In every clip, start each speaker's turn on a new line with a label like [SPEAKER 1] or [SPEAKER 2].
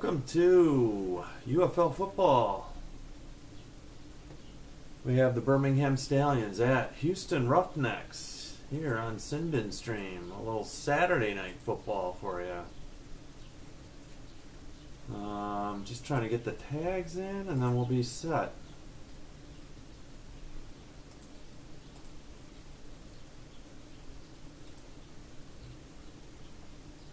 [SPEAKER 1] Welcome to UFL football. We have the Birmingham Stallions at Houston Roughnecks here on Sinbin Stream. A little Saturday night football for you. Just trying to get the tags in and then we'll be set.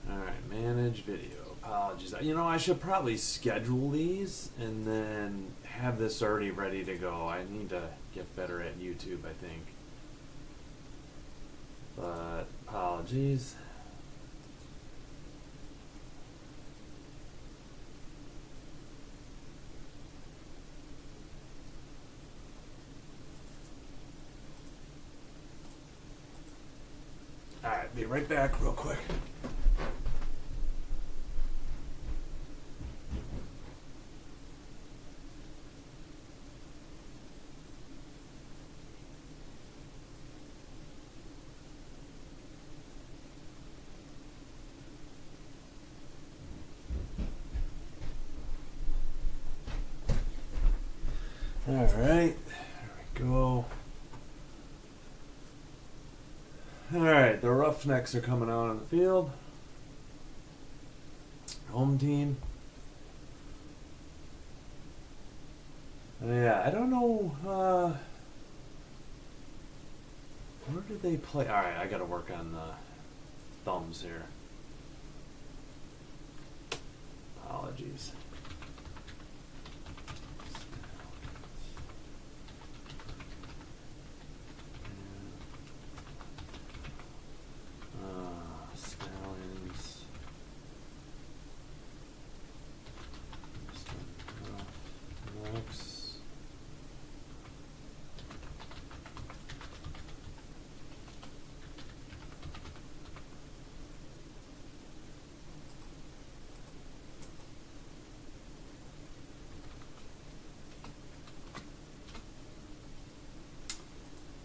[SPEAKER 1] Alright, manage video. Apologies. I should probably schedule these and then have this already ready to go. I need to get better at YouTube, I think. But apologies. Alright, be right back real quick. Alright, there we go. Alright, the Roughnecks are coming out on the field. Home team. Yeah, I don't know, where did they play? Alright, I gotta work on the thumbs here. Apologies. Stallions. Roughnecks.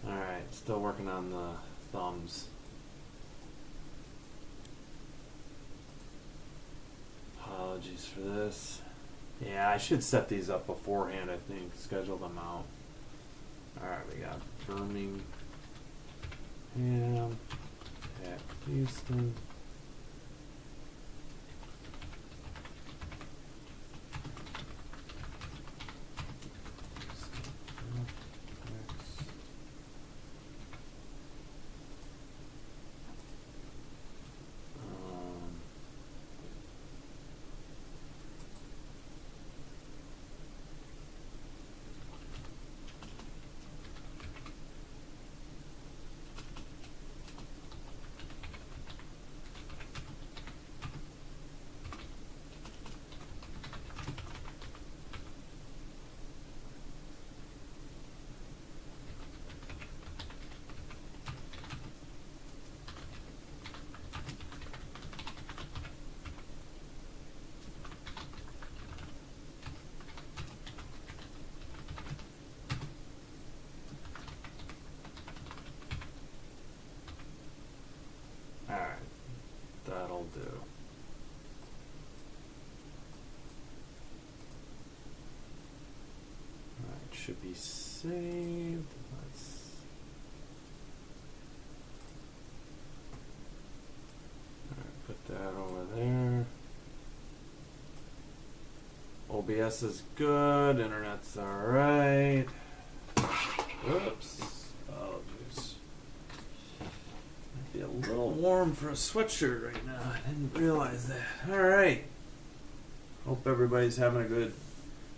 [SPEAKER 1] Alright, still working on the thumbs. Apologies for this. Yeah, I should set these up beforehand, I think. Schedule them out. Alright, we got Birmingham at Houston. Alright, that'll do. Alright, should be saved. Alright, put that over there. OBS is good, internet's alright. Whoops. Apologies. Might be a little warm for a sweatshirt right now. I didn't realize that. Alright. Hope everybody's having a good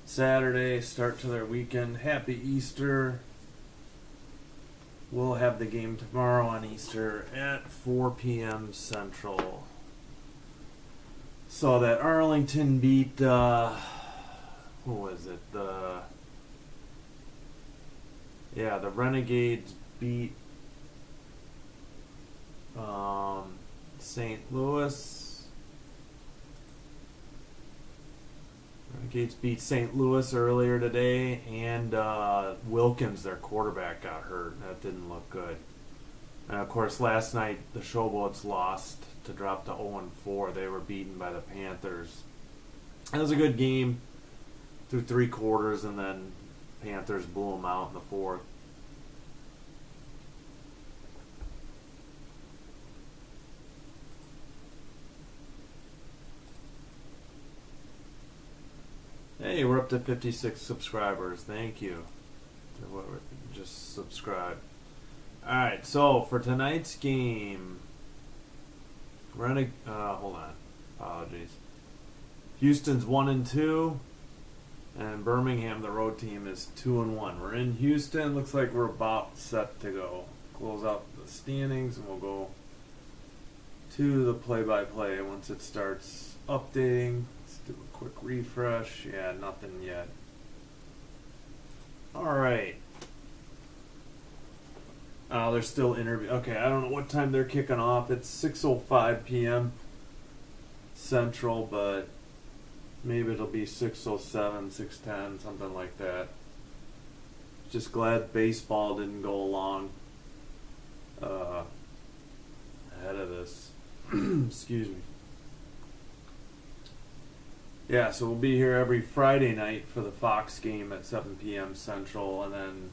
[SPEAKER 1] Saturday, start to their weekend. Happy Easter. We'll have the game tomorrow on Easter at 4 p.m. Central. Saw that Arlington beat, who was it? The Renegades beat St. Louis. Renegades beat St. Louis earlier today, and Wilkins, their quarterback, got hurt. That didn't look good. And of course, last night the Showboats lost to drop to 0-4. They were beaten by the Panthers. It was a good game through 3 quarters, and then Panthers blew them out in the 4th. Hey, we're up to 56 subscribers. Thank you to whoever just subscribed. Alright, so for tonight's game, we're gonna hold on. Apologies. Houston's 1-2, and Birmingham, the road team, is 2-1. We're in Houston. Looks like we're about set to go. Close out the standings, and we'll go to the play-by-play once it starts updating. Let's do a quick refresh. Yeah, nothing yet. All right. They're still interviewing. Okay, I don't know what time they're kicking off. It's 6:05 p.m. Central, but maybe it'll be 6:07, 6:10, something like that. Just glad baseball didn't go along ahead of this. Excuse me. Yeah, so we'll be here every Friday night for the Fox game at 7 p.m. Central, and then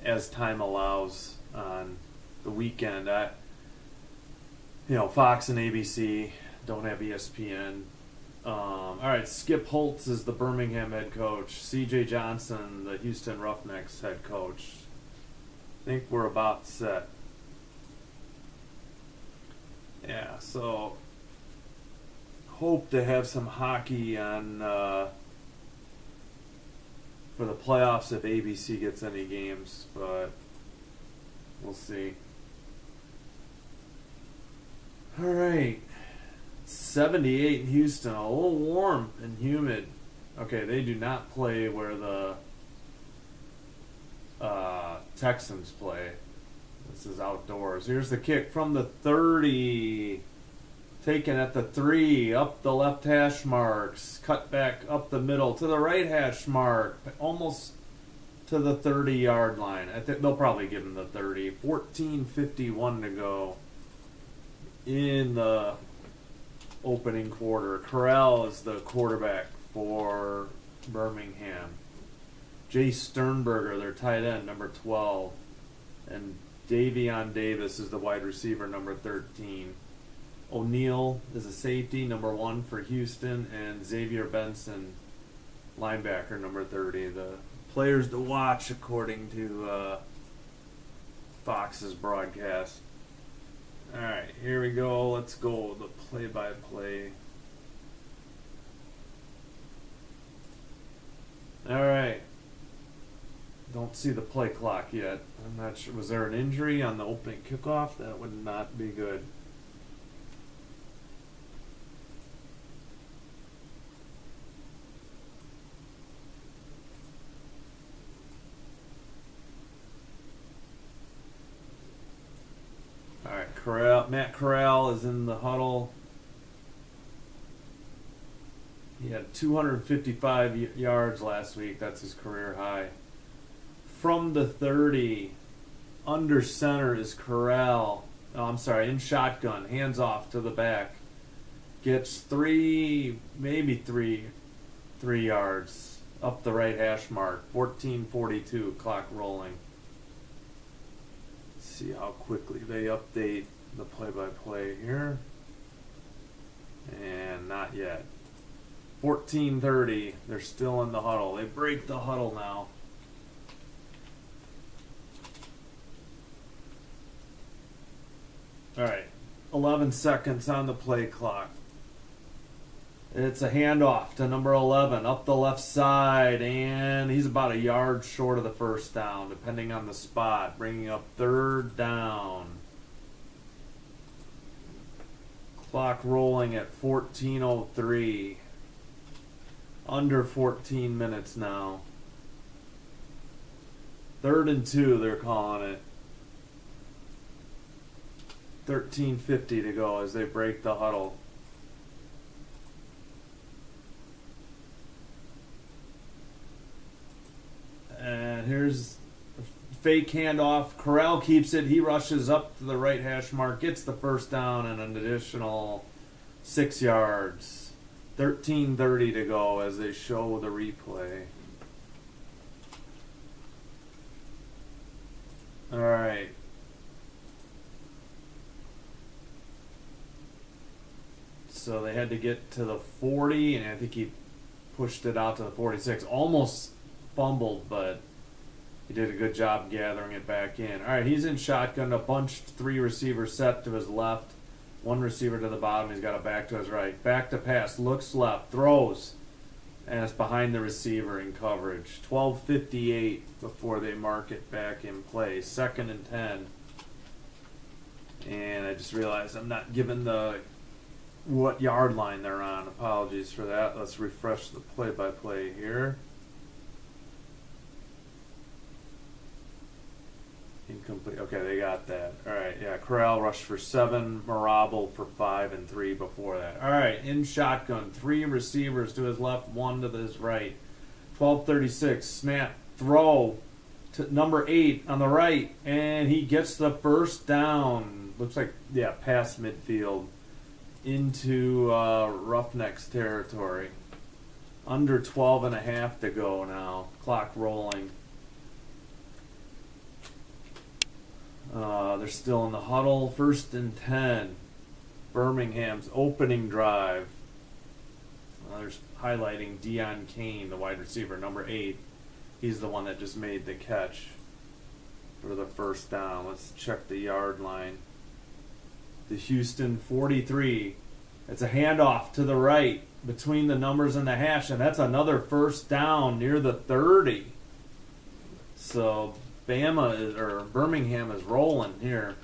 [SPEAKER 1] as time allows on the weekend, Fox and ABC don't have ESPN. All right, Skip Holtz is the Birmingham head coach. C.J. Johnson, the Houston Roughnecks head coach. I think we're about set. Yeah, so hope to have some hockey on for the playoffs if ABC gets any games, but we'll see. All right. 78 in Houston, a little warm and humid. Okay, they do not play where the Texans play. This is outdoors. Here's the kick from the 30. Taken at the 3, up the left hash marks, cut back up the middle to the right hash mark, almost to the 30-yard line. I think they'll probably give him the 30. 14:51 to go in the opening quarter. Corral is the quarterback for Birmingham. Jay Sternberger, their tight end, number 12. And Davion Davis is the wide receiver, number 13. O'Neal is a safety, number 1 for Houston. And Xavier Benson, linebacker, number 30. The players to watch, according to Fox's broadcast. All right, here we go. Let's go the play-by-play. All right. Don't see the play clock yet. I'm not sure. Was there an injury on the opening kickoff? That would not be good. All right, Matt Corral is in the huddle. He had 255 yards last week. That's his career high. From the 30, under center is Corral. Oh, I'm sorry, in shotgun, hands off to the back. Gets 3 yards up the right hash mark. 14:42, clock rolling. Let's see how quickly they update the play-by-play here. And not yet. 14:30, they're still in the huddle. They break the huddle now. All right, 11 seconds on the play clock. It's a handoff to number 11 up the left side, and he's about a yard short of the first down, depending on the spot, bringing up 3rd down. Clock rolling at 14:03. Under 14 minutes now. 3rd and 2, they're calling it. 13:50 to go as they break the huddle. And here's a fake handoff. Corral keeps it. He rushes up to the right hash mark, gets the first down and an additional 6 yards. 13:30 to go as they show the replay. All right. So they had to get to the 40, and I think he pushed it out to the 46. Almost fumbled, but he did a good job gathering it back in. All right, he's in shotgun, a bunched 3 receiver set to his left, 1 receiver to the bottom. He's got a back to his right. Back to pass, looks left, throws, and it's behind the receiver in coverage. 12:58 before they mark it back in play. 2nd and 10. And I just realized I'm not given the what yard line they're on. Apologies for that. Let's refresh the play-by-play here. Incomplete. Okay, they got that. All right, yeah. Corral rushed for 7, Marable for 5 and 3 before that. All right, in shotgun, 3 receivers to his left, 1 to his right. 12:36, snap, throw to number 8 on the right, and he gets the first down. Looks like, yeah, past midfield into Roughnecks territory. Under 12 and a half to go now. Clock rolling. They're still in the huddle. 1st and 10. Birmingham's opening drive. There's highlighting Deion Kane, the wide receiver, number 8. He's the one that just made the catch for the first down. Let's check the yard line. The Houston 43. It's a handoff to the right between the numbers and the hash, and that's another first down near the 30. So Birmingham is rolling here.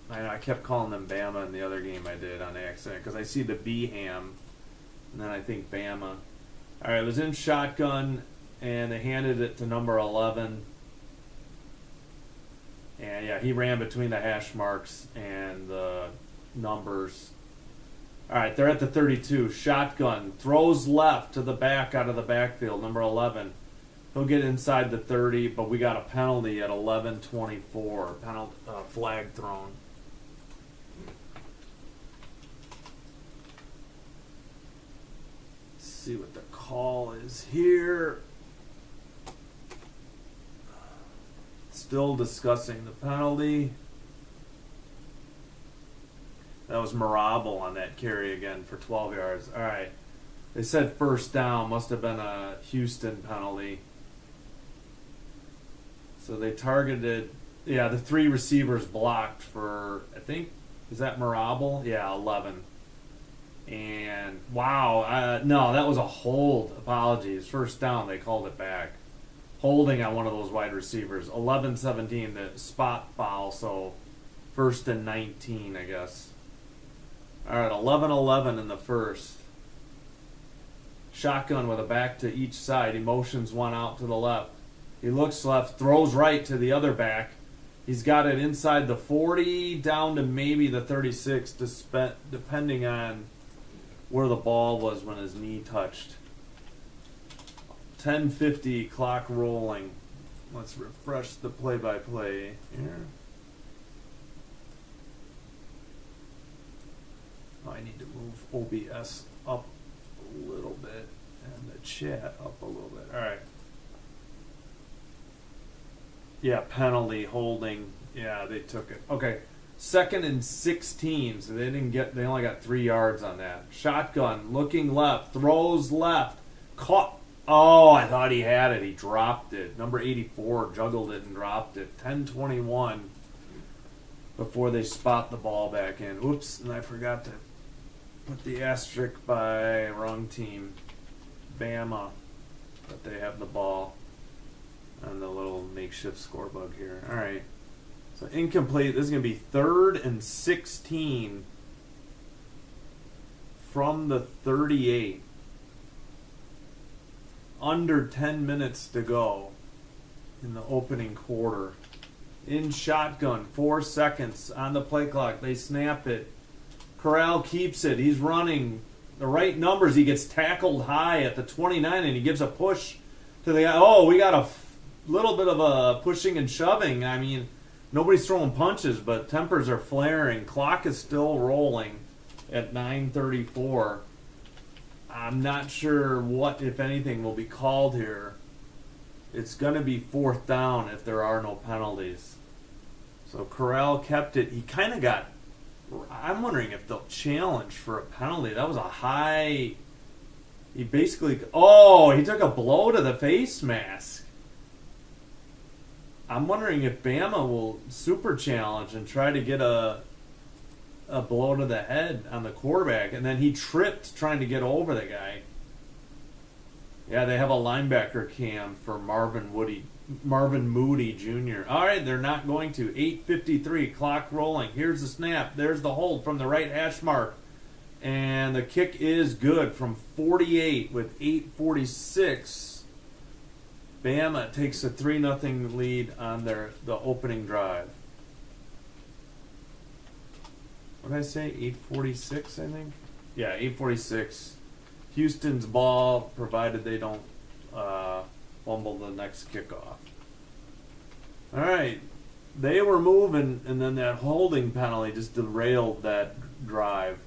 [SPEAKER 1] I kept calling them Bama in the other game I did on accident because I see the B-ham, and then I think Bama. All right, it was in shotgun, and they handed it to number 11. And, yeah, he ran between the hash marks and the numbers. All right, they're at the 32. Shotgun. Throws left to the back out of the backfield, number 11. He'll get inside the 30, but we got a penalty at 11:24. Flag thrown. Let's see what the call is here. Still discussing the penalty. That was Marable on that carry again for 12 yards. All right. They said first down. Must have been a Houston penalty. So they targeted, the 3 receivers blocked for, I think, is that Marable? Yeah, 11. And, wow, no, that was a hold. Apologies. First down, they called it back. Holding on one of those wide receivers. 11-17, the spot foul, so 1st and 19, I guess. All right, 11-11 in the first. Shotgun with a back to each side. He motions one out to the left. He looks left, throws right to the other back. He's got it inside the 40, down to maybe the 36, depending on where the ball was when his knee touched. 10:50, clock rolling. Let's refresh the play-by-play here. I need to move OBS up a little bit and the chat up a little bit. All right. Yeah, penalty, holding. Yeah, they took it. Okay. 2nd and 16, so they only got 3 yards on that. Shotgun, looking left, throws left, caught. Oh, I thought he had it. He dropped it. Number 84 juggled it and dropped it. 10:21 before they spot the ball back in. Oops, and I forgot to put the asterisk by wrong team. Bama. But they have the ball on the little makeshift scorebug here. All right. So incomplete. This is going to be 3rd and 16 from the 38. Under 10 minutes to go in the opening quarter. In shotgun, 4 seconds on the play clock. They snap it. Corral keeps it. He's running the right numbers. He gets tackled high at the 29, and he gives a push to the guy. Oh, we got a little bit of a pushing and shoving. I mean, nobody's throwing punches, but tempers are flaring. Clock is still rolling at 9:34. I'm not sure what, if anything, will be called here. It's going to be 4th down if there are no penalties. So Corral kept it. He kind of got... I'm wondering if they'll challenge for a penalty. That was a high... He basically... Oh, he took a blow to the face mask. I'm wondering if Bama will super challenge and try to get a blow to the head on the quarterback. And then he tripped trying to get over the guy. Yeah, they have a linebacker cam for Marvin Moody Jr. All right, they're not going to. 8:53, clock rolling. Here's the snap. There's the hold from the right hash mark. And the kick is good from 48 with 8:46. Bama takes a 3-0 lead on the opening drive. What did I say? 8:46, I think? Yeah, 8:46. Houston's ball, provided they don't fumble the next kickoff. All right. They were moving, and then that holding penalty just derailed that drive.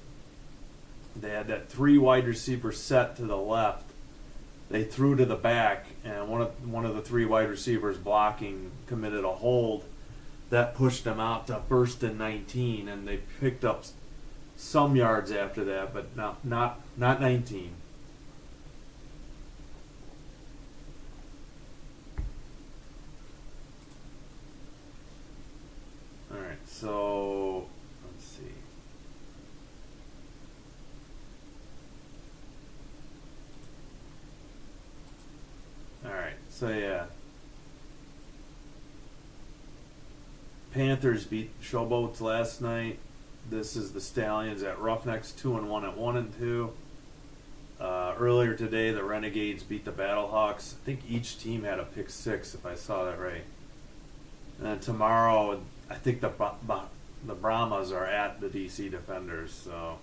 [SPEAKER 1] They had that 3 wide receiver set to the left. They threw to the back, and one of the 3 wide receivers blocking committed a hold. That pushed them out to 1st and 19, and they picked up some yards after that, but not 19. All right, so let's see. All right, so yeah. Panthers beat Showboats last night. This is the Stallions at Roughnecks, 2-1 at 1-2. Earlier today, the Renegades beat the Battlehawks. I think each team had a pick 6, if I saw that right. And then tomorrow, I think the Brahmas are at the DC Defenders, so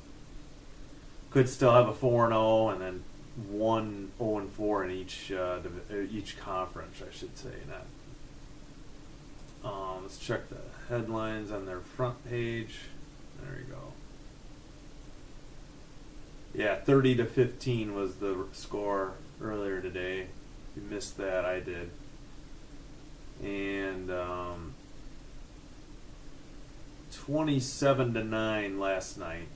[SPEAKER 1] could still have a 4-0 and then 1-0-4 in each conference, I should say. Let's check the headlines on their front page. There we go. Yeah, 30-15 was the score earlier today. If you missed that, I did. And 27-9 last night.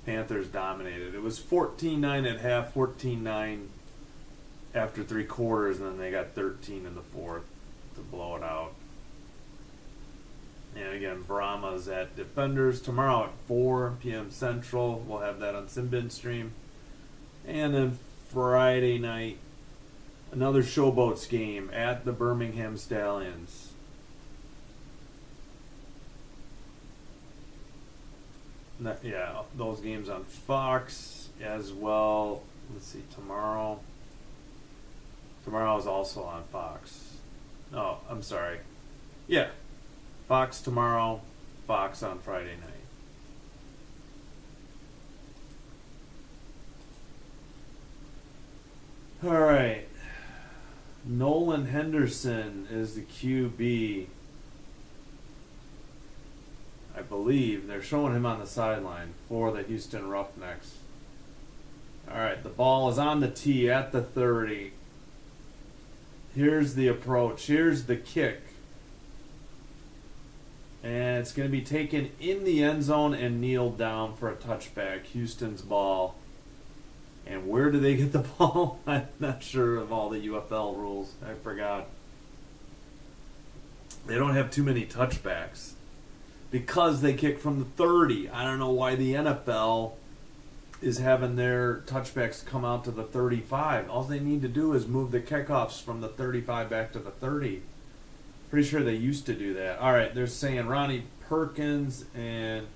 [SPEAKER 1] Panthers dominated. It was 14-9 at half, 14-9 after 3 quarters, and then they got 13 in the 4th to blow it out. And again, Brahma's at Defenders tomorrow at 4 p.m. Central. We'll have that on Simbin Stream. And then Friday night, another Showboats game at the Birmingham Stallions. Yeah, those games on Fox as well. Let's see, tomorrow. Tomorrow is also on Fox. Oh, I'm sorry. Yeah, Fox tomorrow, Fox on Friday night. All right. Nolan Henderson is the QB. I believe they're showing him on the sideline for the Houston Roughnecks. All right, the ball is on the tee at the 30. Here's the approach. Here's the kick. And it's going to be taken in the end zone and kneeled down for a touchback. Houston's ball. And where do they get the ball? I'm not sure of all the UFL rules. I forgot. They don't have too many touchbacks because they kick from the 30. I don't know why the NFL is having their touchbacks come out to the 35. All they need to do is move the kickoffs from the 35 back to the 30. Pretty sure they used to do that. All right, they're saying Ronnie Perkins and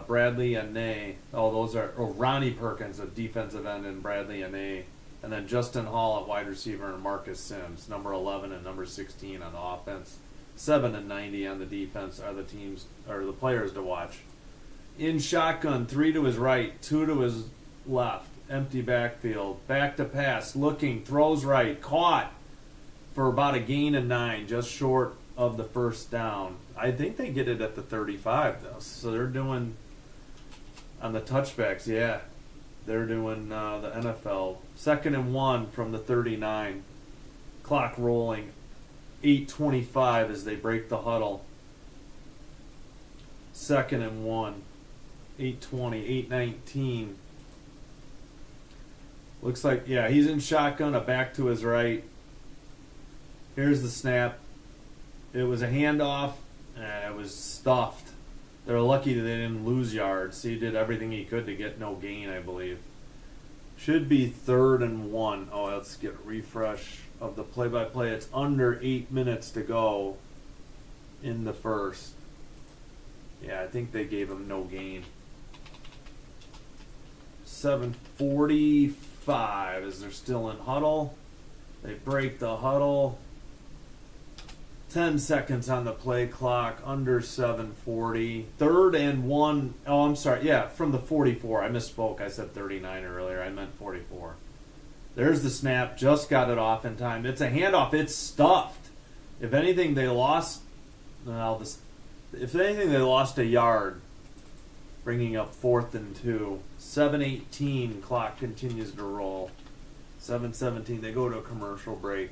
[SPEAKER 1] Bradley Ane. Oh, those are Ronnie Perkins, a defensive end, and Bradley Ane. And then Justin Hall at wide receiver and Marcus Sims, number 11 and number 16 on the offense. 7 and 90 on the defense are the players to watch. In shotgun, 3 to his right, 2 to his left. Empty backfield. Back to pass. Looking. Throws right. Caught for about a gain of 9, just short of the first down. I think they get it at the 35, though. So they're doing On the touchbacks, yeah. They're doing the NFL. 2nd and 1 from the 39. Clock rolling. 8:25 as they break the huddle. 2nd and 1. 8:20, 8:19. Looks like, yeah, he's in shotgun, a back to his right. Here's the snap. It was a handoff, and it was stuffed. They're lucky that they didn't lose yards. He did everything he could to get no gain, I believe. Should be 3rd and 1. Oh, let's get a refresh of the play-by-play. It's under 8 minutes to go in the first. Yeah, I think they gave him no gain. 7:45 as they're still in huddle. They break the huddle. 10 seconds on the play clock, under 7:40. 3rd and 1. Oh, I'm sorry. Yeah, from the 44. I misspoke. I said 39 earlier. I meant 44. There's the snap. Just got it off in time. It's a handoff. It's stuffed. If anything, they lost. Well, if anything, they lost a yard, bringing up 4th and 2. 7:18. Clock continues to roll. 7:17. They go to a commercial break.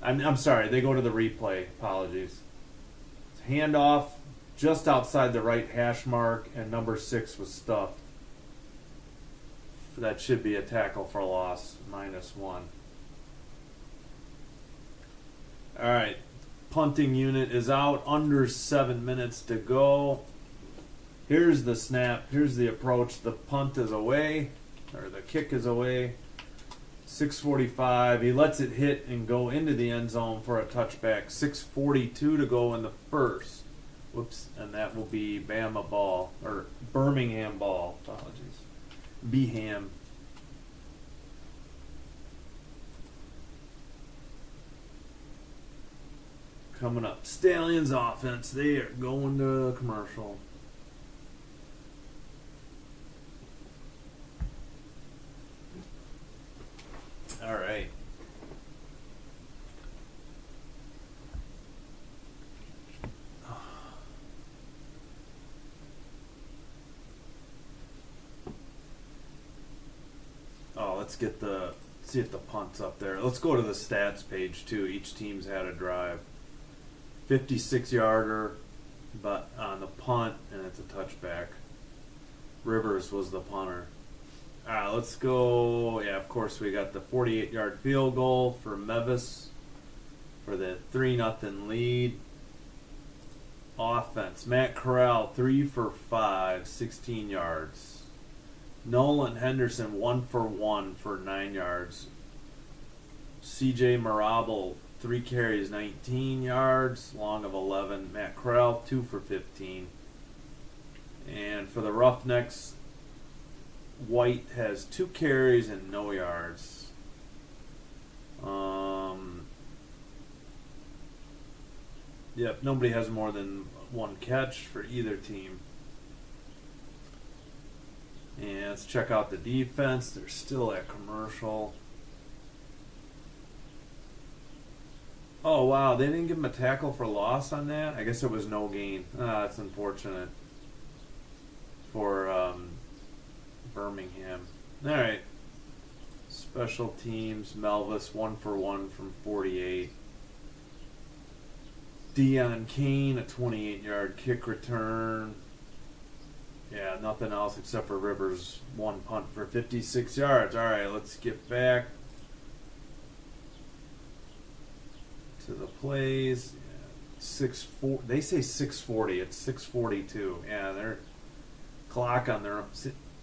[SPEAKER 1] I'm sorry, they go to the replay. Apologies. Handoff just outside the right hash mark, and number 6 was stuffed. That should be a tackle for loss, -1. All right, punting unit is out, under 7 minutes to go. Here's the snap. Here's the approach. The punt is away, or the kick is away. 6:45. He lets it hit and go into the end zone for a touchback. 6:42 to go in the first. Whoops. And that will be Bama ball, or Birmingham ball. Apologies. Beham. Coming up. Stallions offense. They are going to commercial. All right. Oh, let's get see if the punt's up there. Let's go to the stats page too. Each team's had a drive. 56-yarder, but on the punt, and it's a touchback. Rivers was the punter. Let's go. Yeah, of course, we got the 48-yard field goal for Mevis for the 3-0 lead. Offense, Matt Corral, 3 for 5, 16 yards. Nolan Henderson, 1 for 1 for 9 yards. CJ Marable, 3 carries, 19 yards, long of 11. Matt Corral, 2 for 15. And for the Roughnecks, White has 2 carries and no yards. Yep, nobody has more than 1 catch for either team. And let's check out the defense. They're still at commercial. Oh, wow. They didn't give him a tackle for loss on that? I guess it was no gain. That's unfortunate for Birmingham. All right. Special teams. Melvis, 1 for 1 from 48. Deion Kane, a 28-yard kick return. Yeah, nothing else except for Rivers, 1 punt for 56 yards. All right, let's get back to the plays. 6:4. They say 6:40. It's 6:42. Yeah, their clock on their.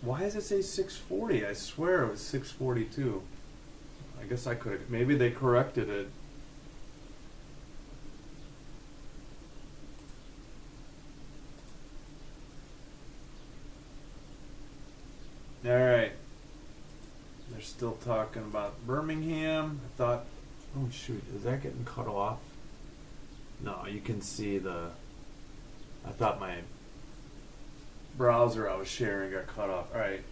[SPEAKER 1] Why does it say 6:40? I swear it was 6:42. I guess I could have. Maybe they corrected it. All right. They're still talking about Birmingham. I thought, oh shoot, is that getting cut off? No, you can see I thought my browser I was sharing got cut off. All right.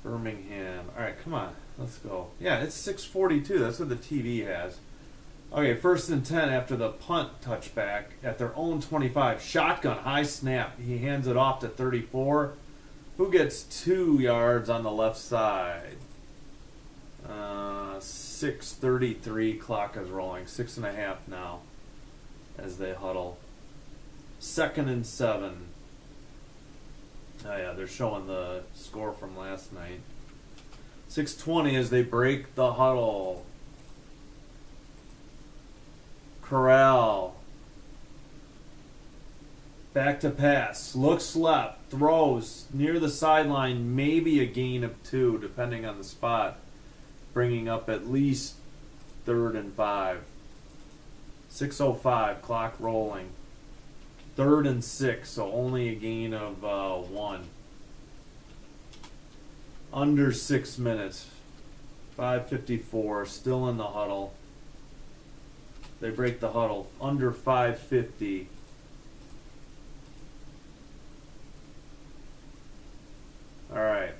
[SPEAKER 1] Birmingham. All right, come on. Let's go. Yeah, it's 6:42. That's what the TV has. Okay, 1st and 10 after the punt touchback at their own 25. Shotgun, high snap. He hands it off to 34. Who gets 2 yards on the left side? 6:33. Clock is rolling. 6.5 now as they huddle. 2nd and 7. Oh yeah, they're showing the score from last night. 6:20 as they break the huddle. Corral. Back to pass. Looks left. Throws near the sideline. Maybe a gain of 2 depending on the spot. Bringing up at least 3rd and 5. 6:05. Clock rolling. 3rd and 6. So only a gain of 1. Under 6 minutes. 5:54. Still in the huddle. They break the huddle. Under 5:50. All right.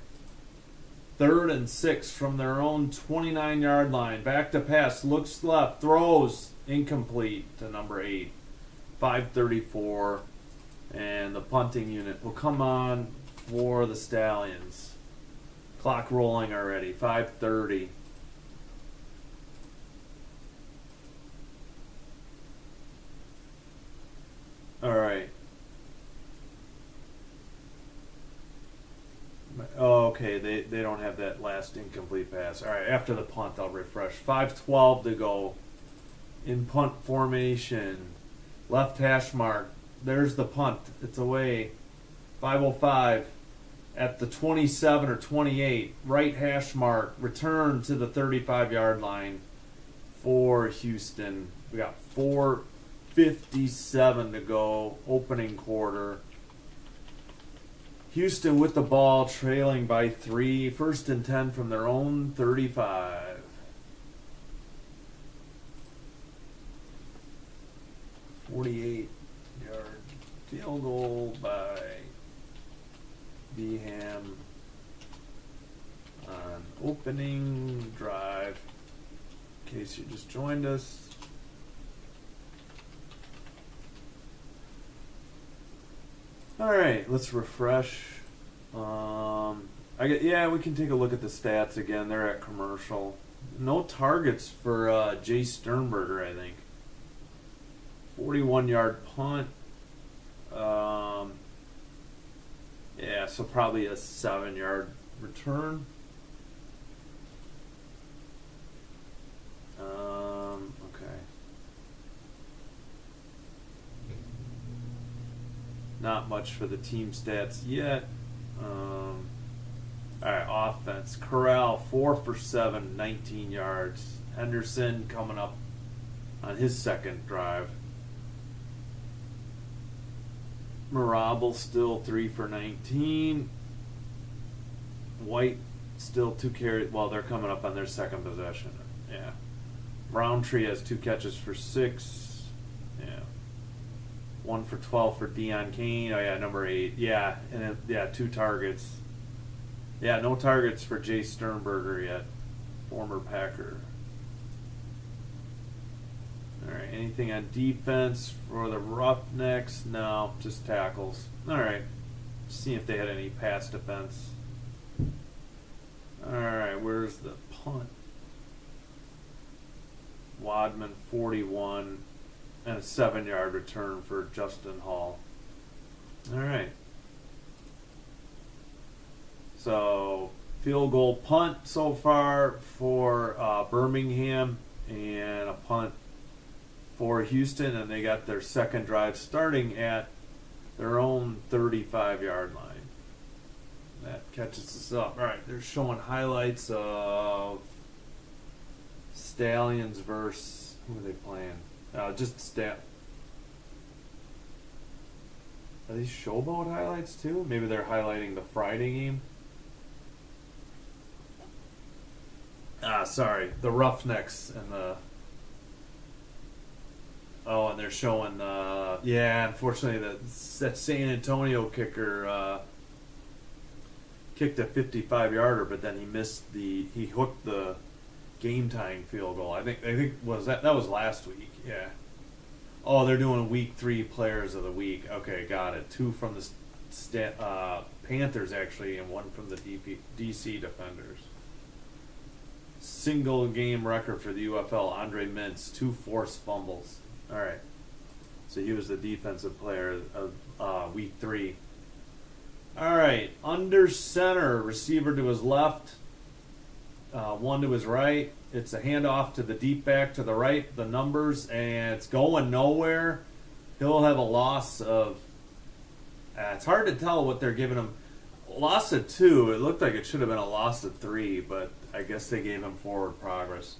[SPEAKER 1] 3rd and 6 from their own 29-yard line. Back to pass. Looks left. Throws. Incomplete to number 8. 5:34. And the punting unit will come on for the Stallions. Clock rolling already. 5:30. All right. Oh, okay, they don't have that last incomplete pass. All right, after the punt, I'll refresh. 5:12 to go in punt formation. Left hash mark. There's the punt. It's away. 5:05 at the 27 or 28. Right hash mark. Return to the 35-yard line for Houston. We got 4:57 to go. Opening quarter. Houston with the ball, trailing by 3. 1st and 10 from their own 35. .48-yard field goal by Birmingham on opening drive. In case you just joined us. All right, let's refresh. We can take a look at the stats again. They're at commercial. No targets for Jay Sternberger, I think. 41-yard punt. So probably a 7-yard return. Okay. Not much for the team stats yet. All right, offense. Corral, 4 for 7, 19 yards. Henderson coming up on his second drive. Marable still 3 for 19. White still 2 carries. Well, they're coming up on their second possession. Yeah. Roundtree has 2 catches for 6. Yeah. 1 for 12 for Deion Kane. Oh yeah, number 8. Yeah, and 2 targets. Yeah, no targets for Jay Sternberger yet, former Packer. All right, anything on defense for the Roughnecks? No, just tackles. All right, see if they had any pass defense. All right, where's the punt? Wadman, 41, and a 7-yard return for Justin Hall. All right. So, field goal punt so far for Birmingham, and a punt for Houston, and they got their second drive starting at their own 35-yard line. That catches us up. All right, they're showing highlights of Stallions versus, who are they playing? Just Are these Showboat highlights too? Maybe they're highlighting the Friday game. Sorry, the Roughnecks and the. Oh, and they're showing. Unfortunately, that San Antonio kicker kicked a 55-yarder, but then he hooked the game-tying field goal. I think that was last week. Yeah. Oh, they're doing week 3 players of the week. Okay, got it. 2 from the Panthers, actually, and one from the DC Defenders. Single game record for the UFL, Andre Mintz, 2 forced fumbles. All right. So he was the defensive player of week 3. All right. Under center, receiver to his left, one to his right. It's a handoff to the deep back to the right, the numbers, and it's going nowhere. He'll have a loss of, it's hard to tell what they're giving him. A loss of 2. It looked like it should have been a loss of 3, but I guess they gave him forward progress.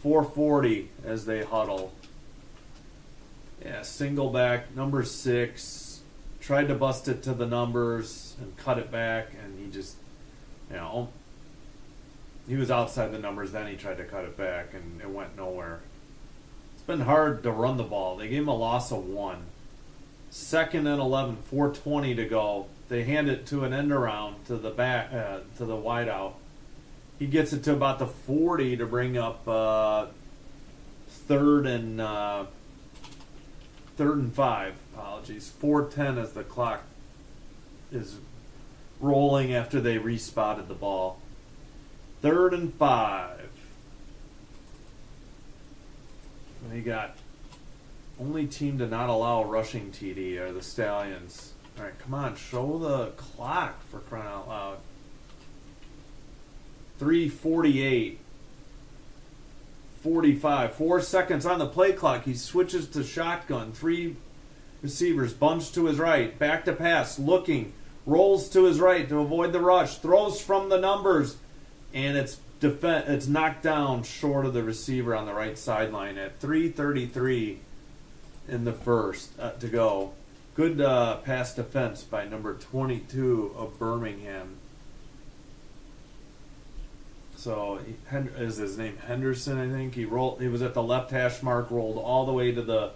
[SPEAKER 1] 440 as they huddle. Yeah, single back, number 6. Tried to bust it to the numbers and cut it back, and he just, he was outside the numbers, then he tried to cut it back, and it went nowhere. It's been hard to run the ball. They gave him a loss of 1. 2nd and 11, 4:20 to go. They hand it to an end around to the back, to the wideout. He gets it to about the 40 to bring up 3rd and 5. Apologies. 4:10 as the clock is rolling after they respotted the ball. 3rd and 5. They got only team to not allow a rushing TD are the Stallions. All right, come on, show the clock for crying out loud. 3:48. 45. 4 seconds on the play clock. He switches to shotgun. 3 receivers. Bunch to his right. Back to pass. Looking. Rolls to his right to avoid the rush. Throws from the numbers. And it's knocked down short of the receiver on the right sideline at 3:33 in the first to go. Good pass defense by number 22 of Birmingham. So is his name Henderson? I think he was at the left hash mark, rolled all the way to the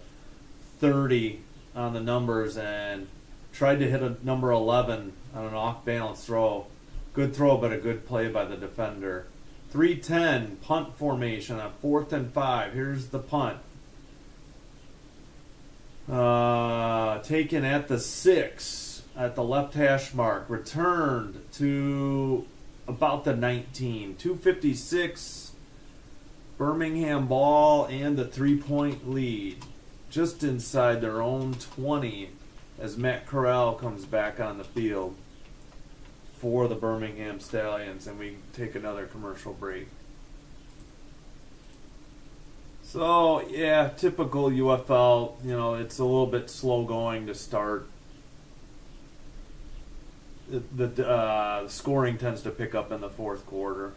[SPEAKER 1] 30 on the numbers, and tried to hit a number 11 on an off-balance throw. Good throw, but a good play by the defender. 3:10 punt formation on 4th and 5. Here's the punt. Taken at the 6 at the left hash mark. Returned to about the 19. 2:56 Birmingham ball and the 3-point lead. Just inside their own 20 as Matt Corral comes back on the field for the Birmingham Stallions, and we take another commercial break. So, yeah, typical UFL, it's a little bit slow going to start. The scoring tends to pick up in the 4th quarter.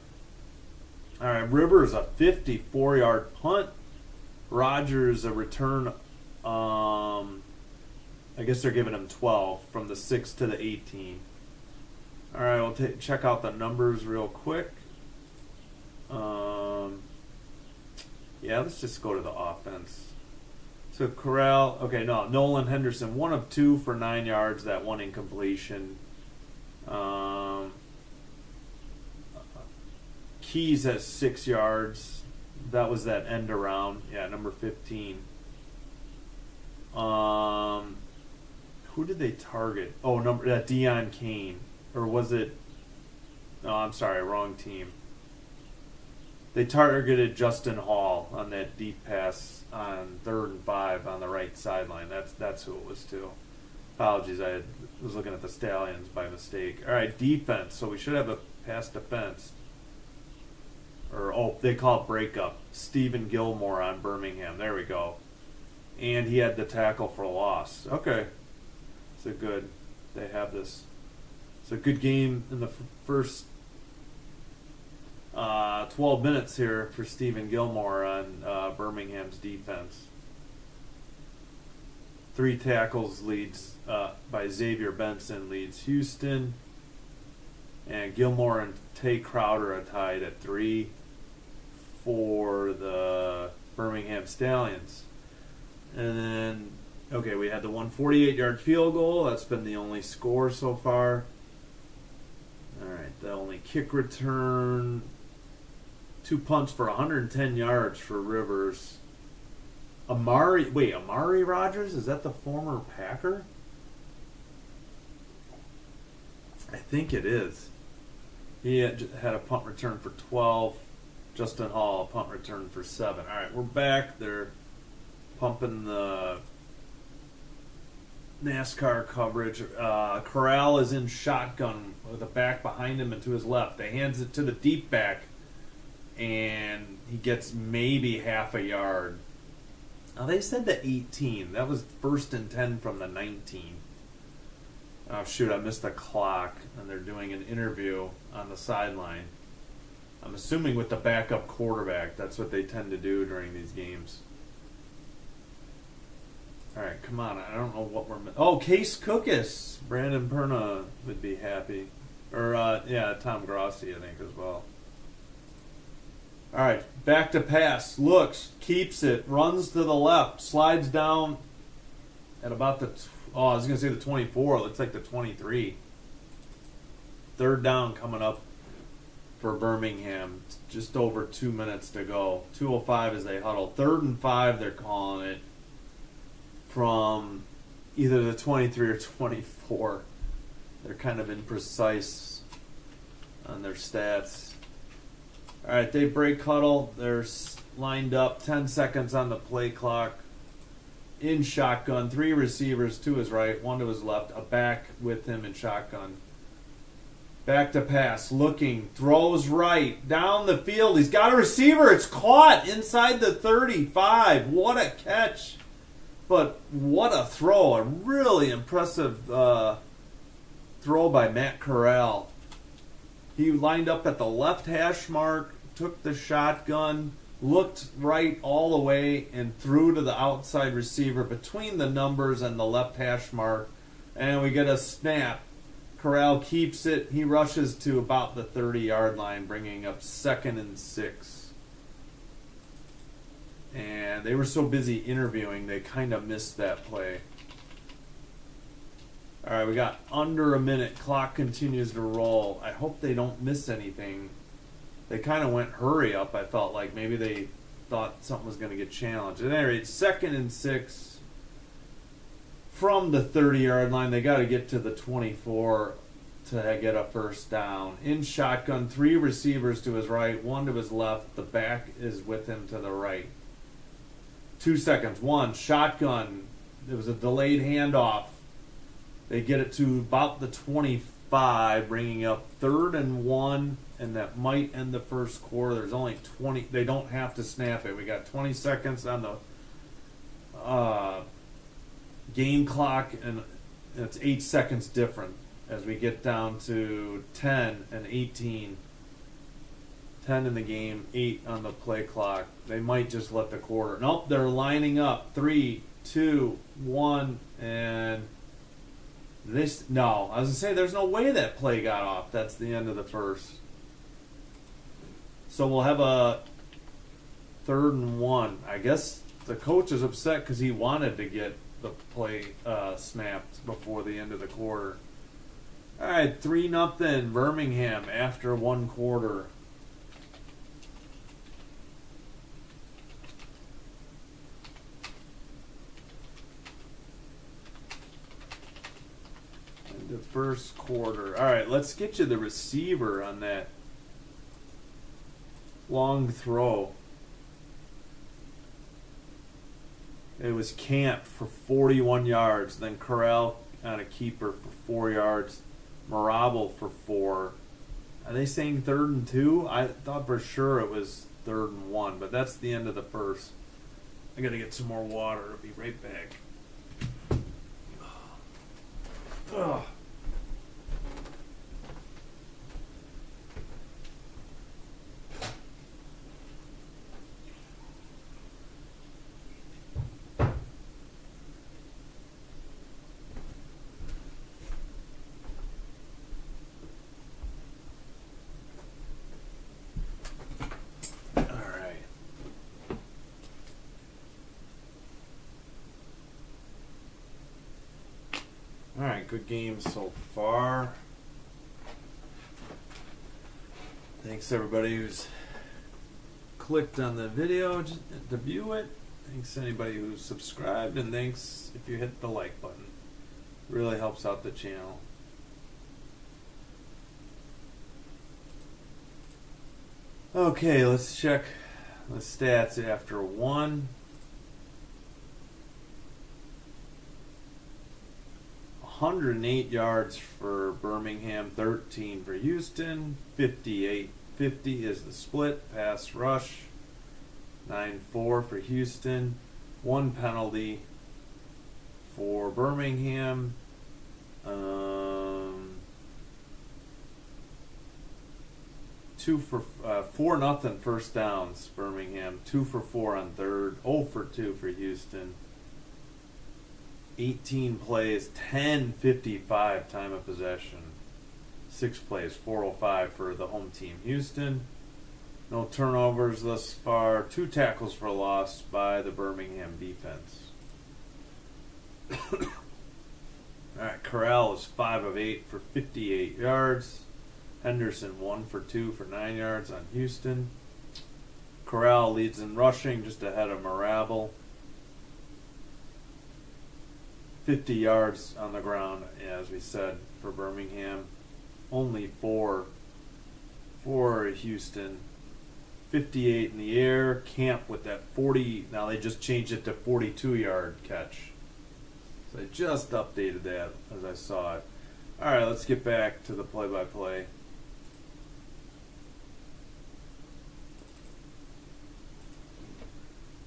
[SPEAKER 1] All right, Rivers a 54-yard punt. Rogers a return, I guess they're giving him 12 from the 6 to the 18. All right, we'll check out the numbers real quick. Yeah, let's just go to the offense. So Corral, Nolan Henderson, 1 of 2 for 9 yards, that one incompletion. Keys at 6 yards. That was that end around. Yeah, number 15. Who did they target? Oh, Deion Kane. Or was it... No, I'm sorry, wrong team. They targeted Justin Hall on that deep pass on 3rd and 5 on the right sideline. That's who it was to. Apologies, I was looking at the Stallions by mistake. All right, defense. So we should have a pass defense. They call it breakup. Stephen Gilmore on Birmingham. There we go. And he had the tackle for a loss. Okay. So good. They have this. It's a good game in the first 12 minutes here for Stephen Gilmore on Birmingham's defense. 3 tackles leads by Xavier Benson leads Houston. And Gilmore and Tay Crowder are tied at 3 for the Birmingham Stallions. And then, we had the 148-yard field goal. That's been the only score so far. All right, the only kick return. 2 punts for 110 yards for Rivers. Amari Rogers? Is that the former Packer? I think it is. He had a punt return for 12. Justin Hall, a punt return for 7. All right, we're back. They're pumping the NASCAR coverage. Corral is in shotgun with a back behind him and to his left. They hands it to the deep back, and he gets maybe half a yard. Now, they said the 18. That was 1st and 10 from the 19. Oh, shoot, I missed the clock, and they're doing an interview on the sideline. I'm assuming with the backup quarterback. That's what they tend to do during these games. All right, come on. I don't know what we're... Oh, Case Cookus. Brandon Perna would be happy. Or, Tom Grossi, I think, as well. All right, back to pass. Looks, keeps it, runs to the left, slides down at about the... I was going to say the 24. It looks like the 23. 3rd down coming up for Birmingham. Just over 2 minutes to go. 2:05 as they huddle. 3rd and 5, they're calling it, from either the 23 or 24. They're kind of imprecise on their stats. All right, they break huddle. They're lined up. 10 seconds on the play clock. In shotgun. 3 receivers to his right, 1 to his left. A back with him in shotgun. Back to pass. Looking. Throws right. Down the field. He's got a receiver. It's caught inside the 35. What a catch. But what a throw. A really impressive throw by Matt Corral. He lined up at the left hash mark, took the shotgun, looked right all the way, and threw to the outside receiver between the numbers and the left hash mark. And we get a snap. Corral keeps it. He rushes to about the 30-yard line, bringing up 2nd and 6. And they were so busy interviewing, they kind of missed that play. All right, we got under a minute. Clock continues to roll. I hope they don't miss anything. They kind of went hurry up, I felt like. Maybe they thought something was going to get challenged. At any rate, 2nd and 6 from the 30-yard line. They got to get to the 24 to get a 1st down. In shotgun, 3 receivers to his right, 1 to his left. The back is with him to the right. 2 seconds. 1, shotgun. There was a delayed handoff. They get it to about the 25, bringing up 3rd and 1, and that might end the first quarter. There's only 20. They don't have to snap it. We got 20 seconds on the game clock, and it's 8 seconds different as we get down to 10 and 18. 10 in the game, 8 on the play clock. They might just let the quarter. Nope, they're lining up. 3, 2, 1, and... No, I was going to say, there's no way that play got off. That's the end of the first. So we'll have a 3rd and 1. I guess the coach is upset because he wanted to get the play snapped before the end of the quarter. All right, 3-0 Birmingham after 1 quarter. The first quarter. All right, let's get you the receiver on that long throw. It was Camp for 41 yards. Then Corral on a keeper for 4 yards. Marable for 4. Are they saying 3rd and 2? I thought for sure it was 3rd and 1, but that's the end of the first. I got to get some more water. I'll be right back. Ugh. Alright, good game so far. Thanks everybody who's clicked on the video to view it. Thanks anybody who's subscribed, and thanks if you hit the like button. Really helps out the channel. Okay, let's check the stats after one. 108 yards for Birmingham, 13 for Houston, 58-50 is the split, pass rush, 9-4 for Houston, one penalty for Birmingham, 4-0 first downs, Birmingham, 2 for 4 on third, 0 for 2 for Houston. 18 plays, 10:55 time of possession. 6 plays, 4:05 for the home team, Houston. No turnovers thus far. 2 tackles for loss by the Birmingham defense. All right, Corral is 5 of 8 for 58 yards. Henderson 1 for 2 for 9 yards on Houston. Corral leads in rushing, just ahead of Marable. 50 yards on the ground, as we said, for Birmingham. Only 4 for Houston. 58 in the air. Camp with that 40. Now they just changed it to 42-yard catch. So I just updated that as I saw it. All right, let's get back to the play-by-play.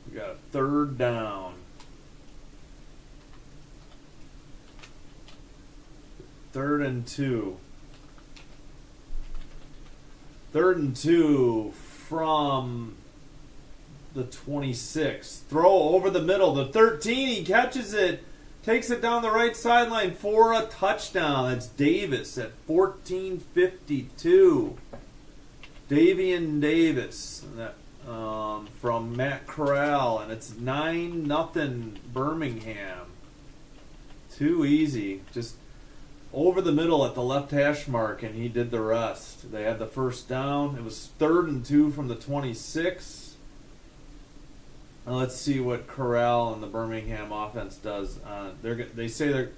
[SPEAKER 1] We got a third down. Third and 2. 3rd and 2 from the 26. Throw over the middle. The 13, he catches it. Takes it down the right sideline for a touchdown. That's Davis at 14:52. Davian Davis from Matt Corral. And it's 9-0 Birmingham. Too easy. Just over the middle at the left hash mark, and he did the rest. They had the first down. It was 3rd and 2 from the 26. And let's see what Corral and the Birmingham offense does. They say they're,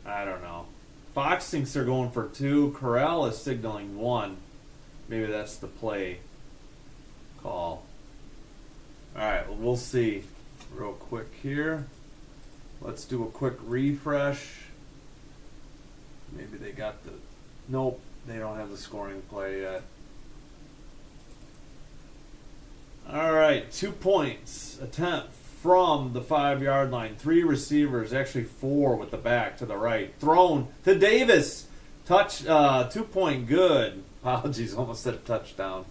[SPEAKER 1] I don't know. Fox thinks they're going for 2. Corral is signaling 1. Maybe that's the play call. All right, well, we'll see real quick here. Let's do a quick refresh. Maybe they got the... Nope, they don't have the scoring play yet. All right, 2 points. Attempt from the 5-yard line. 3 receivers, actually 4 with the back to the right. Thrown to Davis. Touch, 2-point good. Apologies, almost said touchdown.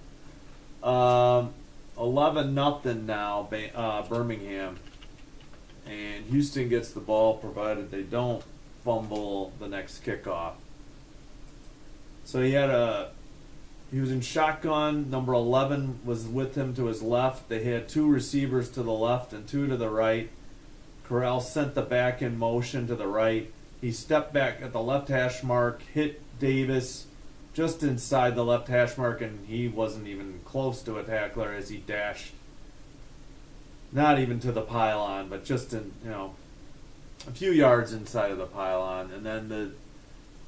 [SPEAKER 1] 11-0 now, Birmingham. And Houston gets the ball, provided they don't fumble the next kickoff. So he was in shotgun. Number 11 was with him to his left. They had 2 receivers to the left and 2 to the right. Corral sent the back in motion to the right. He stepped back at the left hash mark, hit Davis just inside the left hash mark, and he wasn't even close to a tackler as he dashed. Not even to the pylon, but just in, a few yards inside of the pylon. And then the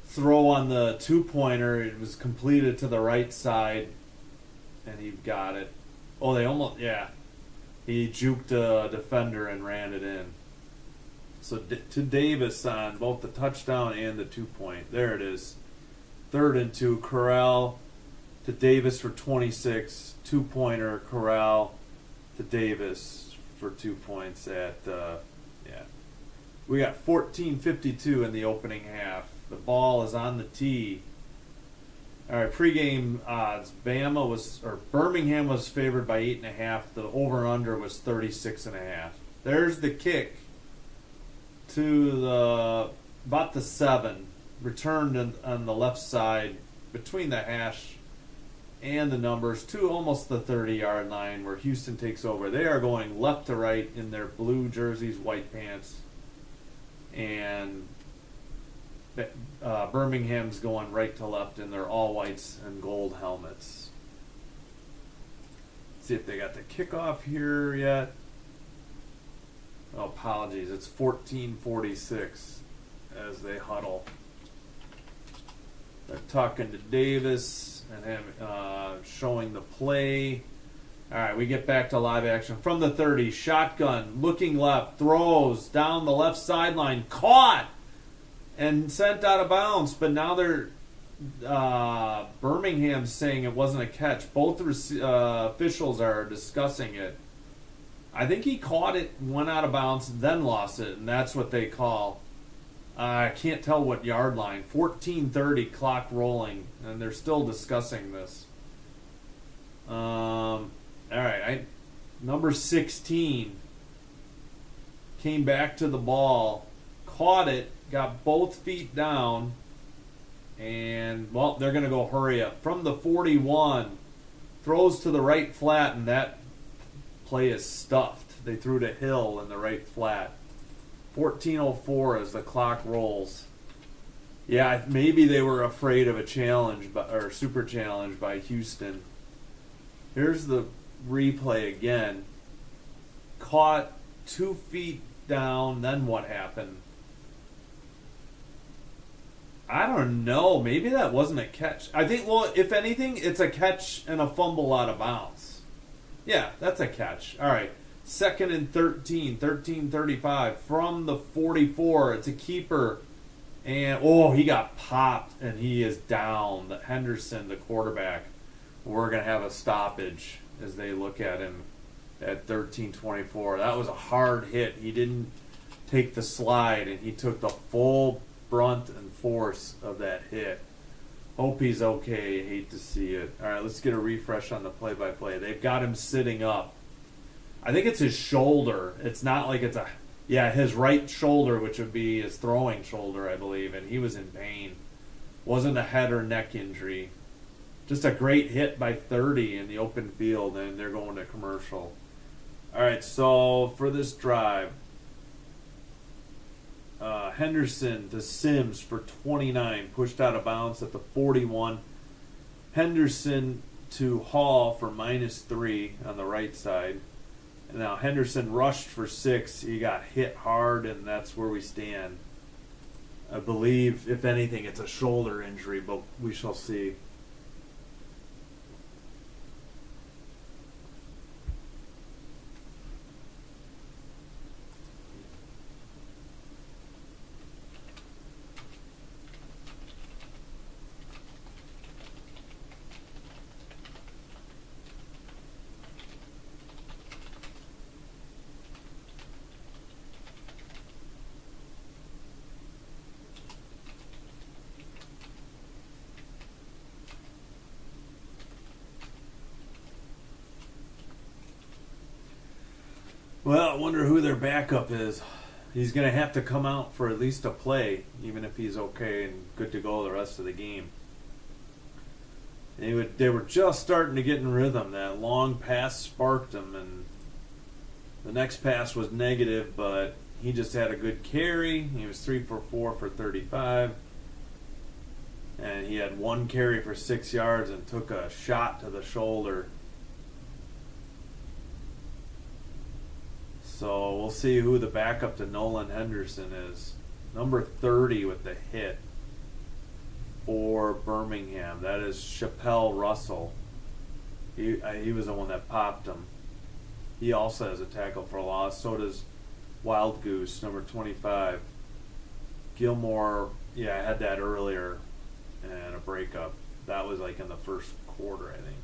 [SPEAKER 1] throw on the 2-pointer, it was completed to the right side, and he got it. Oh, they almost, yeah. He juked a defender and ran it in. So to Davis on both the touchdown and the 2-point. There it is. 3rd and 2, Corral to Davis for 26. 2-pointer, Corral to Davis for 2 points at, We got 14:52 in the opening half. The ball is on the tee. All right, pregame odds. Birmingham was favored by 8.5. The over/under was 36.5. There's the kick to about the 7. Returned on the left side between the hash and the numbers to almost the 30-yard line where Houston takes over. They are going left to right in their blue jerseys, white pants, and Birmingham's going right to left in their all whites and gold helmets. Let's see if they got the kickoff here yet. Oh, apologies. It's 14:46 as they huddle. They're talking to Davis. and showing the play. All right, we get back to live action. From the 30, shotgun, looking left, throws down the left sideline, caught, and sent out of bounds. But now they're Birmingham's saying it wasn't a catch. Both officials are discussing it. I think he caught it, went out of bounds, then lost it, and that's what they call. I can't tell what yard line. 14:30, clock rolling, and they're still discussing this. All right, number 16 came back to the ball, caught it, got both feet down, and, well, they're going to go hurry up. From the 41, throws to the right flat, and that play is stuffed. They threw to Hill in the right flat. 14:04 as the clock rolls. Yeah, maybe they were afraid of a challenge, or super challenge by Houston. Here's the replay again. Caught 2 feet down, then what happened? I don't know. Maybe that wasn't a catch. I think, well, if anything, it's a catch and a fumble out of bounds. Yeah, that's a catch. All right. 2nd and 13, 13:35 from the 44. It's a keeper. And, he got popped, and he is down. Henderson, the quarterback. We're going to have a stoppage as they look at him at 13:24. That was a hard hit. He didn't take the slide, and he took the full brunt and force of that hit. Hope he's okay. Hate to see it. All right, let's get a refresh on the play-by-play. They've got him sitting up. I think it's his shoulder. It's not like it's his right shoulder, which would be his throwing shoulder, I believe, and he was in pain. Wasn't a head or neck injury. Just a great hit by 30 in the open field, and they're going to commercial. All right, so for this drive, Henderson to Sims for 29, pushed out of bounds at the 41. Henderson to Hall for -3 on the right side. And now Henderson rushed for 6. He got hit hard, and that's where we stand. I believe, if anything, it's a shoulder injury, but we shall see. Well, I wonder who their backup is. He's going to have to come out for at least a play, even if he's okay and good to go the rest of the game. They were just starting to get in rhythm. That long pass sparked him, and the next pass was negative, but he just had a good carry. He was 3 for 4 for 35. And he had 1 carry for 6 yards and took a shot to the shoulder. So we'll see who the backup to Nolan Henderson is. Number 30 with the hit for Birmingham. That is Chappelle Russell. He was the one that popped him. He also has a tackle for loss. So does Wild Goose, number 25. Gilmore, I had that earlier, and a breakup. That was like in the first quarter, I think.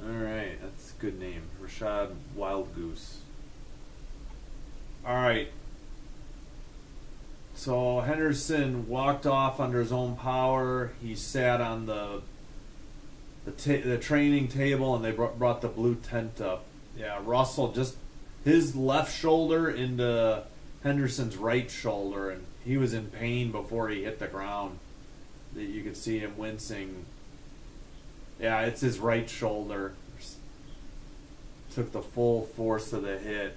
[SPEAKER 1] Alright, that's a good name. Rashad Wild Goose. Alright. So Henderson walked off under his own power. He sat on the training table, and they brought the blue tent up. Yeah, Russell just his left shoulder into Henderson's right shoulder, and he was in pain before he hit the ground. You could see him wincing. Yeah, it's his right shoulder. Took the full force of the hit.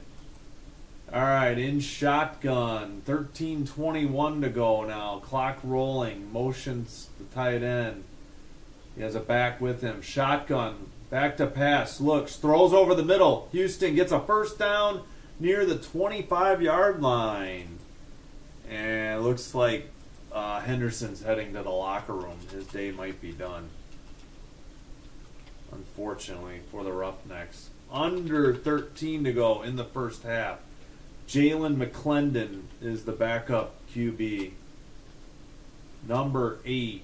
[SPEAKER 1] All right, in shotgun. 13:21 to go now. Clock rolling. Motions the tight end. He has a back with him. Shotgun. Back to pass. Looks. Throws over the middle. Houston gets a first down near the 25-yard line. And it looks like Henderson's heading to the locker room. His day might be done, unfortunately, for the Roughnecks. Under 13 to go in the first half. Jalen McClendon is the backup QB. Number 8.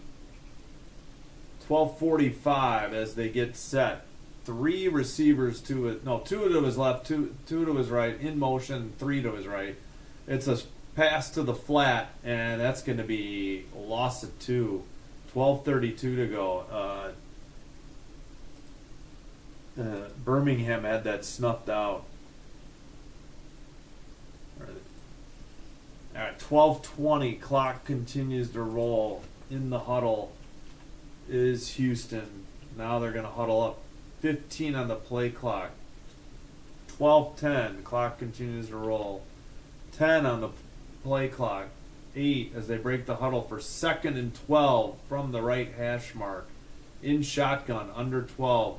[SPEAKER 1] 12:45 as they get set. 3 receivers to it. No, 2 to his left, 2 to his right. In motion, 3 to his right. It's a pass to the flat, and that's going to be a loss of 2. 12:32 to go. Birmingham had that snuffed out. All right, 12:20. Clock continues to roll. In the huddle is Houston. Now they're going to huddle up. 15 on the play clock. 12:10. Clock continues to roll. 10 on the play clock. 8 as they break the huddle for 2nd and 12 from the right hash mark. In shotgun, under 12.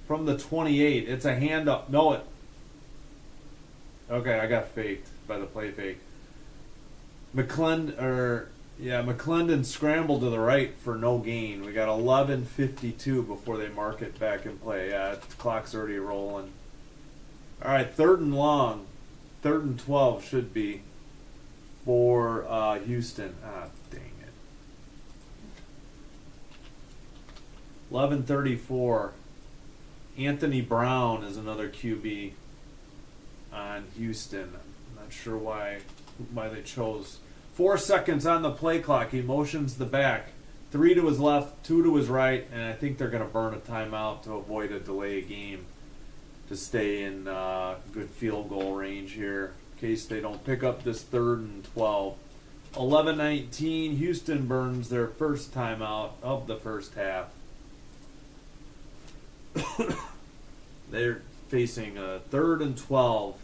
[SPEAKER 1] From the 28, it's a hand up. No, it. Okay, I got faked by the play fake. McClendon scrambled to the right for no gain. We got 11:52 before they mark it back in play. Yeah, the clock's already rolling. All right, 3rd and long. 3rd and 12 should be for Houston. Dang it. 11:34. Anthony Brown is another QB on Houston. I'm not sure why they chose. 4 seconds on the play clock. He motions the back. 3 to his left, 2 to his right, and I think they're going to burn a timeout to avoid a delay game to stay in good field goal range here in case they don't pick up this 3rd and 12. 11:19. Houston burns their first timeout of the first half. They're facing a 3rd and 12.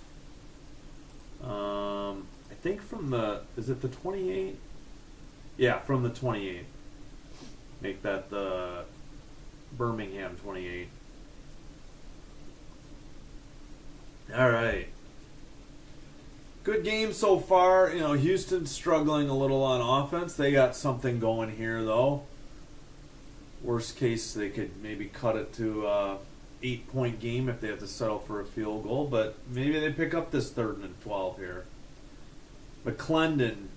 [SPEAKER 1] I think from is it the 28? Yeah, from the 28. Make that the Birmingham 28. All right. Good game so far. You know, Houston's struggling a little on offense. They got something going here, though. Worst case, they could maybe cut it to 8-point game if they have to settle for a field goal, but maybe they pick up this 3rd and 12 here. McClendon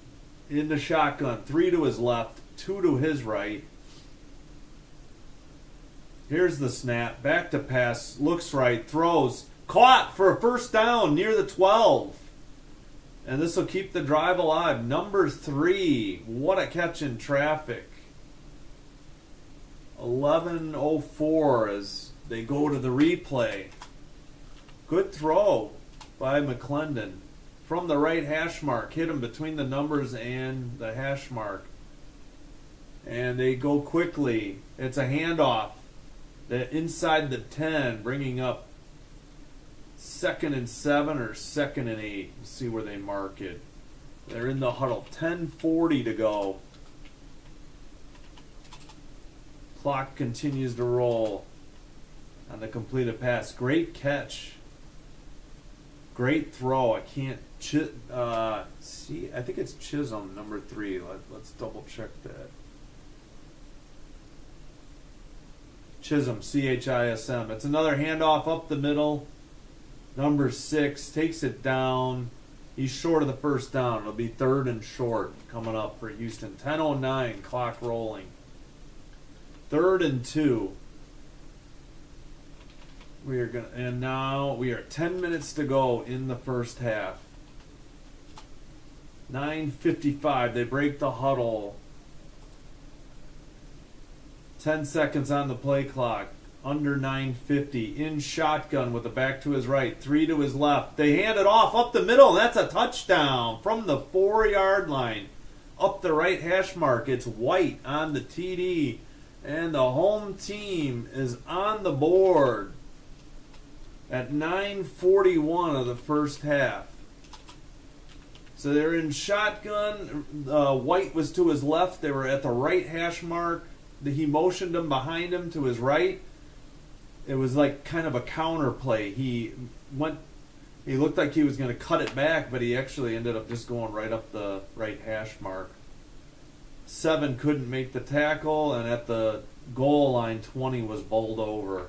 [SPEAKER 1] in the shotgun, 3 to his left, 2 to his right. Here's the snap, back to pass, looks right, throws, caught for a first down near the 12. And this will keep the drive alive. Number 3, what a catch in traffic. 11:04 as they go to the replay. Good throw by McClendon from the right hash mark. Hit him between the numbers and the hash mark. And they go quickly. It's a handoff. Inside the 10, bringing up 2nd and 7 or 2nd and 8. We'll see where they mark it. They're in the huddle. 10:40 to go. Clock continues to roll on the completed pass. Great catch. Great throw. I can't see. I think it's Chisholm, number 3. Let's double check that. Chisholm, Chism. It's another handoff up the middle. Number 6 takes it down. He's short of the first down. It'll be 3rd and short coming up for Houston. 10:09, clock rolling. 3rd and 2. Now we are 10 minutes to go in the first half. 9:55. They break the huddle. 10 seconds on the play clock. Under 9:50. In shotgun with the back to his right. 3 to his left. They hand it off up the middle. And that's a touchdown from the 4-yard line. Up the right hash mark. It's White on the TD. And the home team is on the board at 9:41 of the first half. So they're in shotgun. White was to his left. They were at the right hash mark. He motioned them behind him to his right. It was like kind of a counter play. He looked like he was going to cut it back, but he actually ended up just going right up the right hash mark. 7 couldn't make the tackle, and at the goal line, 20 was bowled over.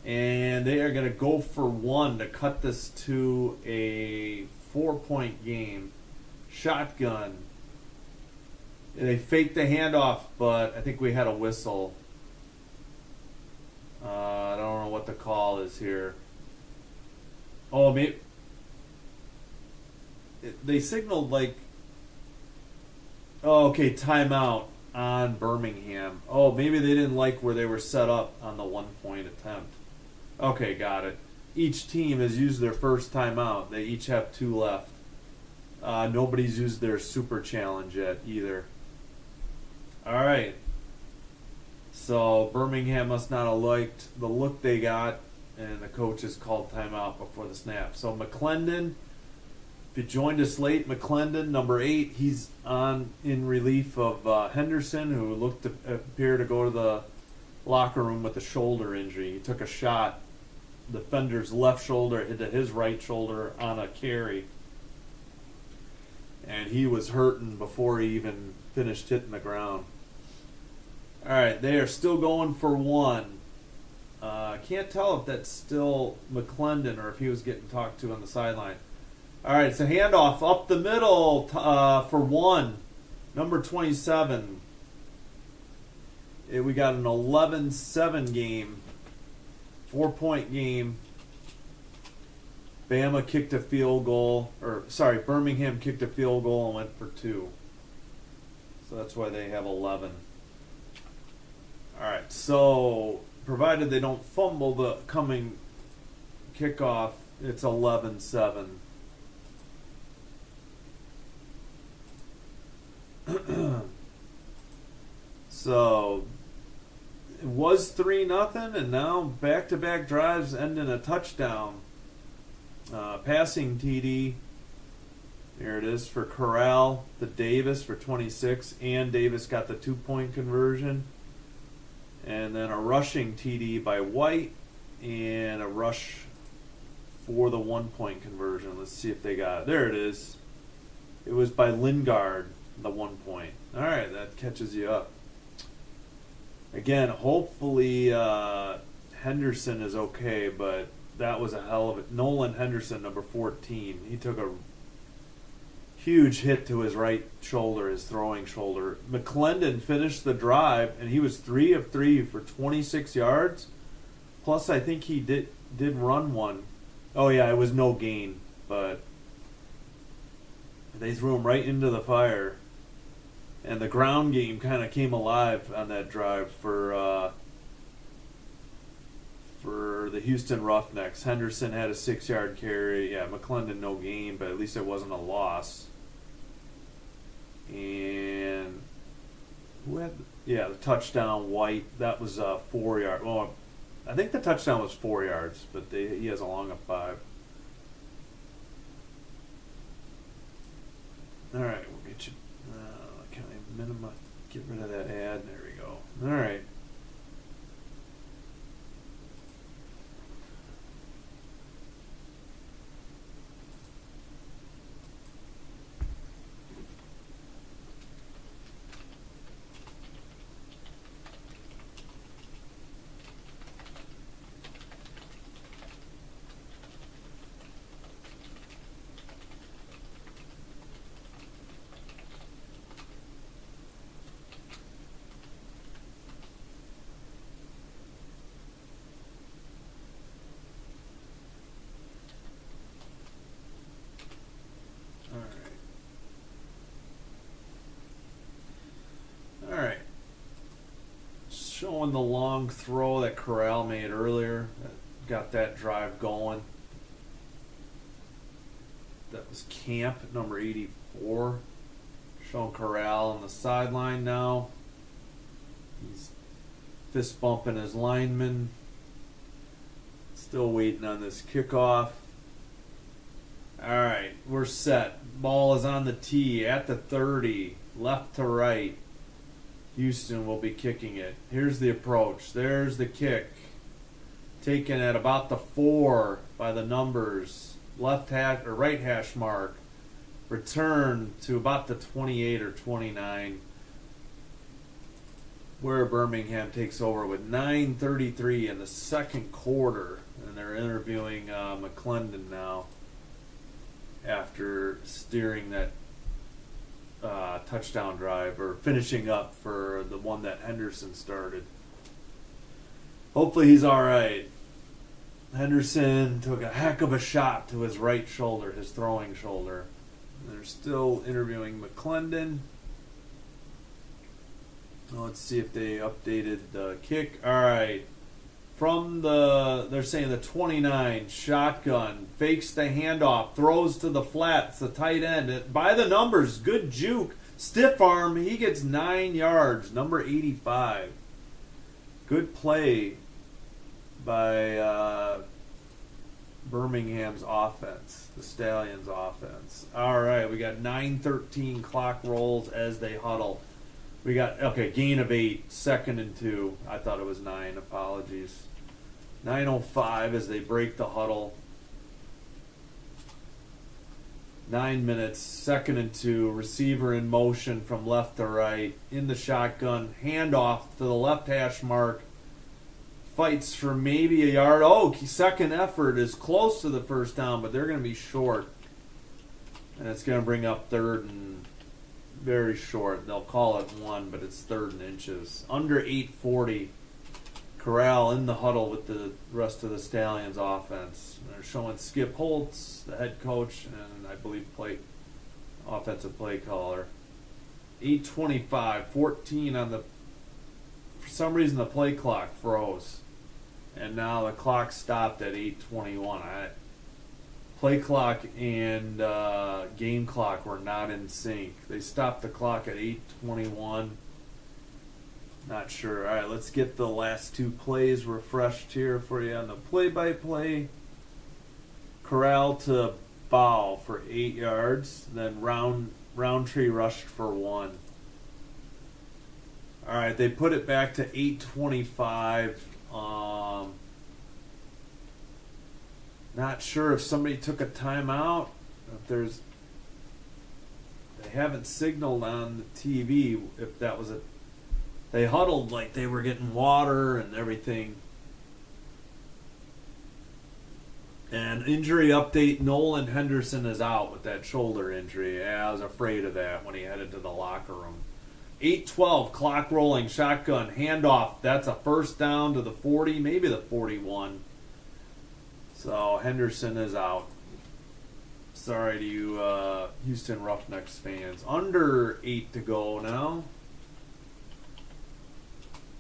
[SPEAKER 1] And they are going to go for 1 to cut this to a 4-point game. Shotgun. They faked the handoff, but I think we had a whistle. I don't know what the call is here. Oh, maybe they signaled like, oh, okay, timeout on Birmingham. Oh, maybe they didn't like where they were set up on the 1-point attempt. Okay, got it. Each team has used their first timeout. They each have 2 left. Nobody's used their super challenge yet either. All right. So Birmingham must not have liked the look they got, and the coaches called timeout before the snap. So McClendon, if you joined us late, McClendon, number 8, he's on in relief of Henderson, who looked to appear to go to the locker room with a shoulder injury. He took a shot. The defender's left shoulder hit his right shoulder on a carry, and he was hurting before he even finished hitting the ground. All right, they are still going for 1. I can't tell if that's still McClendon or if he was getting talked to on the sideline. All right, it's a handoff up the middle for 1. Number 27. We got an 11-7 game. 4-point game. Birmingham kicked a field goal and went for 2. So that's why they have 11. All right, so provided they don't fumble the coming kickoff, it's 11-7. So it was 3-0, and now back-to-back drives end in a touchdown. Passing TD. There it is for Corral to Davis for 26, and Davis got the 2-point conversion. And then a rushing TD by White, and a rush for the 1-point conversion. Let's see if they got it. There it is. It was by Lingard, the 1 point. All right, that catches you up. Again, hopefully Henderson is okay, but that was a hell of it. Nolan Henderson, number 14, he took a huge hit to his right shoulder, his throwing shoulder. McClendon finished the drive, and he was 3 of 3 for 26 yards. Plus, I think he did run 1. Oh, yeah, it was no gain, but they threw him right into the fire. And the ground game kind of came alive on that drive for the Houston Roughnecks. Henderson had a 6-yard carry. Yeah, McClendon no gain, but at least it wasn't a loss. And who had the touchdown? White. That was 4 yards. Well, I think the touchdown was 4 yards, but he has a long of 5. All right, we'll get you. Can I minimize? Get rid of that ad. There we go. All right. Showing the long throw that Corral made earlier. That got that drive going. That was Camp, number 84. Showing Corral on the sideline now. He's fist bumping his lineman. Still waiting on this kickoff. Alright, we're set. Ball is on the tee at the 30. Left to right. Houston will be kicking it. Here's the approach. There's the kick. Taken at about the 4 by the numbers. Left hash or right hash mark. Return to about the 28 or 29. where Birmingham takes over with 9:33 in the second quarter, and they're interviewing McClendon now after steering that touchdown drive, or finishing up for the one that Henderson started. Hopefully he's all right. Henderson took a heck of a shot to his right shoulder, his throwing shoulder. They're still interviewing McClendon. Let's see if they updated the kick. All right. They're saying the 29, shotgun, fakes the handoff, throws to the flat. It's the tight end. By the numbers, good juke. Stiff arm, he gets 9 yards, number 85. Good play by Birmingham's offense, the Stallions offense. All right, we got 9:13 clock rolls as they huddle. We got, gain of 8, 2nd and 2. I thought it was 9, apologies. 9:05 as they break the huddle. 9 minutes, 2nd and 2. Receiver in motion from left to right. In the shotgun, handoff to the left hash mark. Fights for maybe a yard. Second effort is close to the first down, but they're going to be short. And it's going to bring up 3rd and very short. They'll call it 1, but it's 3rd and inches. Under 8:40. Corral in the huddle with the rest of the Stallions offense. They're showing Skip Holtz, the head coach, and I believe offensive play caller. 8:25, 14 on the. For some reason, the play clock froze, and now the clock stopped at 8:21. Play clock and game clock were not in sync. They stopped the clock at 8:21. Not sure. All right, let's get the last 2 plays refreshed here for you on the play-by-play. Corral to Bow for 8 yards. Then Roundtree rushed for 1. All right, they put it back to 8:25. Not sure if somebody took a timeout. They haven't signaled on the TV if that was They huddled like they were getting water and everything. And injury update, Nolan Henderson is out with that shoulder injury. Yeah, I was afraid of that when he headed to the locker room. 8:12, clock rolling, shotgun, handoff. That's a first down to the 40, maybe the 41. So Henderson is out. Sorry to you Houston Roughnecks fans. Under 8 to go now.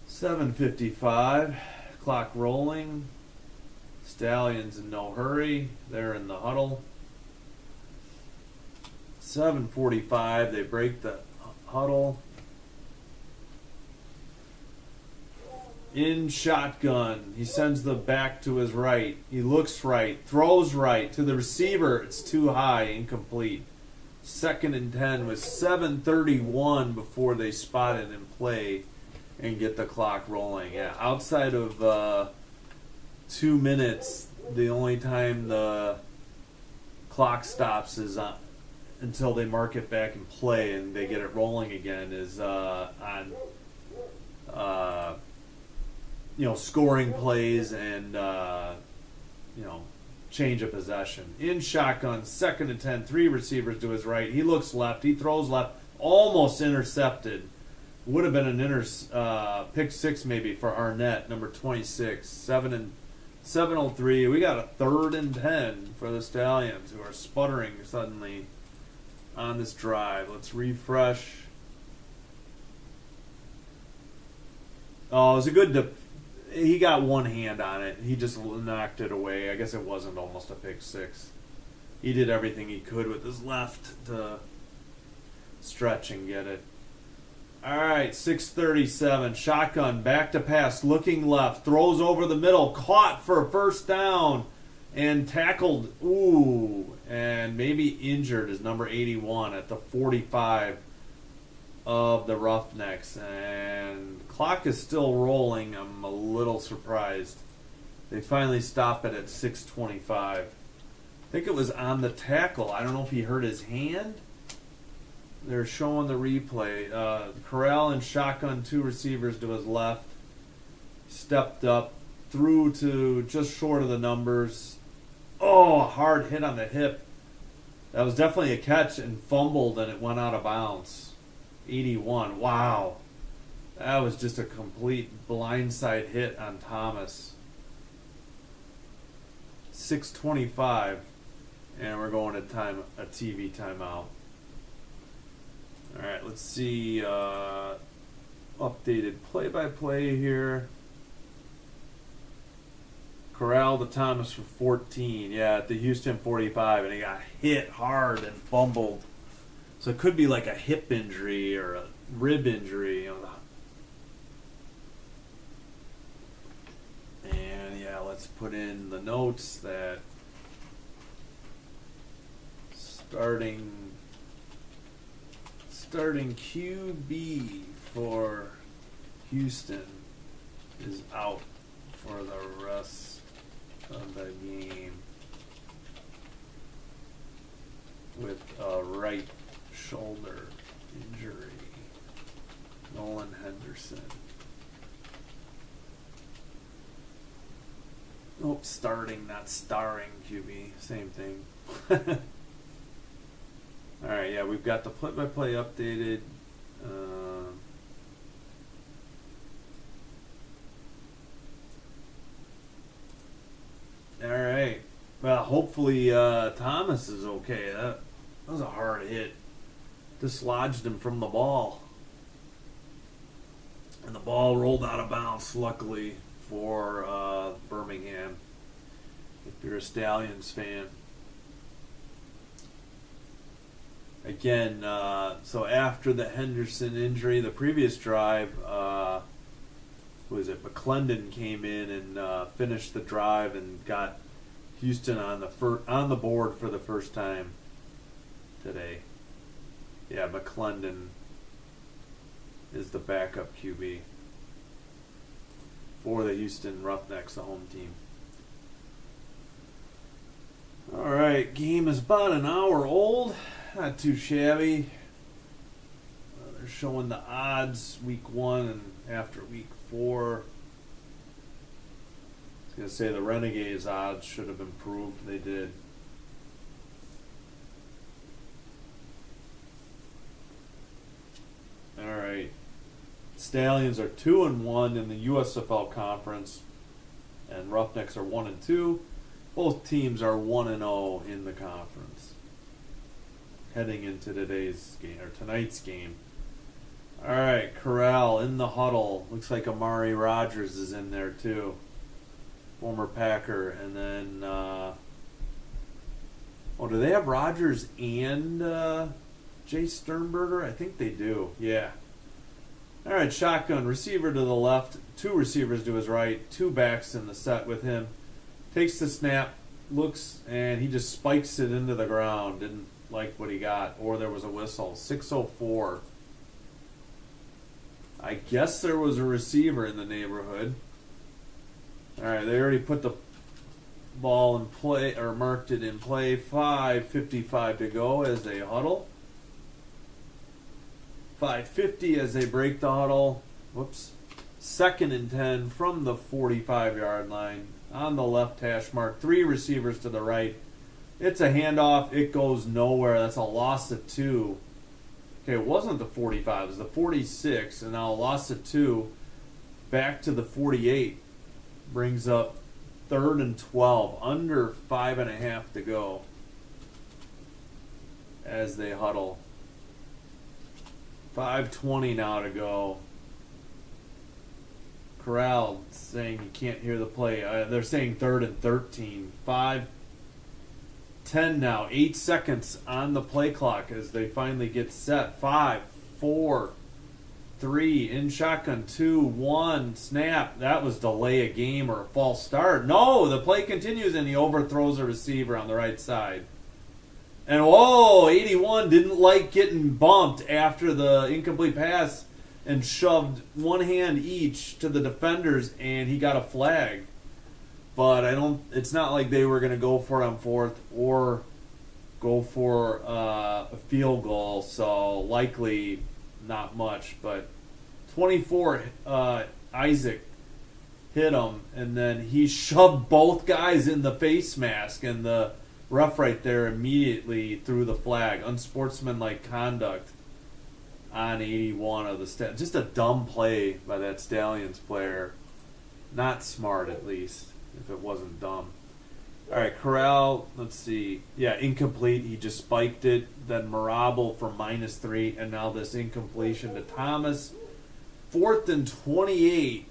[SPEAKER 1] 7:55, clock rolling. Stallions in no hurry. They're in the huddle. 7:45, they break the huddle. In shotgun, he sends the back to his right. He looks right, throws right to the receiver. It's too high, incomplete. 2nd and 10 with 7:31 before they spot it in play and get the clock rolling. Yeah, outside of 2 minutes, the only time the clock stops is until they mark it back in play and they get it rolling again is on scoring plays and change of possession. In shotgun, 2nd and 10, 3 receivers to his right. He looks left, he throws left, almost intercepted. Would have been an pick 6 maybe for Arnett, number 26. 7:03. We got a 3rd and 10 for the Stallions, who are sputtering suddenly on this drive. Let's refresh. Oh, it was a good. He got one hand on it. He just knocked it away. I guess it wasn't almost a pick 6. He did everything he could with his left to stretch and get it. All right, 6:37, shotgun, back to pass, looking left, throws over the middle, caught for a first down, and tackled, and maybe injured is number 81 at the 45 of the Roughnecks. And the clock is still rolling. I'm a little surprised. They finally stop it at 6:25. I think it was on the tackle. I don't know if he hurt his hand. they're showing the replay. Corral and shotgun, 2 receivers to his left. Stepped up, threw to just short of the numbers. Oh, a hard hit on the hip. That was definitely a catch and fumbled, and it went out of bounds. 81. Wow. That was just a complete blindside hit on Thomas. 6:25, and we're going to a TV timeout. All right, let's see. Updated play-by-play here. Corral to Thomas for 14. Yeah, at the Houston 45, and he got hit hard and fumbled. So it could be like a hip injury or a rib injury. And yeah, let's put in the notes that starting QB for Houston is out for the rest of the game with a right shoulder injury. Nolan Henderson. Oh, starting, not starring QB. Same thing. Alright, yeah, we've got the play-by-play updated. Alright. Well, hopefully Thomas is okay. That was a hard hit. Dislodged him from the ball. And the ball rolled out of bounds, luckily, for Birmingham, if you're a Stallions fan. Again, so after the Henderson injury, the previous drive, who was it? McClendon came in and finished the drive and got Houston on the board for the first time today. Yeah, McClendon is the backup QB for the Houston Roughnecks, the home team. All right, game is about an hour old. Not too shabby. They're showing the odds week 1 and after week 4. I was going to say the Renegades odds should have improved. They did. All right. Stallions are 2-1 in the USFL conference, and Roughnecks are 1-2. Both teams are 1-0 in the conference, heading into tonight's game. All right, Corral in the huddle. Looks like Amari Rogers is in there too, former Packer. And then, do they have Rogers and Jay Sternberger? I think they do. Yeah. All right, shotgun, receiver to the left, 2 receivers to his right, 2 backs in the set with him. Takes the snap, looks, and he just spikes it into the ground. Didn't like what he got, or there was a whistle. 6:04. I guess there was a receiver in the neighborhood. All right, they already put the ball in play, or marked it in play. 5:55 to go as they huddle. 5:50 as they break the huddle. Whoops. 2nd and 10 from the 45-yard line. On the left hash mark. 3 receivers to the right. It's a handoff. It goes nowhere. That's a loss of 2. Okay, it wasn't the 45. It was the 46. And now a loss of 2. Back to the 48. Brings up 3rd and 12. Under 5.5 to go as they huddle. 5:20 now to go. Corral saying you can't hear the play. They're saying 3rd and 13. 5:10 now. 8 seconds on the play clock as they finally get set. 5, 4, 3, in shotgun, 2, 1, snap. That was delay a game or a false start. No, the play continues and he overthrows a receiver on the right side. And 81 didn't like getting bumped after the incomplete pass and shoved one hand each to the defenders, and he got a flag. But it's not like they were going to go for it on 4th or go for a field goal, so likely not much, but 24, Isaac hit him, and then he shoved both guys in the face mask, and the ref right there immediately threw the flag. Unsportsmanlike conduct on 81 of the just a dumb play by that Stallions player. Not smart, at least, if it wasn't dumb. All right, Corral, let's see. Yeah, incomplete. He just spiked it. Then Marable for -3, and now this incompletion to Thomas. 4th and 28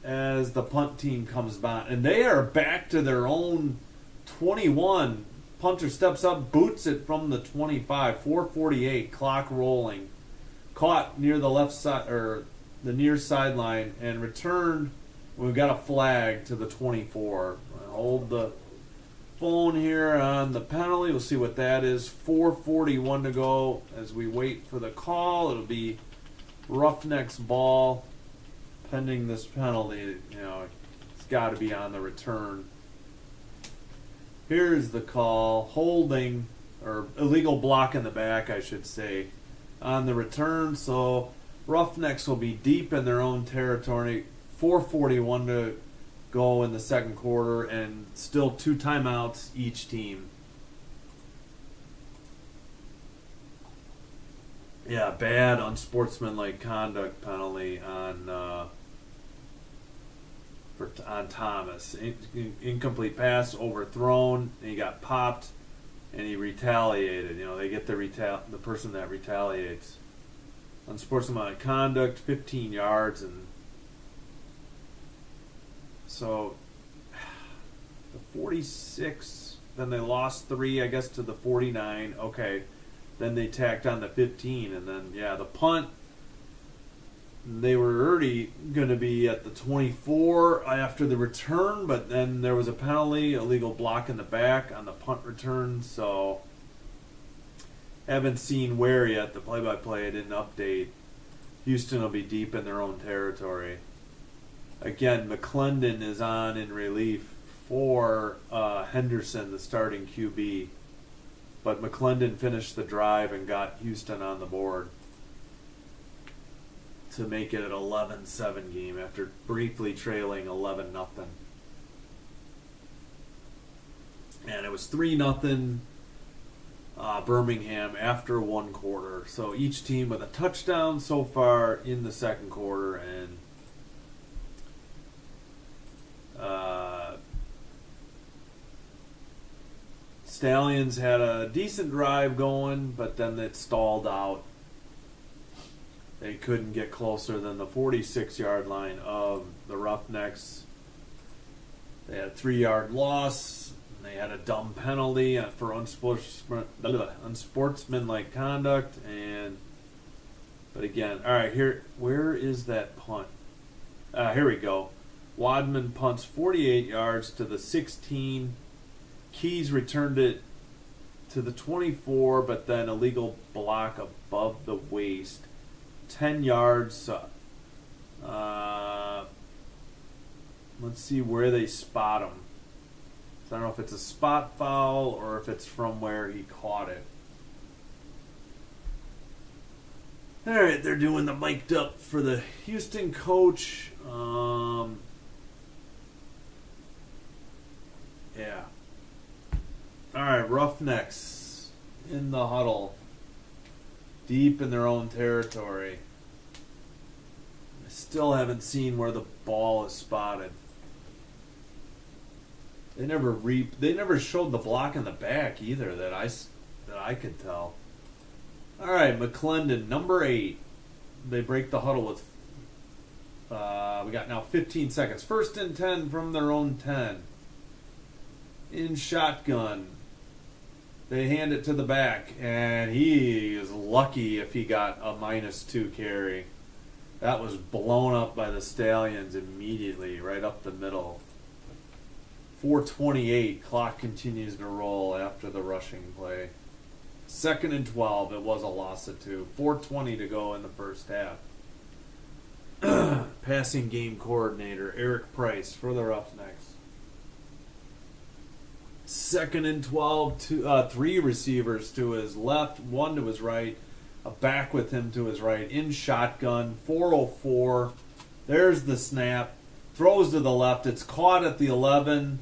[SPEAKER 1] as the punt team comes by. And they are back to their own 21. Punter steps up, boots it from the 25. 4:48, clock rolling. Caught near the left side, or the near sideline, and returned. We've got a flag to the 24. I'll hold the phone here on the penalty. We'll see what that is. 4:41 to go as we wait for the call. It'll be Roughnecks ball pending this penalty. You know, it's got to be on the return. Here's the call. Holding, or illegal block in the back, I should say, on the return. So Roughnecks will be deep in their own territory. 4:41 to go in the second quarter, and still 2 timeouts each team. Yeah, bad unsportsmanlike conduct penalty on Thomas. Incomplete pass, overthrown, and he got popped, and he retaliated. You know, they get the person that retaliates. Unsportsmanlike conduct, 15 yards, and so the 46. Then they lost 3, I guess, to the 49. Okay. Then they tacked on the 15, and then, yeah, the punt, they were already going to be at the 24 after the return, but then there was a penalty, illegal block in the back on the punt return, so haven't seen where yet. The play-by-play didn't update. Houston will be deep in their own territory. Again, McClendon is on in relief for Henderson, the starting QB. But McClendon finished the drive and got Houston on the board to make it an 11-7 game after briefly trailing 11-0. And it was 3-0 Birmingham after 1 quarter. So each team with a touchdown so far in the second quarter, and Stallions had a decent drive going, but then it stalled out. They couldn't get closer than the 46-yard line of the Roughnecks. They had a 3-yard loss. And they had a dumb penalty for unsportsmanlike conduct. But again, all right, here, where is that punt? Here we go. Wadman punts 48 yards to the 16. Keys returned it to the 24, but then illegal block above the waist. 10 yards. Let's see where they spot him. So I don't know if it's a spot foul or if it's from where he caught it. All right, they're doing the mic'd up for the Houston coach. Yeah. All right, Roughnecks in the huddle, deep in their own territory. I still haven't seen where the ball is spotted. They never showed the block in the back either that I could tell. All right, McClendon, number 8. They break the huddle with. We got now 15 seconds. 1st and 10 from their own 10. In shotgun. They hand it to the back, and he is lucky if he got a -2 carry. That was blown up by the Stallions immediately, right up the middle. 4:28, clock continues to roll after the rushing play. 2nd and 12, it was a loss of 2. 4:20 to go in the first half. Passing game coordinator, Eric Price for the Roughnecks. Second and 12, three receivers to his left, one to his right, a back with him to his right, in shotgun, 404. There's the snap. Throws to the left. It's caught at the 11,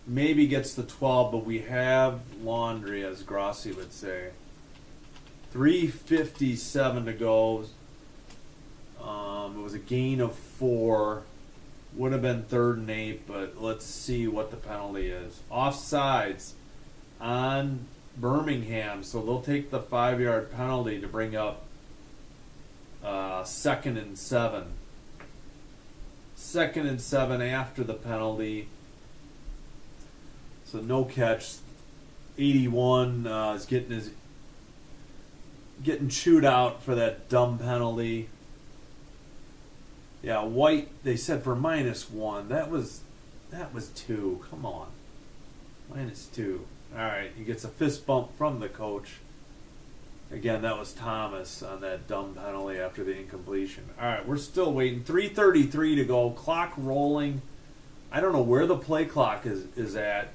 [SPEAKER 1] maybe gets the 12, but we have laundry, as Grossi would say. 3:57 to go. It was a gain of 4. Would have been 3rd and 8, but let's see what the penalty is. Offsides on Birmingham, so they'll take the 5-yard penalty to bring up 2nd and 7. 2nd and 7 after the penalty. So no catch. 81 is getting chewed out for that dumb penalty. Yeah, White, they said for -1. That was 2. Come on. -2. All right, he gets a fist bump from the coach. Again, that was Thomas on that dumb penalty after the incompletion. All right, we're still waiting. 3:33 to go. Clock rolling. I don't know where the play clock is at.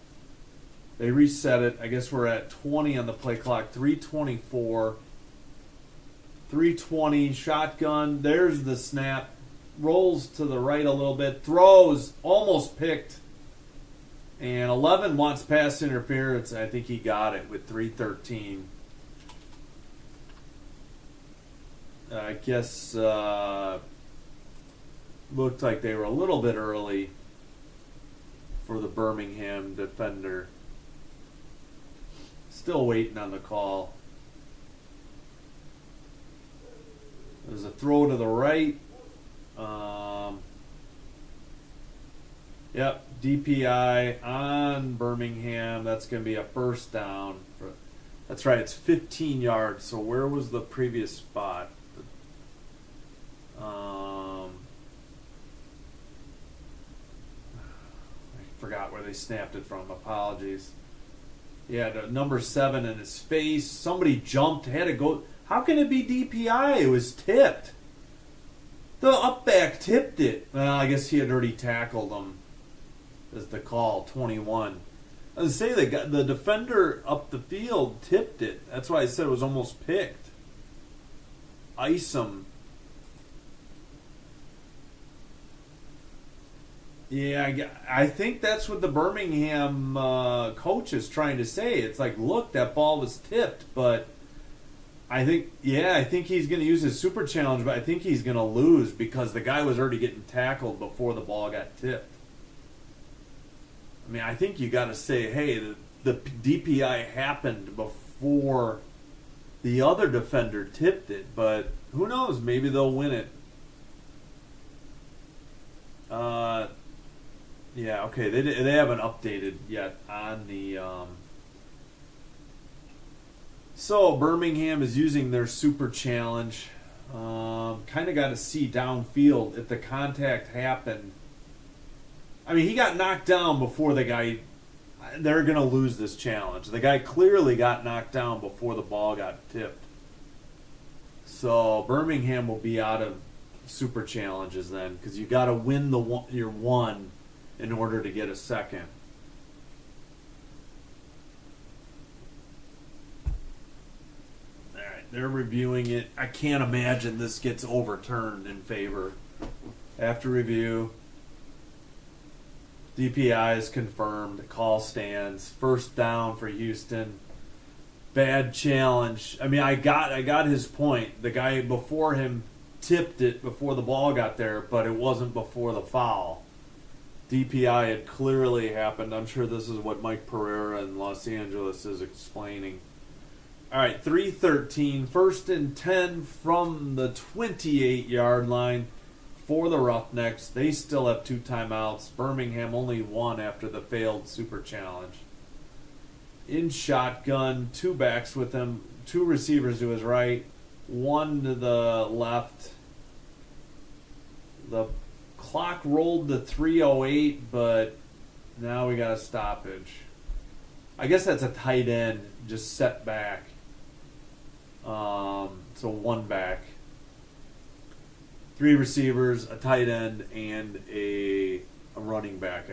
[SPEAKER 1] They reset it. I guess we're at 20 on the play clock. 3:24. 3:20. Shotgun. There's the snap. Rolls to the right a little bit. Throws. Almost picked. And 11 wants pass interference. I think he got it with 3:13. I guess looked like they were a little bit early for the Birmingham defender. Still waiting on the call. There's a throw to the right. Yep, DPI on Birmingham. That's going to be a first down. That's right, it's 15 yards. So where was the previous spot? I forgot where they snapped it from. Apologies. Yeah, the number 7 in his face. Somebody jumped, had to go. How can it be DPI? It was tipped. The upback tipped it. Well, I guess he had already tackled him. Is the call, 21. I was going to say the defender up the field tipped it. That's why I said it was almost picked. Isom. Yeah, I think that's what the Birmingham coach is trying to say. It's like, look, that ball was tipped, but I think he's going to use his super challenge, but I think he's going to lose because the guy was already getting tackled before the ball got tipped. I mean, I think you got to say, hey, the DPI happened before the other defender tipped it, but who knows? Maybe they'll win it. Yeah, okay. They haven't updated yet on the. So Birmingham is using their super challenge. Kind of got to see downfield if the contact happened. I mean, he got knocked down before the guy. They're going to lose this challenge. The guy clearly got knocked down before the ball got tipped. So Birmingham will be out of super challenges then, because you got to win your one in order to get a second. All right, they're reviewing it. I can't imagine this gets overturned in favor. After review, DPI is confirmed. The call stands. First down for Houston. Bad challenge. I mean, I got his point. The guy before him tipped it before the ball got there, but it wasn't before the foul. DPI had clearly happened. I'm sure this is what Mike Pereira in Los Angeles is explaining. All right, 3:13, 1st and 10 from the 28-yard line for the Roughnecks. They still have 2 timeouts. Birmingham only 1 after the failed super challenge. In shotgun, 2 backs with him, 2 receivers to his right, 1 to the left. The clock rolled to 3:08, but now we got a stoppage. I guess that's a tight end, just set back. So 1 back. 3 receivers, a tight end, and a running back.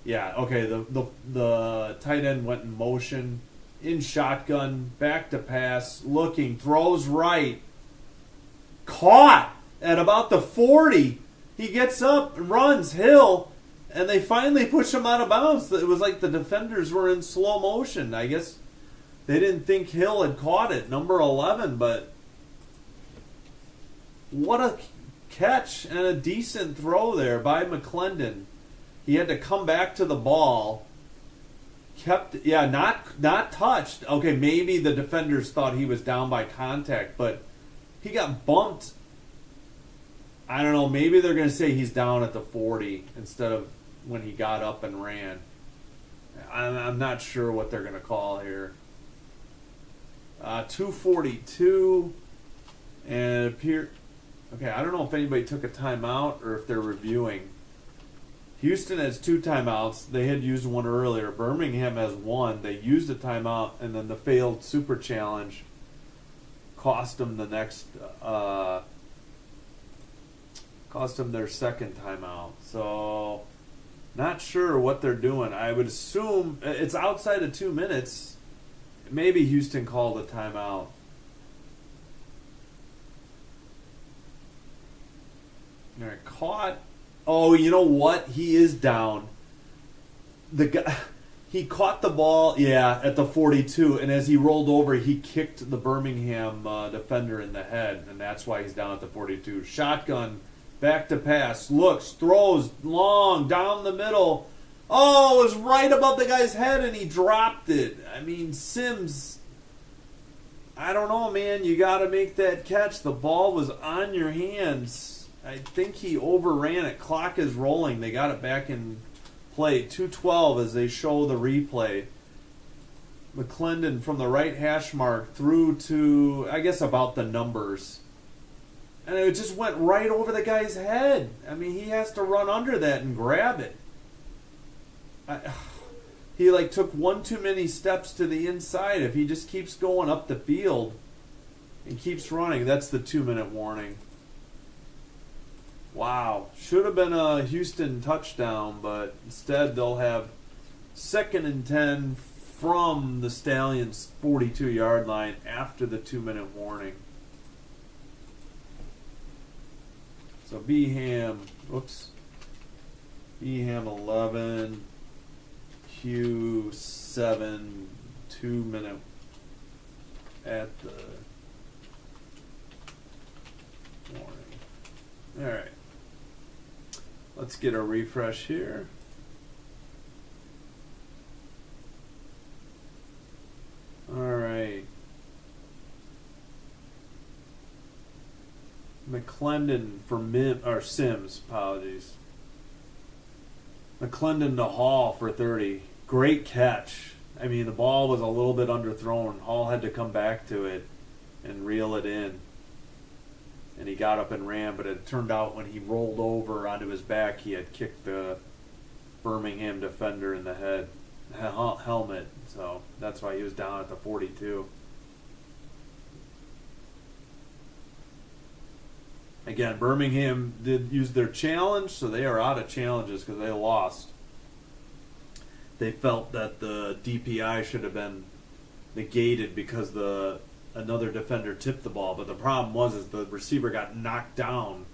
[SPEAKER 1] Yeah, okay, the tight end went in motion, in shotgun, back to pass, looking, throws right, caught at about the 40. He gets up and runs Hill, and they finally push him out of bounds. It was like the defenders were in slow motion. I guess they didn't think Hill had caught it, number 11, but what a catch and a decent throw there by McClendon. He had to come back to the ball. Not touched. Okay, maybe the defenders thought he was down by contact, but he got bumped. I don't know, maybe they're going to say he's down at the 40 instead of when he got up and ran. I'm not sure what they're going to call here. 2:42, and it appeared... Okay, I don't know if anybody took a timeout or if they're reviewing. Houston has 2 timeouts. They had used one earlier. Birmingham has 1. They used a timeout, and then the failed super challenge cost them the next... cost them their second timeout. So, not sure what they're doing. I would assume it's outside of 2 minutes. Maybe Houston called a timeout. All right, caught. Oh, you know what? He is down. The guy, he caught the ball, at the 42, and as he rolled over, he kicked the Birmingham defender in the head, and that's why he's down at the 42. Shotgun, back to pass, looks, throws, long, down the middle. Oh, it was right above the guy's head, and he dropped it. I mean, Sims, I don't know, man. You got to make that catch. The ball was on your hands. I think he overran it. Clock is rolling. They got it back in play. 2:12 as they show the replay. McClendon from the right hash mark through to, I guess, about the numbers. And it just went right over the guy's head. I mean, he has to run under that and grab it. He took one too many steps to the inside. If he just keeps going up the field and keeps running, that's the 2-minute warning. Wow. Should have been a Houston touchdown, but instead they'll have 2nd and 10 from the Stallions' 42-yard line after the 2-minute warning. So Beeham 11, Q 7, 2-minute at the warning. All right. Let's get a refresh here. All right. McClendon for Sims, apologies. McClendon to Hall for 30. Great catch. I mean, the ball was a little bit underthrown. Hall had to come back to it and reel it in. And he got up and ran, but it turned out when he rolled over onto his back, he had kicked the Birmingham defender in the head, helmet. So that's why he was down at the 42. Again, Birmingham did use their challenge, so they are out of challenges because they lost. They felt that the DPI should have been negated because another defender tipped the ball, but the problem was the receiver got knocked down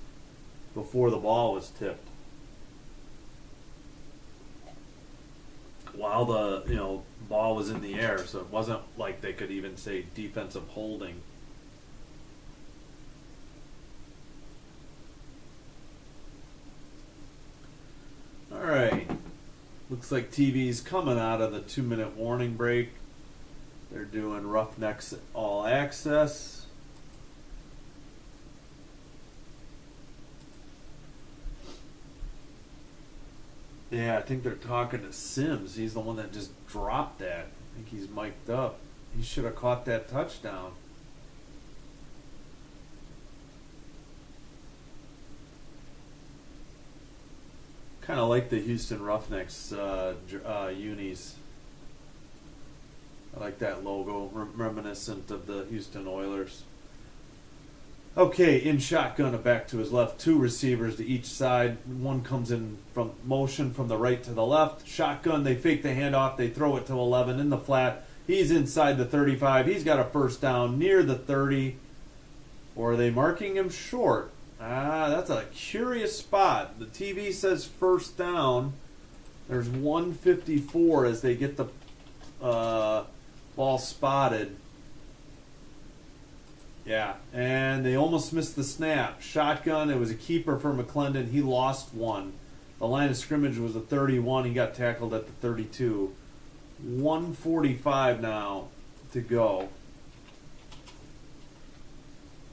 [SPEAKER 1] before the ball was tipped. While the ball was in the air, so it wasn't like they could even say defensive holding. All right. Looks like TV's coming out of the 2-minute warning break. They're doing Roughnecks All Access. Yeah, I think they're talking to Sims. He's the one that just dropped that. I think he's mic'd up. He should have caught that touchdown. Kind of like the Houston Roughnecks unis. I like that logo, reminiscent of the Houston Oilers. Okay, in shotgun, back to his left. 2 receivers to each side. One comes in from motion from the right to the left. Shotgun, they fake the handoff. They throw it to 11 in the flat. He's inside the 35. He's got a first down near the 30. Or are they marking him short? That's a curious spot. The TV says first down. There's 154 as they get the ball spotted. Yeah, and they almost missed the snap. Shotgun, it was a keeper for McClendon. He lost one. The line of scrimmage was a 31. He got tackled at the 32. 1:45 now to go.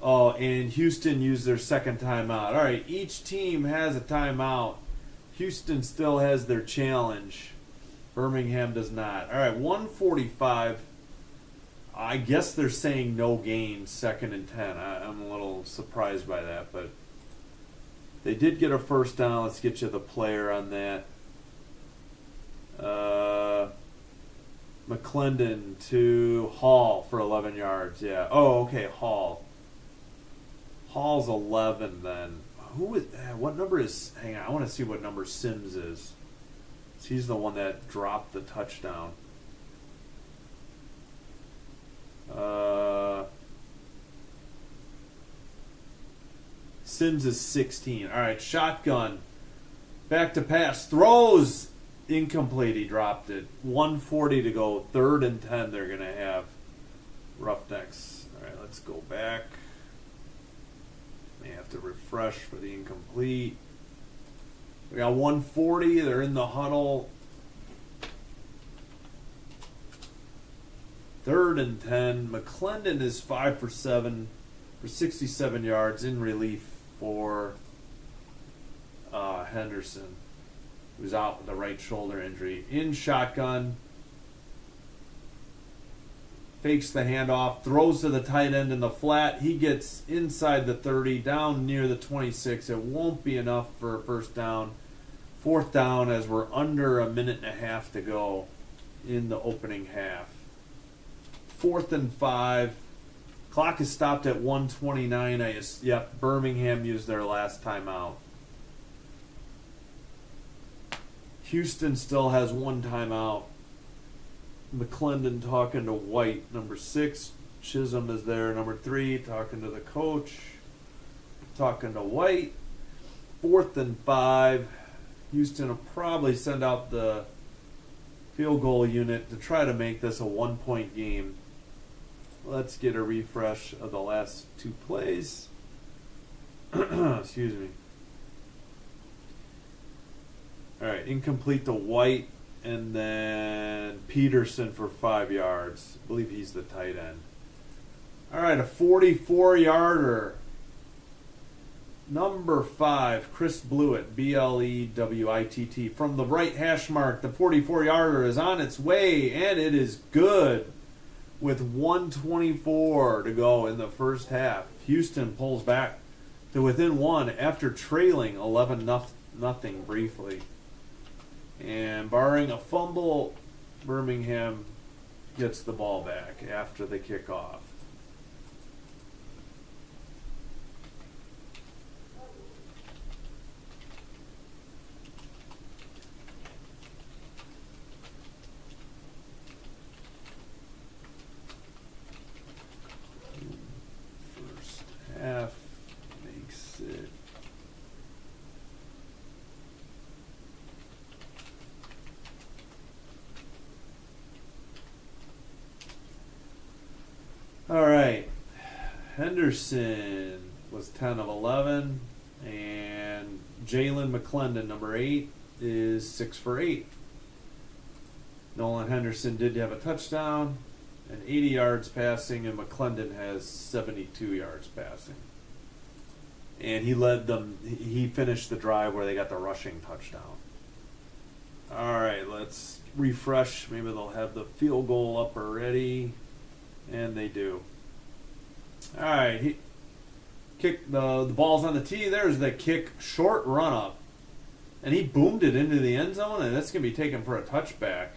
[SPEAKER 1] Oh, and Houston used their second timeout. All right, each team has a timeout. Houston still has their challenge. Birmingham does not. All right, 1:45. I guess they're saying no gain, 2nd and 10. I'm a little surprised by that, but they did get a first down. Let's get you the player on that. McClendon to Hall for 11 yards. Yeah. Oh, okay, Hall. Hall's 11 then. What number is... Hang on, I want to see what number Sims is. He's the one that dropped the touchdown. Sims is 16. All right, shotgun. Back to pass. Throws. Incomplete. He dropped it. 1:40 to go. 3rd and 10 they're going to have. Roughnecks. All right, let's go back. May have to refresh for the incomplete. We got 140. They're in the huddle. 3rd and 10. McClendon is 5 for 7 for 67 yards in relief for Henderson, who's out with a right shoulder injury. In shotgun. Fakes the handoff. Throws to the tight end in the flat. He gets inside the 30, down near the 26. It won't be enough for a first down. 4th down as we're under a minute and a half to go in the opening half. 4th and 5. Clock is stopped at 1:29. Yep, Birmingham used their last timeout. Houston still has one timeout. McClendon talking to White, number 6. Chisholm is there, number 3, talking to the coach. Talking to White. 4th and 5. Houston will probably send out the field goal unit to try to make this a 1-point game. Let's get a refresh of the last 2 plays. Excuse me. All right, incomplete to White, and then Peterson for 5 yards. I believe he's the tight end. All right, a 44-yarder. Number 5, Chris Blewett, Blewitt, from the right hash mark. The 44-yarder is on its way, and it is good. With 1:24 to go in the first half, Houston pulls back to within 1 after trailing 11-0 briefly. And barring a fumble, Birmingham gets the ball back after the kickoff. Half makes it all right. Henderson was 10 of 11, and Jalen McClendon, number 8, is 6 for 8. Nolan Henderson did have a touchdown and 80 yards passing, and McClendon has 72 yards passing. And he led them. He finished the drive where they got the rushing touchdown. All right, let's refresh. Maybe they'll have the field goal up already, and they do. All right, he kicked the ball's on the tee. There's the kick, short run up, and he boomed it into the end zone, and that's gonna be taken for a touchback.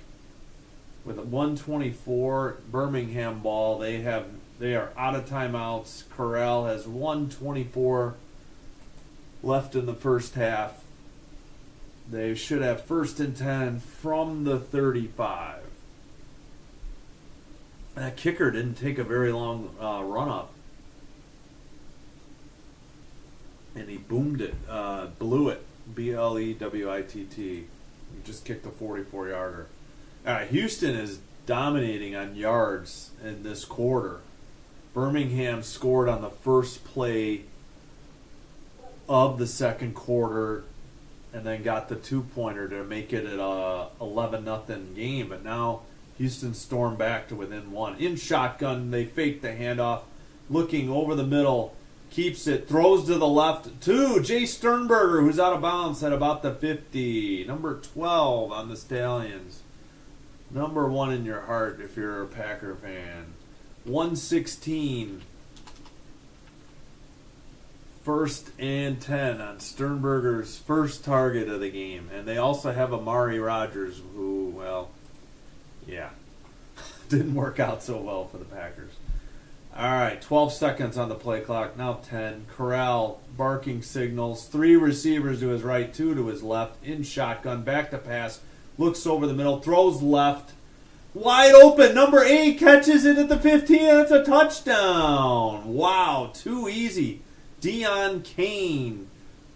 [SPEAKER 1] With a 1:24 Birmingham ball, they have They are out of timeouts. Corral has 1:24 left in the first half. They should have 1st and 10 from the 35. That kicker didn't take a very long run up. And he boomed it, blew it. BLEWITT. He just kicked a 44-yarder. All right, Houston is dominating on yards in this quarter. Birmingham scored on the first play of the second quarter and then got the 2-pointer to make it an 11-0 game. But now Houston stormed back to within 1. In shotgun, they fake the handoff. Looking over the middle, keeps it, throws to the left to Jay Sternberger, who's out of bounds at about the 50. Number 12 on the Stallions. Number 1 in your heart if you're a Packer fan. 1:16. 1st and 10 on Sternberger's first target of the game. And they also have Amari Rodgers, who, well, yeah, didn't work out so well for the Packers. All right, 12 seconds on the play clock, now 10. Corral barking signals. 3 receivers to his right, 2 to his left. In shotgun, back to pass. Looks over the middle, throws left. Wide open, number 8 catches it at the 15. That's a touchdown. Wow, too easy. Deion Kane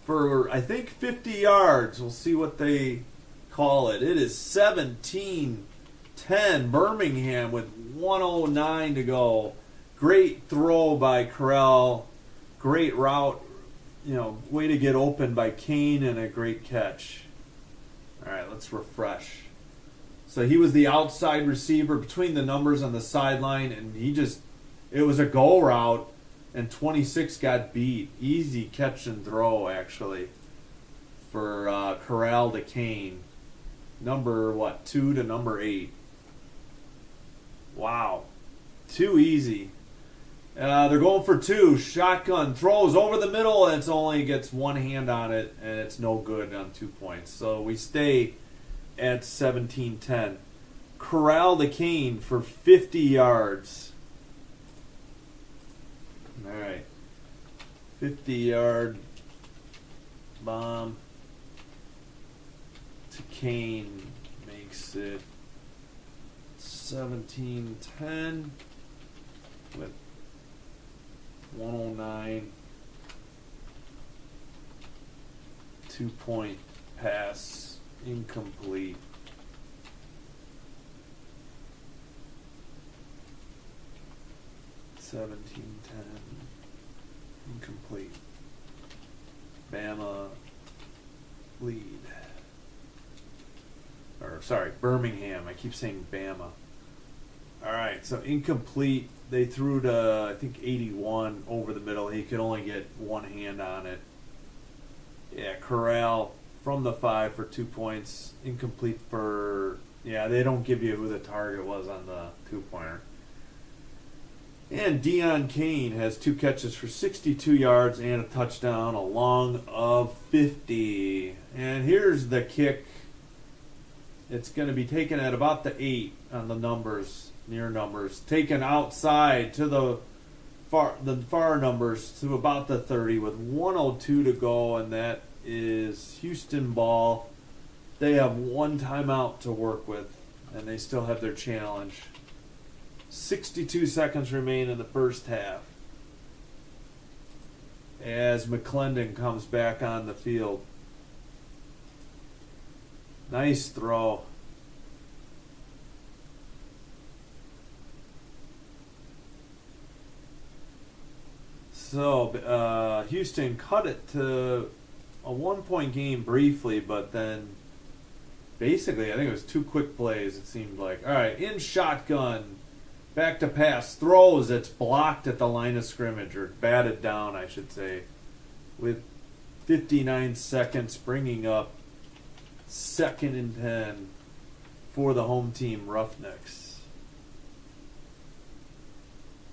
[SPEAKER 1] for, I think, 50 yards. We'll see what they call it. It is 17-10. Birmingham with 1:09 to go. Great throw by Corral. Great route. Way to get open by Kane and a great catch. All right, let's refresh. So he was the outside receiver between the numbers on the sideline, and it was a go route, and 26 got beat. Easy catch and throw, actually, for Corral to Kane. Number, 2 to number 8. Wow. Too easy. They're going for 2. Shotgun throws over the middle, and it only gets one hand on it, and it's no good on 2 points. So we stay at 17-10. Corral to Kane for 50 yards. All right. 50-yard bomb to Kane makes it 17-10 with 109. 2-point pass incomplete. Incomplete. Bama lead. Birmingham. I keep saying Bama. All right, so incomplete. They threw to, I think, 81 over the middle. He could only get one hand on it. Yeah, Corral from the 5 for 2 points. Incomplete for, they don't give you who the target was on the 2-pointer. And Deion Kane has 2 catches for 62 yards and a touchdown, a long of 50. And here's the kick. It's going to be taken at about the 8 on the numbers, near numbers. Taken outside to the far numbers to about the 30 with 1:02 to go, and that is Houston ball. They have 1 timeout to work with, and they still have their challenge. 62 seconds remain in the first half as McClendon comes back on the field. Nice throw. So Houston cut it to a 1-point game briefly, but then basically I think it was 2 quick plays, it seemed like. All right, in shotgun. Back to pass. Throws. It's blocked at the line of scrimmage, or batted down, I should say, with 59 seconds, bringing up 2nd and 10 for the home team, Roughnecks.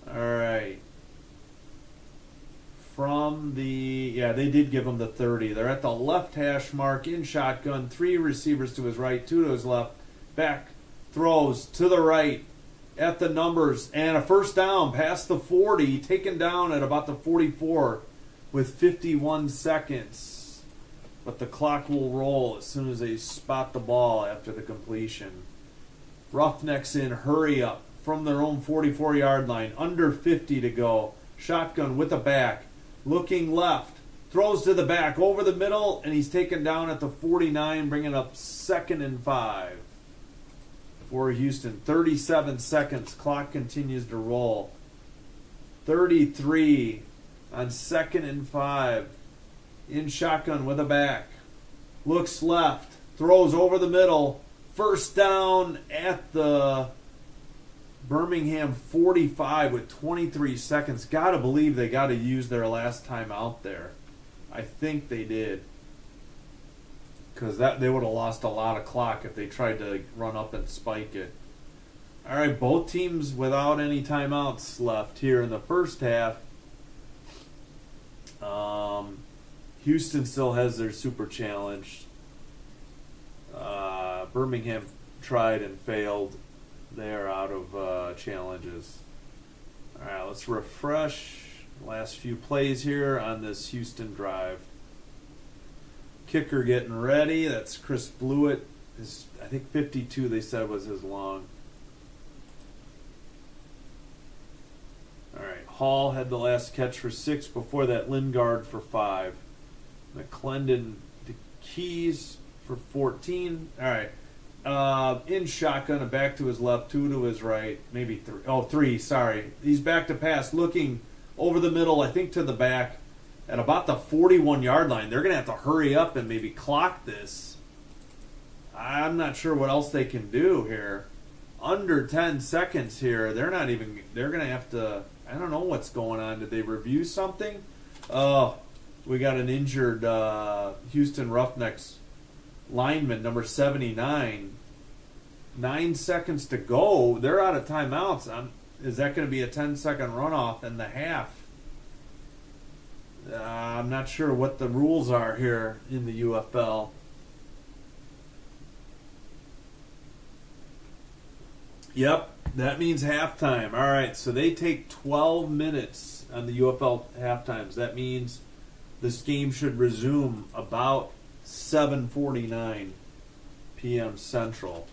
[SPEAKER 1] All right. They did give him the 30. They're at the left hash mark in shotgun. 3 receivers to his right, 2 to his left. Back. Throws to the right. at the numbers, and a first down past the 40, taken down at about the 44 with 51 seconds. But the clock will roll as soon as they spot the ball after the completion. Roughnecks in hurry up from their own 44-yard line, under 50 to go. Shotgun with a back, looking left, throws to the back, over the middle, and he's taken down at the 49, bringing up 2nd and 5 for Houston. 37 seconds, clock continues to roll. 33 on 2nd and 5, in shotgun with a back, looks left, throws over the middle, first down at the Birmingham 45 with 23 seconds. Gotta believe they gotta use their last time out there. I think they did. Because they would have lost a lot of clock if they tried to run up and spike it. Alright, both teams without any timeouts left here in the first half. Houston still has their super challenge. Birmingham tried and failed. They're out of challenges. Alright, let's refresh. Last few plays here on this Houston drive. Kicker getting ready. That's Chris Blewett. I think 52 they said was his long. Alright, Hall had the last catch for 6. Before that, Lingard for 5. McClendon to Keys for 14. Alright. In shotgun, a back to his left, 2 to his right, maybe 3. Oh, 3, sorry. He's back to pass, looking over the middle, I think to the back, at about the 41-yard line. They're going to have to hurry up and maybe clock this. I'm not sure what else they can do here. Under 10 seconds here. They're going to have to, I don't know what's going on. Did they review something? Oh, we got an injured Houston Roughnecks lineman, number 79. 9 seconds to go. They're out of timeouts. Is that going to be a 10-second runoff in the half? I'm not sure what the rules are here in the UFL. Yep, that means halftime. All right, so they take 12 minutes on the UFL halftimes. That means this game should resume about 7:49 p.m. Central.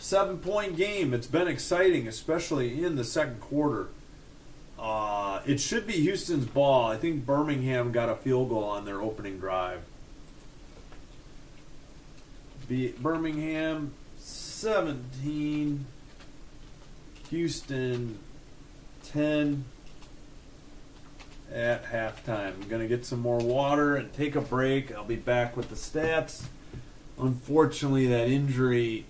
[SPEAKER 1] 7-point game. It's been exciting, especially in the second quarter. It should be Houston's ball. I think Birmingham got a field goal on their opening drive. Birmingham 17, Houston 10 at halftime. I'm going to get some more water and take a break. I'll be back with the stats. Unfortunately, that injury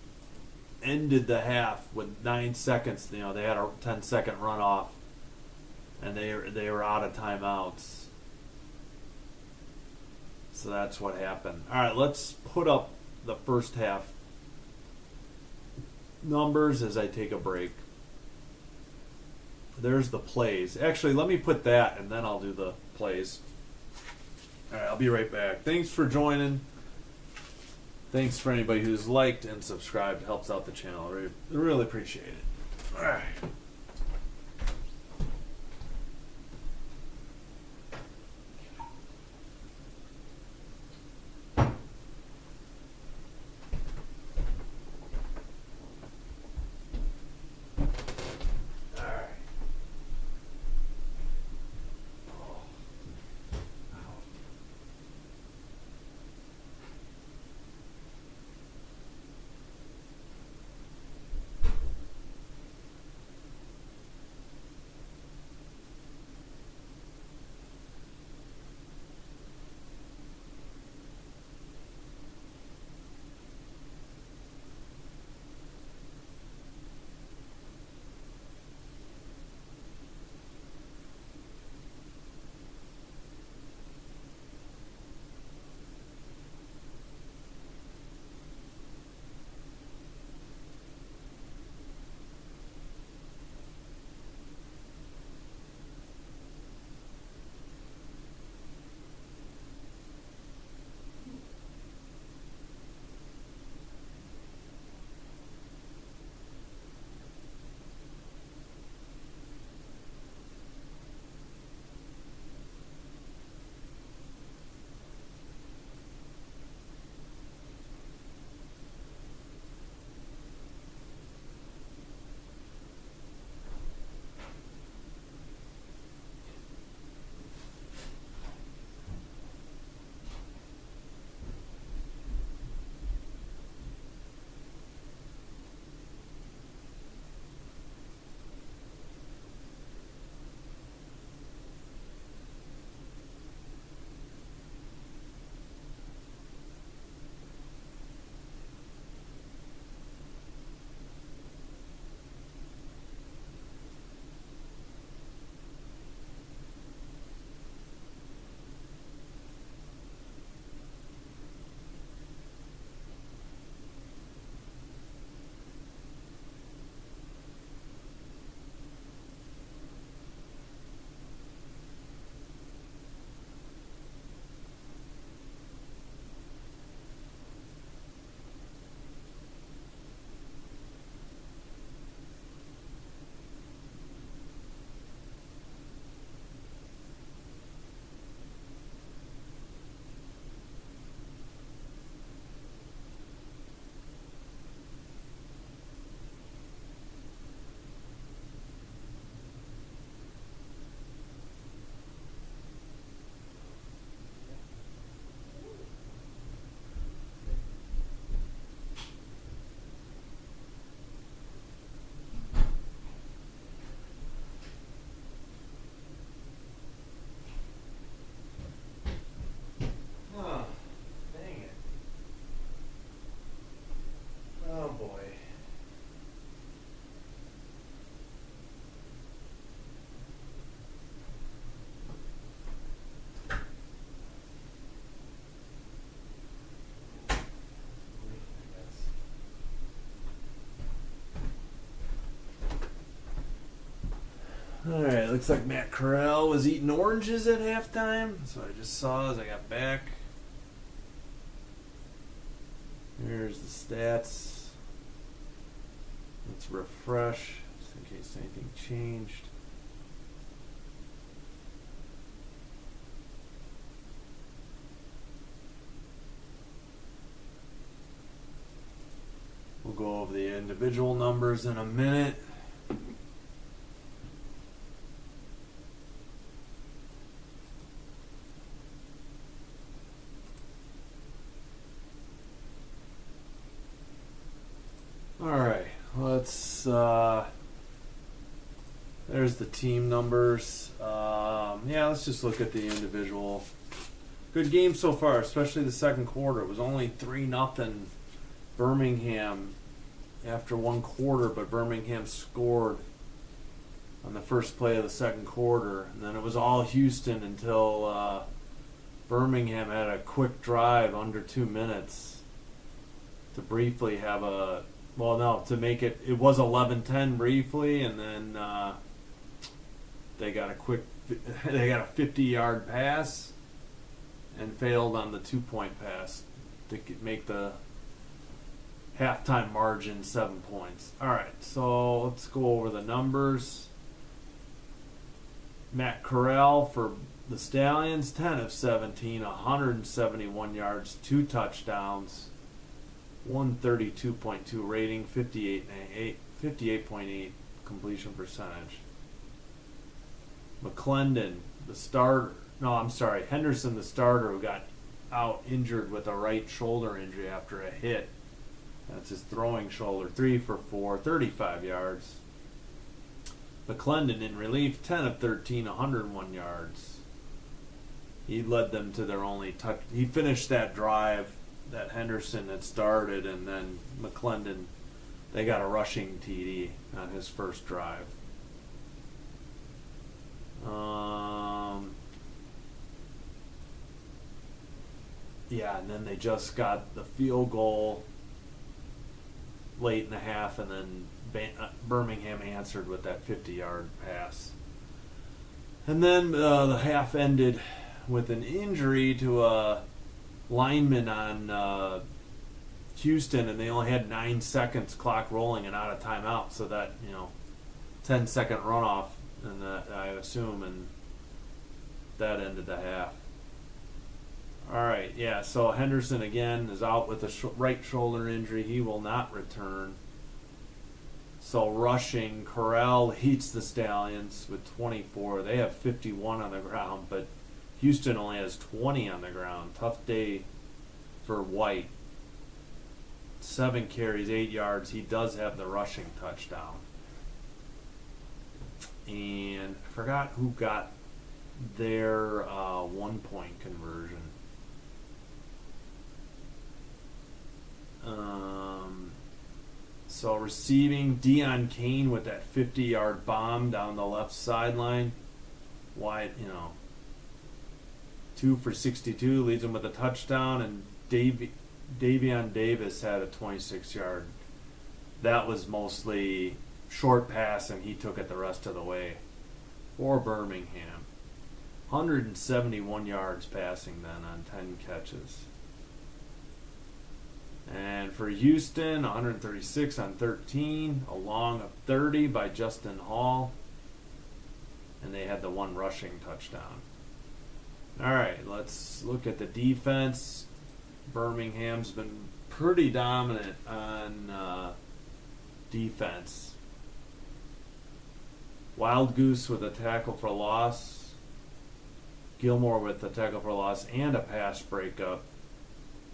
[SPEAKER 1] ended the half with 9 seconds. They had a 10-second runoff, and they were out of timeouts. So that's what happened. All right, let's put up the first half numbers as I take a break. There's the plays. Actually, let me put that, and then I'll do the plays. All right, I'll be right back. Thanks for joining. Thanks for anybody who's liked and subscribed. It helps out the channel. I really appreciate it. All right. Alright, looks like Matt Corral was eating oranges at halftime. That's what I just saw as I got back. Here's the stats. Let's refresh just in case anything changed. We'll go over the individual numbers in a minute. Alright, let's, there's the team numbers. Yeah, let's just look at the individual. Good game so far, especially the second quarter. It was only 3-0 Birmingham after one quarter, but Birmingham scored on the first play of the second quarter. And then it was all Houston until Birmingham had a quick drive under 2 minutes to briefly have a... Well, no, to make it, it was 11-10 briefly, and then they got a 50-yard pass and failed on the 2-point pass to make the halftime margin 7 points. All right, so let's go over the numbers. Matt Corral for the Stallions, 10 of 17, 171 yards, 2 touchdowns. 132.2 rating, 58.8 completion percentage. McClendon, the starter. No, I'm sorry. Henderson, the starter, who got out injured with a right shoulder injury after a hit. That's his throwing shoulder. 3 for 4, 35 yards. McClendon in relief, 10 of 13, 101 yards. He led them to their only touch. He finished that drive that Henderson had started, and then McClendon, they got a rushing TD on his first drive. Yeah, and then they just got the field goal late in the half, and then Birmingham answered with that 50-yard pass. And then the half ended with an injury to a lineman on Houston, and they only had 9 seconds clock rolling and out of timeout, so that 10-second runoff, and I assume, and that ended the half. All right, yeah. So Henderson again is out with a right shoulder injury. He will not return. So rushing, Corral leads the Stallions with 24. They have 51 on the ground, but Houston only has 20 on the ground. Tough day for White. 7 carries, 8 yards. He does have the rushing touchdown. And I forgot who got their 1-point conversion. So receiving, Deion Kane with that 50-yard bomb down the left sideline. Wide, 2 for 62, leads him with a touchdown, and Davion Davis had a 26-yard. That was mostly short pass, and he took it the rest of the way for Birmingham. 171 yards passing then on 10 catches. And for Houston, 136 on 13, a long of 30 by Justin Hall. And they had the 1 rushing touchdown. All right, let's look at the defense. Birmingham's been pretty dominant on defense. Wild Goose with a tackle for loss. Gilmore with a tackle for loss and a pass breakup.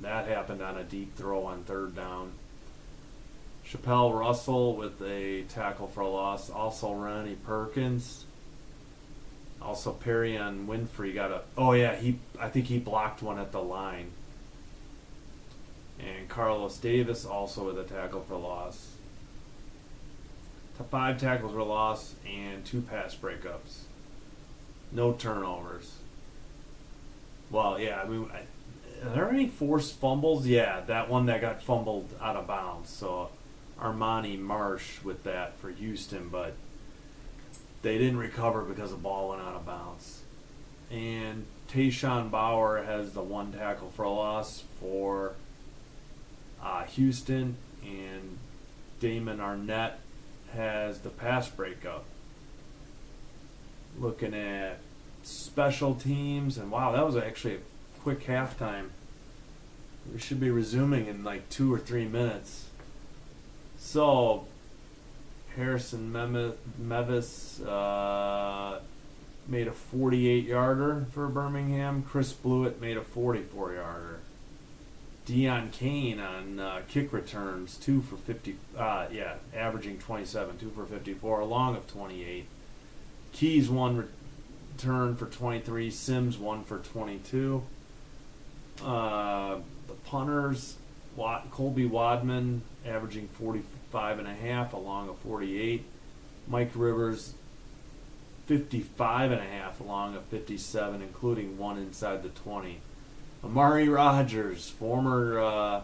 [SPEAKER 1] That happened on a deep throw on 3rd down. Chappelle Russell with a tackle for a loss. Also Ronnie Perkins. Also Perry on Winfrey got a... Oh yeah, I think he blocked one at the line. And Carlos Davis also with a tackle for loss. 5 tackles for loss and 2 pass breakups. No turnovers. Well, yeah, I mean... Are there any forced fumbles? Yeah, that one that got fumbled out of bounds. So Armani Marsh with that for Houston, but they didn't recover because the ball went out of bounds. And Tayshawn Bauer has the 1 tackle for a loss for Houston, and Damon Arnett has the pass breakup. Looking at special teams, and wow, that was actually a quick halftime. We should be resuming in like 2 or 3 minutes. So, Harrison Mevis made a 48-yarder for Birmingham. Chris Blewett made a 44-yarder. Deion Kane on kick returns, 2 for 50. Averaging 27, 2 for 54, a long of 28. Keys 1 return for 23. Sims 1 for 22. The punters, Colby Wadman averaging 45.5, a long of 48. Mike Rivers 55.5, a long of 57, including 1 inside the 20. Amari Rogers, former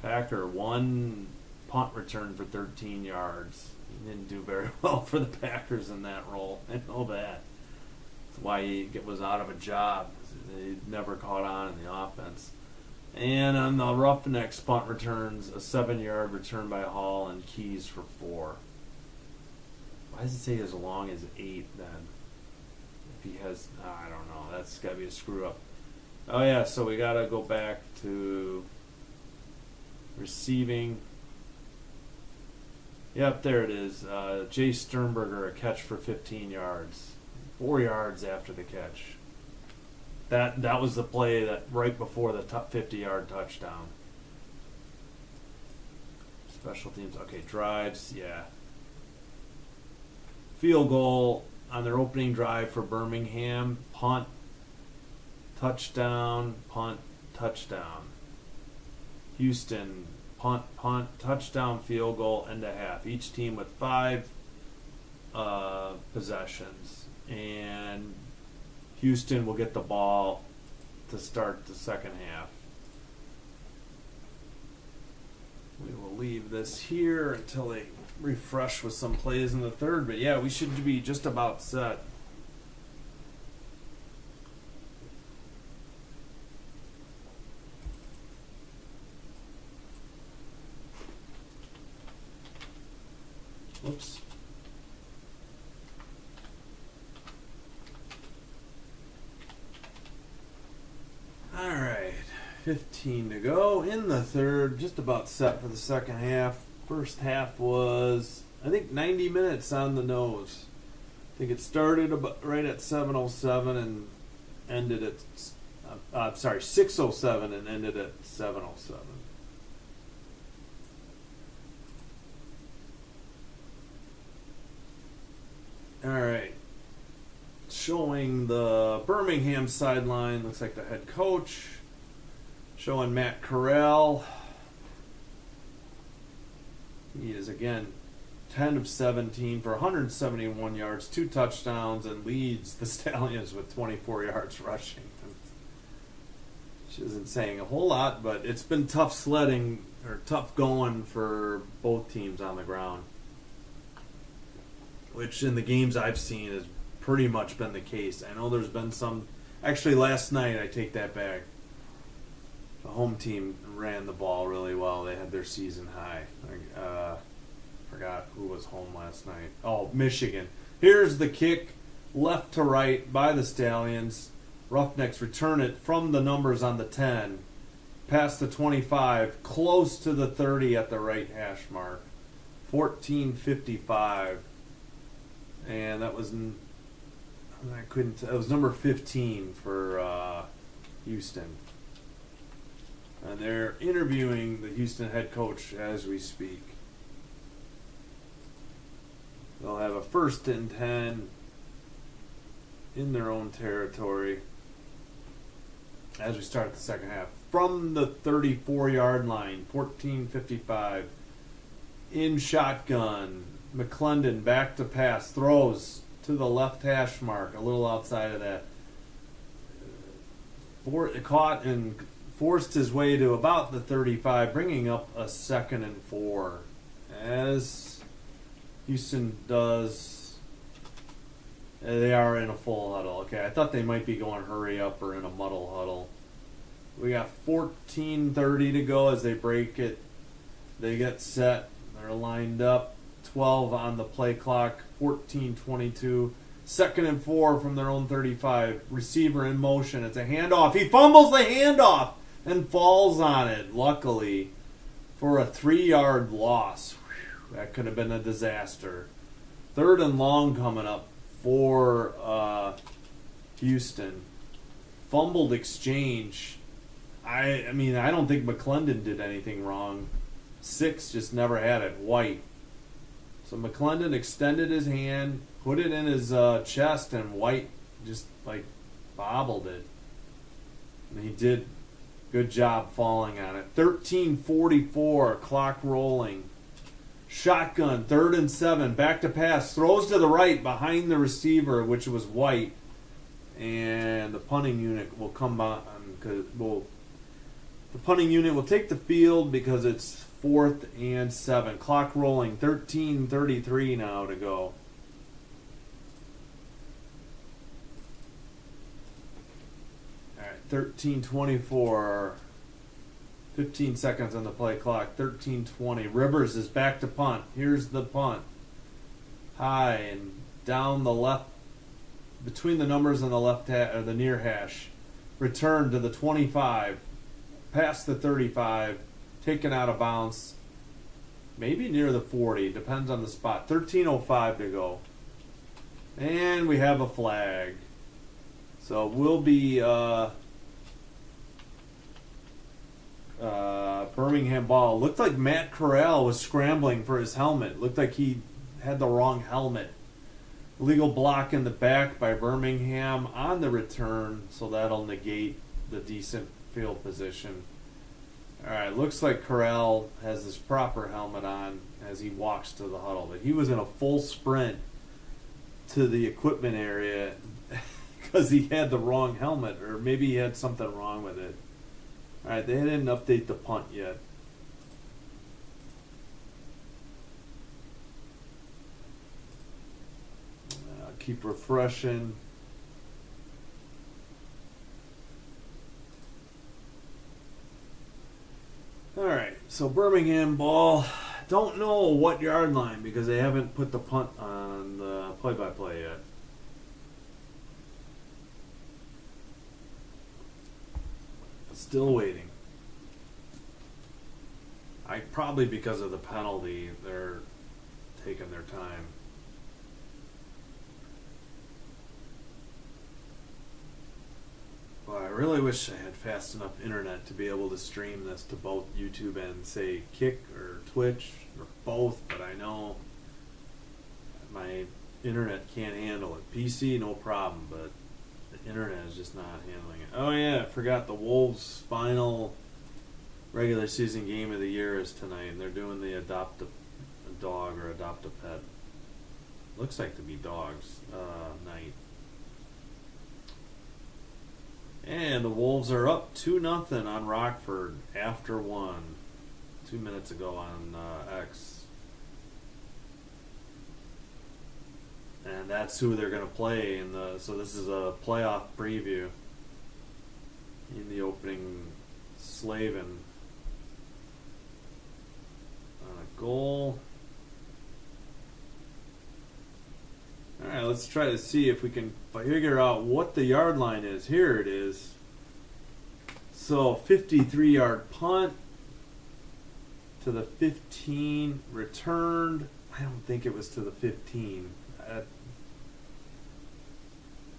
[SPEAKER 1] Packer, 1 punt return for 13 yards. He didn't do very well for the Packers in that role. I know that. That's why he was out of a job. He never caught on in the offense. And on the Roughnecks punt returns, a 7-yard return by Hall and Keys for 4. Why does it say as long as 8 then? If he has, I don't know. That's got to be a screw up. Oh yeah, so we got to go back to receiving. Yep, there it is. Jay Sternberger, a catch for 15 yards. 4 yards after the catch. That was the play that right before the 50-yard touchdown. Special teams. Okay, drives, yeah. Field goal on their opening drive for Birmingham. Punt, touchdown, punt, touchdown. Houston, punt, touchdown, field goal, end of half. Each team with 5 possessions. And Houston will get the ball to start the second half. We will leave this here until they refresh with some plays in the third. But yeah, we should be just about set. Whoops. All right, 15 to go in the third, just about set for the second half. First half was, I think, 90 minutes on the nose. I think it started right at 7:07 and ended at, 6:07 and ended at 7:07. All right. Showing the Birmingham sideline, looks like the head coach. Showing Matt Corral. He is, again, 10 of 17 for 171 yards, 2 touchdowns, and leads the Stallions with 24 yards rushing. Which isn't saying a whole lot, but it's been tough sledding, or tough going for both teams on the ground. Which in the games I've seen has pretty much been the case. I know there's been some. Actually, last night, I take that back. The home team ran the ball really well. They had their season high. I forgot who was home last night. Oh, Michigan. Here's the kick, left to right by the Stallions. Roughnecks return it from the numbers on the 10, past the 25, close to the 30 at the right hash mark. 14:55. And that was, it was number 15 for Houston. And they're interviewing the Houston head coach as we speak. They'll have a 1st and 10 in their own territory as we start the second half. From the 34-yard line, 14:55. In shotgun, McClendon back to pass, throws to the left hash mark, a little outside of that. Caught and forced his way to about the 35, bringing up a 2nd and 4. As Houston does They are in a full huddle. Okay, I thought they might be going hurry up or in a muddle huddle. We got 14:30 to go as they break it. They get set. They're lined up. 12 on the play clock. 14:22. 2nd and 4 from their own 35. Receiver in motion. It's a handoff. He fumbles the handoff and falls on it, luckily, for a 3-yard loss. Whew, that could have been a disaster. 3rd and long coming up for Houston. Fumbled exchange. I mean, I don't think McClendon did anything wrong. 6 just never had it. White. So McClendon extended his hand, put it in his chest, and White just like bobbled it. And he did good job falling on it. 13:44, clock rolling. Shotgun, 3rd and 7, back to pass, throws to the right behind the receiver, which was White, and the punting unit will come on because the punting unit will take the field because it's 4th and 7. Clock rolling, 13:33 now to go. All right, 13:24. 15 seconds on the play clock. 13:20. Rivers is back to punt. Here's the punt. High and down the left, between the numbers on the left or the near hash. Return to the 25. Past the 35. Taken out of bounds. Maybe near the 40. Depends on the spot. 13:05 to go. And we have a flag. So we'll be Birmingham ball. Looked like Matt Corral was scrambling for his helmet. Looked like he had the wrong helmet. Illegal block in the back by Birmingham on the return, so that'll negate the decent field position. Alright, looks like Corral has his proper helmet on as he walks to the huddle, but he was in a full sprint to the equipment area because he had the wrong helmet, or maybe he had something wrong with it. Alright, they didn't update the punt yet. Keep refreshing. Alright, so Birmingham ball. Don't know what yard line because they haven't put the punt on the play-by-play yet. Still waiting. Probably because of the penalty, they're taking their time. Well, I really wish I had fast enough internet to be able to stream this to both YouTube and, say, Kick or Twitch or both, but I know my internet can't handle it. PC, no problem, but the internet is just not handling it. Oh yeah, I forgot the Wolves' final regular season game of the year is tonight, and they're doing the adopt a dog or adopt a pet. Looks like to be dogs night. And the Wolves are up 2-0 on Rockford after 1. 2 minutes ago on X. And that's who they're going to play in the. So this is a playoff preview. In the opening, Slavin on a goal. All right, let's try to see if we can figure out what the yard line is. Here it is. So 53-yard punt to the 15, returned. I don't think it was to the 15.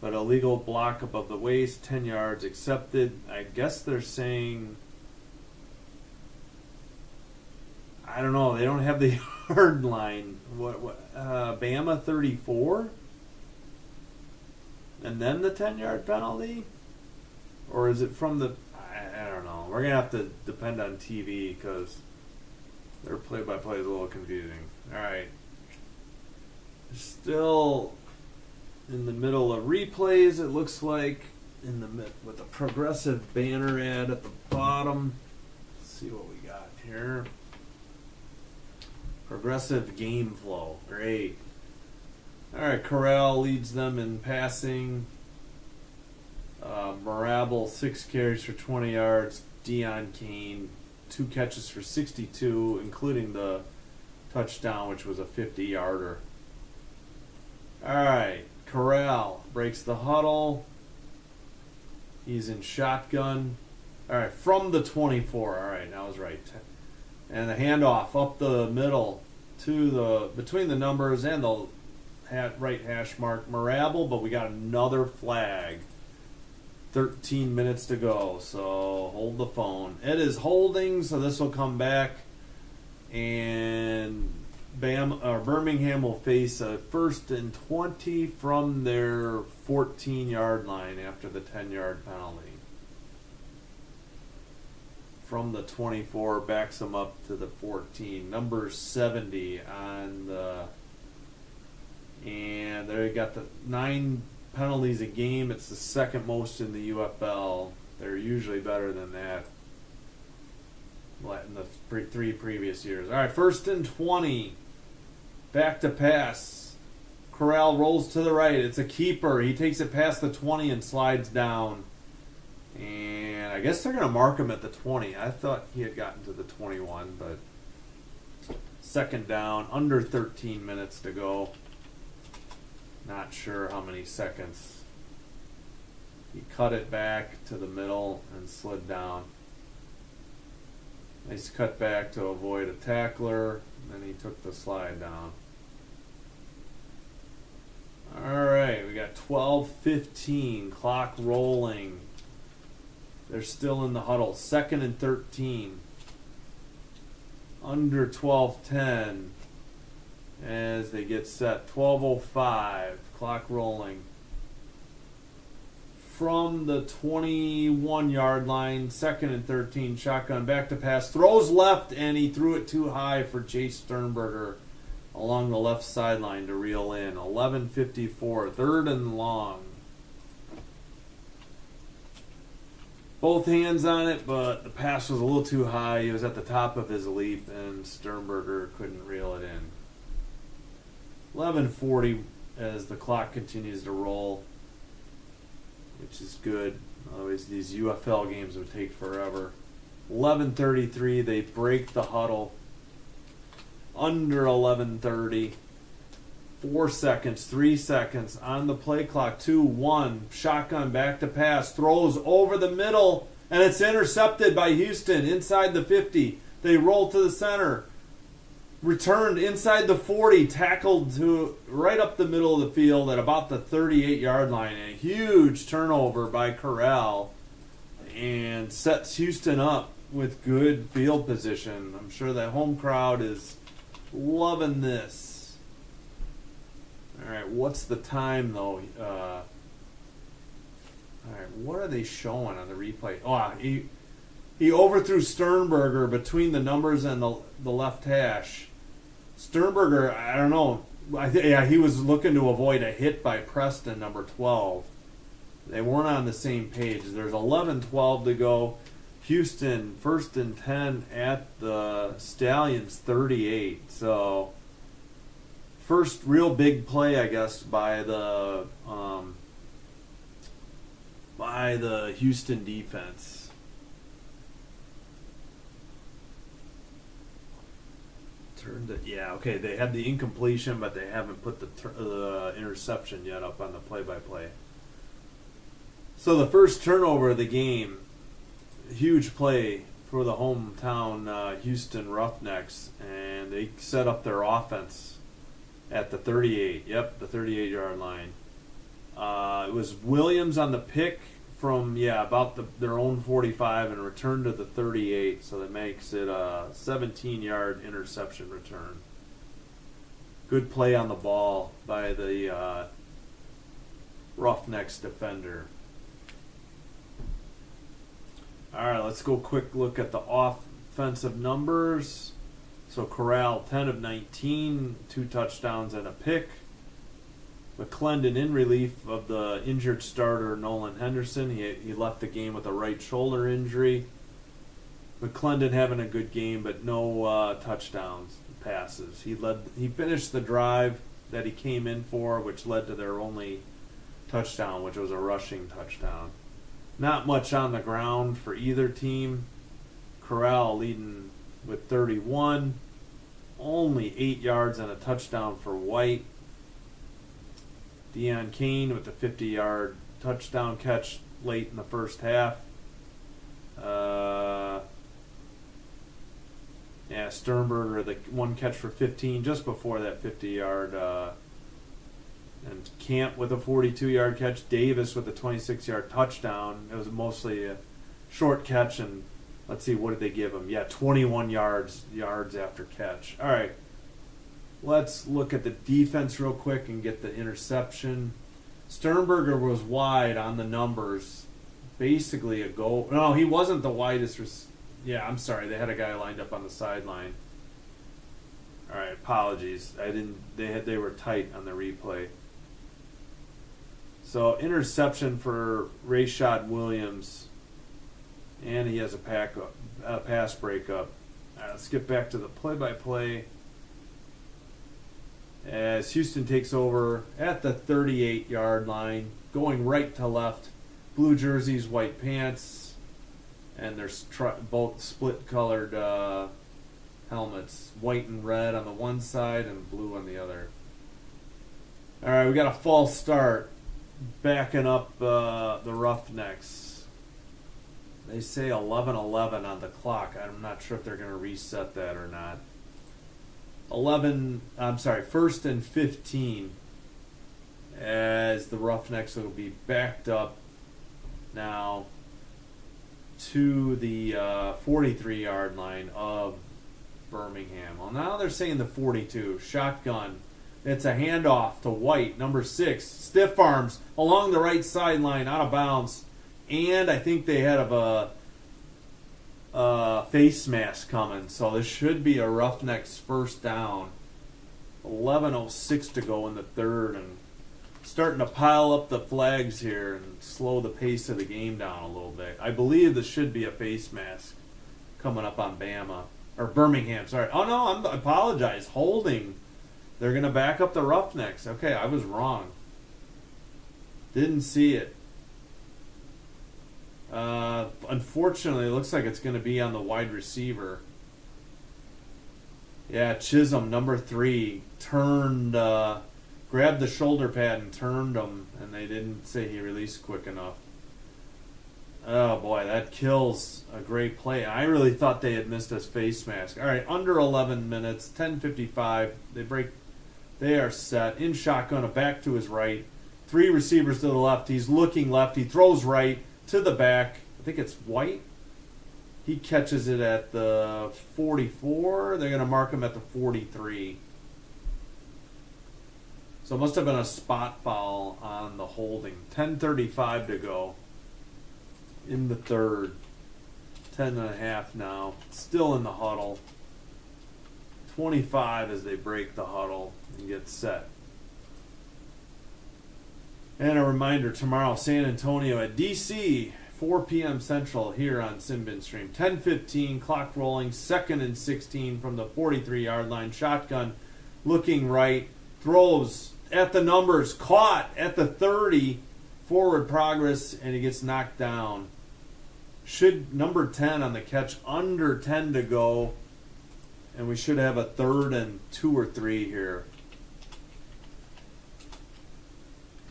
[SPEAKER 1] But a legal block above the waist, 10 yards accepted. I guess they're saying, I don't know, they don't have the yard line. What Bama 34? And then the 10-yard penalty? Or is it from the, I don't know. We're going to have to depend on TV because their play-by-play is a little confusing. All right. Still in the middle of replays, it looks like, in the with a progressive banner ad at the bottom. Let's see what we got here. Progressive game flow. Great. All right, Corral leads them in passing. Marable, 6 carries for 20 yards. Deion Kane, 2 catches for 62, including the touchdown, which was a 50-yarder. All right, Corral breaks the huddle. He's in shotgun. All right, from the 24. All right, now I was right. And the handoff up the middle to between the numbers and the right hash mark, Marable, but we got another flag. 13 minutes to go, so hold the phone. It is holding, so this will come back, and Birmingham will face a 1st and 20 from their 14-yard line after the 10-yard penalty. From the 24, backs them up to the 14. Number 70 on the... And there you got the 9 penalties a game. It's the 2nd most in the UFL. They're usually better than that in the 3 previous years. All right, 1st and 20. Back to pass. Corral rolls to the right. It's a keeper. He takes it past the 20 and slides down. And I guess they're going to mark him at the 20. I thought he had gotten to the 21, but 2nd down, under 13 minutes to go. Not sure how many seconds. He cut it back to the middle and slid down. Nice cut back to avoid a tackler. And then he took the slide down. All right, we got 12:15. Clock rolling. They're still in the huddle. 2nd and 13. Under 12:10. As they get set. 12:05. Clock rolling. From the 21-yard line. 2nd and 13. Shotgun. Back to pass. Throws left, and he threw it too high for Chase Sternberger along the left sideline to reel in. 11:54. 3rd and long. Both hands on it, but the pass was a little too high. He was at the top of his leap, and Sternberger couldn't reel it in. 11:40 as the clock continues to roll, which is good. Otherwise, these UFL games would take forever. 11:33, they break the huddle. Under 11:30. 4 seconds, 3 seconds on the play clock. 2, 1. Shotgun back to pass. Throws over the middle, and it's intercepted by Houston inside the 50. They roll to the center. Returned inside the 40. Tackled to right up the middle of the field at about the 38-yard line. A huge turnover by Corral, and sets Houston up with good field position. I'm sure that home crowd is loving this. All right, what's the time, though? All right, what are they showing on the replay? Oh, he overthrew Sternberger between the numbers and the left hash. Sternberger, I don't know. He was looking to avoid a hit by Preston, number 12. They weren't on the same page. There's 11:12 to go. Houston, 1st and 10 at the Stallions, 38. So... first real big play, I guess, by the Houston defense. They had the incompletion, but they haven't put the interception yet up on the play-by-play. So the first turnover of the game, huge play for the hometown Houston Roughnecks, and they set up their offense at the 38. Yep, the 38-yard line. It was Williams on the pick from, about their own 45 and returned to the 38, so that makes it a 17-yard interception return. Good play on the ball by the Roughnecks defender. All right, let's go quick look at the offensive numbers. So Corral, 10 of 19, 2 touchdowns and a pick. McClendon in relief of the injured starter Nolan Henderson. He left the game with a right shoulder injury. McClendon having a good game, but no touchdowns, passes. He finished the drive that he came in for, which led to their only touchdown, which was a rushing touchdown. Not much on the ground for either team. Corral leading with 31. Only 8 yards and a touchdown for White. Deion Kane with the 50-yard touchdown catch late in the first half. Sternberger, the one catch for 15 just before that 50-yard. And Camp with a 42-yard catch. Davis with a 26-yard touchdown. It was mostly a short catch, and let's see, what did they give him? 21 yards after catch. All right, let's look at the defense real quick and get the interception. Sternberger was wide on the numbers. Basically a goal. No, he wasn't the widest. I'm sorry. They had a guy lined up on the sideline. All right, apologies. They were tight on the replay. So interception for Rashad Williams, and he has a pass breakup. All right, let's get back to the play-by-play. As Houston takes over at the 38-yard line, going right to left. Blue jerseys, white pants, and there's both split-colored helmets, white and red on the one side and blue on the other. All right, we got a false start, backing up the Roughnecks. They say 11:11 on the clock. I'm not sure if they're going to reset that or not. 1st and 15, as the Roughnecks will be backed up now to the 43-yard line of Birmingham. Well, now they're saying the 42. Shotgun. It's a handoff to White, number 6. Stiff arms along the right sideline, out of bounds. And I think they had a face mask coming. So this should be a Roughnecks first down. 11:06 to go in the third, and starting to pile up the flags here and slow the pace of the game down a little bit. I believe this should be a face mask coming up on Birmingham. Sorry. Oh no, I apologize. Holding. They're going to back up the Roughnecks. Okay, I was wrong. Didn't see it. Unfortunately, it looks like it's going to be on the wide receiver. Yeah, Chisholm, number 3, turned, grabbed the shoulder pad and turned him, and they didn't say he released quick enough. Oh boy, that kills a great play. I really thought they had missed his face mask. All right, under 11 minutes, 10:55. They are set in shotgun, a back to his right, 3 receivers to the left. He's looking left. He throws right to the back. I think it's White. He catches it at the 44. They're going to mark him at the 43. So it must have been a spot foul on the holding. 10:35 to go in the third. 10.5 now. Still in the huddle. 25 as they break the huddle and get set. And a reminder, tomorrow, San Antonio at DC, 4 p.m. Central here on Simbin Stream. 10:15, clock rolling, 2nd and 16 from the 43-yard line. Shotgun looking right, throws at the numbers, caught at the 30, forward progress, and he gets knocked down. Should number 10 on the catch, under 10 to go, and we should have a 3rd and 2 or 3 here.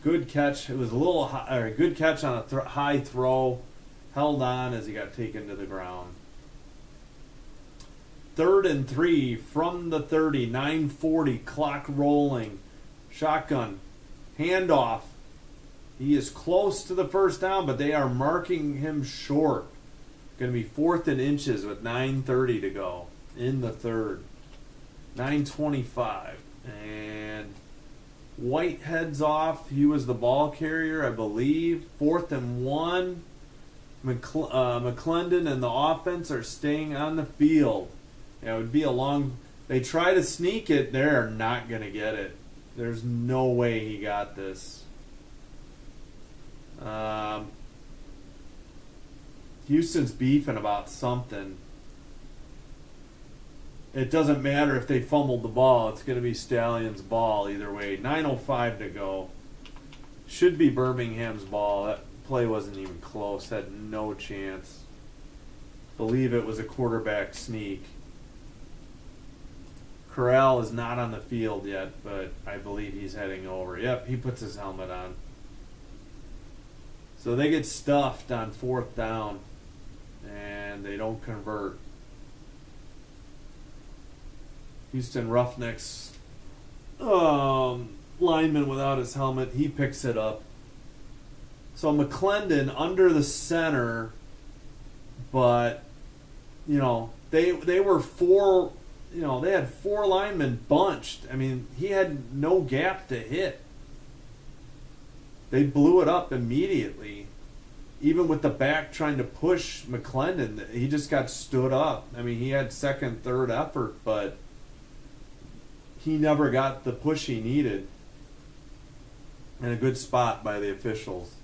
[SPEAKER 1] Good catch. It was a little good catch on a high throw. Held on as he got taken to the ground. 3rd and 3 from the 30. 9:40. Clock rolling. Shotgun. Handoff. He is close to the first down, but they are marking him short. Going to be 4th and inches with 9:30 to go in the third. 9:25. And White heads off. He was the ball carrier, I believe. 4th and 1. McClendon and the offense are staying on the field. It would be a long... They try to sneak it. They're not going to get it. There's no way he got this. Houston's beefing about something. it doesn't matter if they fumbled the ball. It's going to be Stallions' ball either way. 9:05 to go. Should be Birmingham's ball. That play wasn't even close. Had no chance. Believe it was a quarterback sneak. Corral is not on the field yet, but I believe he's heading over. Yep, he puts his helmet on. So they get stuffed on 4th down, and they don't convert. Houston Roughnecks lineman without his helmet, he picks it up. So McClendon under the center, but they were four. They had 4 linemen bunched. I mean, he had no gap to hit. They blew it up immediately. Even with the back trying to push McClendon, he just got stood up. I mean, he had second, third effort, but he never got the push he needed. And a good spot by the officials.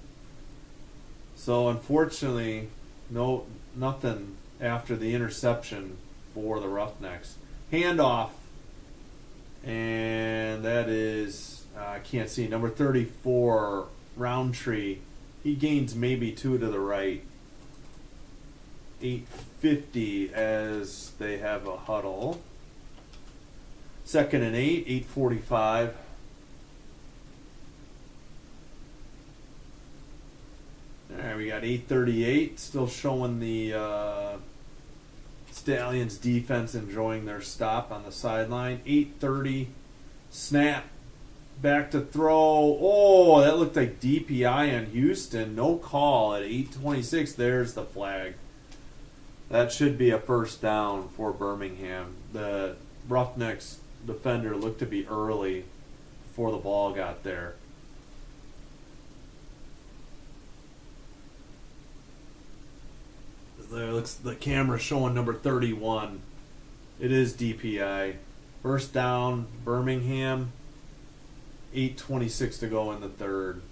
[SPEAKER 1] So unfortunately, nothing after the interception for the Roughnecks. Handoff, and that is, I can't see, number 34, Roundtree. He gains maybe 2 to the right. 8:50 as they have a huddle. 2nd and 8, 8:45. All right, we got 8:38, still showing the Stallions defense enjoying their stop on the sideline. 8:30, snap, back to throw. Oh, that looked like DPI on Houston. No call at 8:26. There's the flag. That should be a first down for Birmingham. The Roughnecks defender looked to be early before the ball got there. There looks the camera showing number 31. It is DPI. First down, Birmingham. 8:26 to go in the third.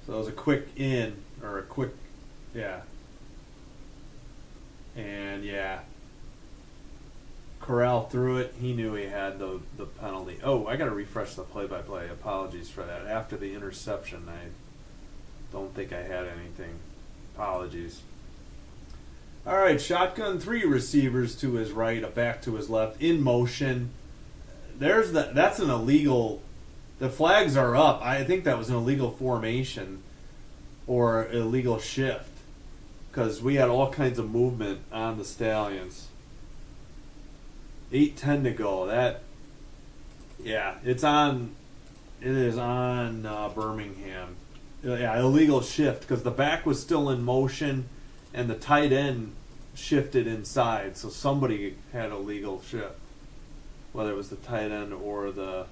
[SPEAKER 1] So it was a quick in, or a quick, yeah. And yeah, Corral threw it. He knew he had the penalty. Oh, I got to refresh the play-by-play. Apologies for that. After the interception, I don't think I had anything. Apologies. All right, shotgun, 3 receivers to his right, a back to his left, in motion. That's an illegal. The flags are up. I think that was an illegal formation or illegal shift because we had all kinds of movement on the Stallions. 8:10 to go. It's on. It is on Birmingham. Yeah, illegal shift because the back was still in motion. And the tight end shifted inside, so somebody had a legal shift. Whether it was the tight end or the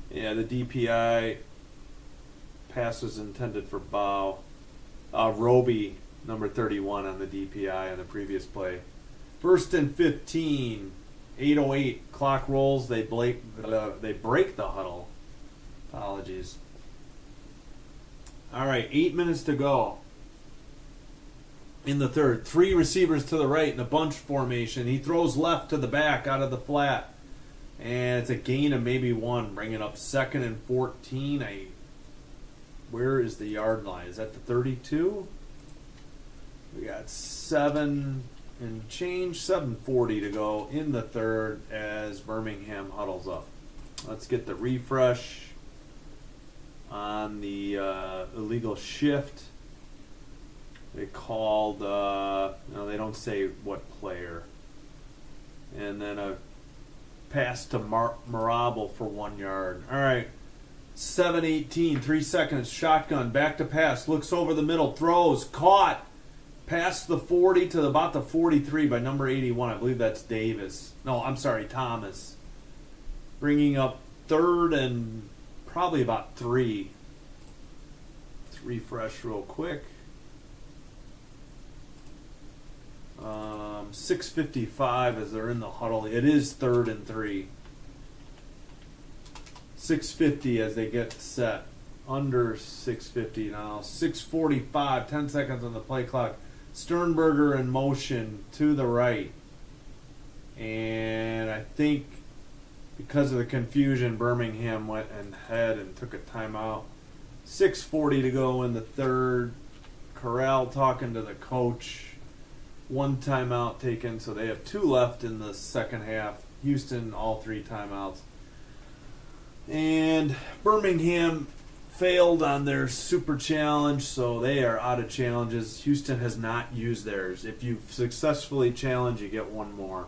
[SPEAKER 1] DPI pass was intended for Bow. Roby, number 31 on the DPI on the previous play. 1st and 15, 8:08, clock rolls. They break the huddle. Apologies. All right, 8 minutes to go. In the third, 3 receivers to the right in a bunch formation. He throws left to the back out of the flat. And it's a gain of maybe 1, bringing up 2nd and 14. Where is the yard line? Is that the 32? We got 7 and change, 7:40 to go in the third as Birmingham huddles up. Let's get the refresh on the illegal shift. They called, they don't say what player. And then a pass to Marable for 1 yard. All right, 7:18, 3 seconds, shotgun, back to pass, looks over the middle, throws, caught, past the 40 to about the 43 by number 81. I believe that's Davis. No, I'm sorry, Thomas. Bringing up 3rd and probably about 3. Let's refresh real quick. 6:55 as they're in the huddle. It is 3rd and 3. 6:50 as they get set. Under 6:50 now. 6:45, 10 seconds on the play clock. Sternberger in motion to the right. And I think because of the confusion, Birmingham went ahead and took a timeout. 6:40 to go in the third. Corral talking to the coach. One timeout taken, so they have 2 left in the second half. Houston, all 3 timeouts. And Birmingham failed on their super challenge, so they are out of challenges. Houston has not used theirs. If you successfully challenge, you get 1 more.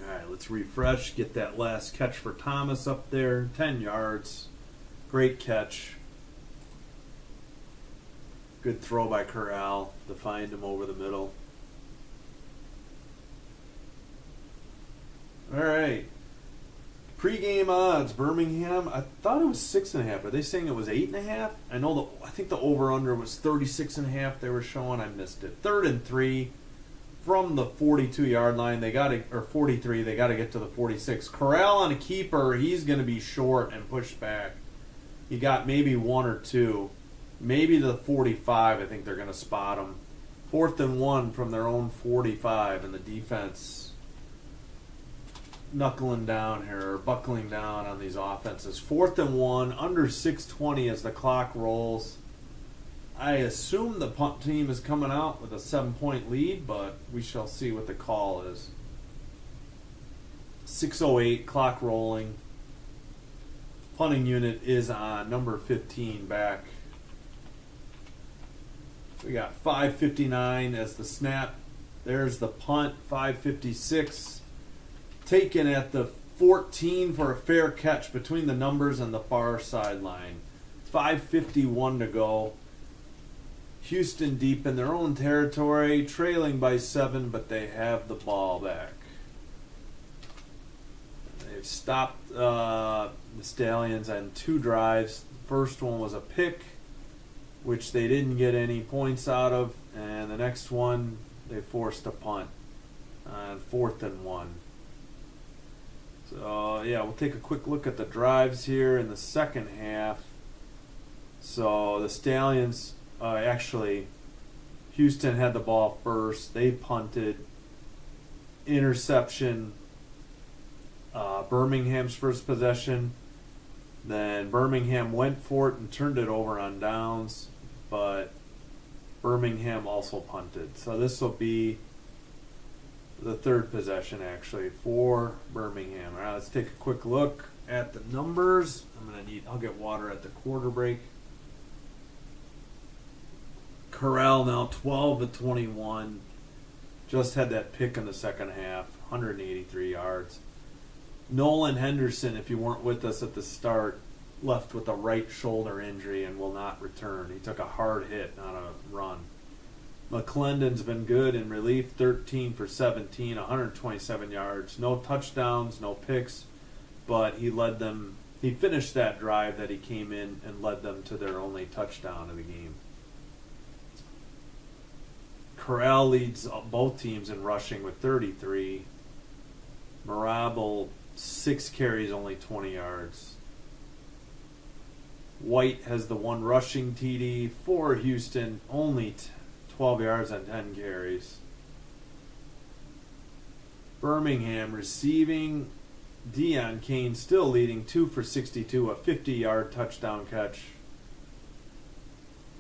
[SPEAKER 1] All right, let's refresh. Get that last catch for Thomas up there. 10 yards. Great catch. Good throw by Corral to find him over the middle. All right. Pre-game odds. Birmingham, I thought it was 6.5. Are they saying it was 8.5? I think the over/under was 36.5. They were showing. I missed it. 3rd and 3 from the 42-yard line. They got to, or 43. They got to get to the 46. Corral on a keeper. He's going to be short and pushed back. He got maybe 1 or 2. Maybe the 45, I think they're going to spot him. 4th and 1 from their own 45, and the defense knuckling down here, or buckling down on these offenses. 4th and 1, under 6:20 as the clock rolls. I assume the punt team is coming out with a 7-point lead, but we shall see what the call is. 6:08, clock rolling. Punting unit is on number 15 back. We got 5:59 as the snap. There's the punt, 5:56. Taken at the 14 for a fair catch between the numbers and the far sideline. 5:51 to go. Houston deep in their own territory, trailing by 7, but they have the ball back. They've stopped the Stallions on 2 drives. The first one was a pick, which they didn't get any points out of, and the next one they forced a punt on 4th and 1. So yeah, we'll take a quick look at the drives here in the second half. So the Stallions, actually, Houston had the ball first. They punted. Interception. Birmingham's first possession. Then Birmingham went for it and turned it over on downs, but Birmingham also punted. So this will be the 3rd possession, actually, for Birmingham. All right, let's take a quick look at the numbers. I'll get water at the quarter break. Corral now 12-21. Just had that pick in the second half, 183 yards. Nolan Henderson, if you weren't with us at the start, left with a right shoulder injury and will not return. He took a hard hit on a run. McClendon's been good in relief, 13 for 17, 127 yards. No touchdowns, no picks, but he finished that drive that he came in and led them to their only touchdown of the game. Corral leads both teams in rushing with 33. Marable, 6 carries, only 20 yards. White has the 1 rushing TD for Houston, only 12 yards on 10 carries. Birmingham receiving. Deion Kane still leading, 2 for 62, a 50-yard touchdown catch.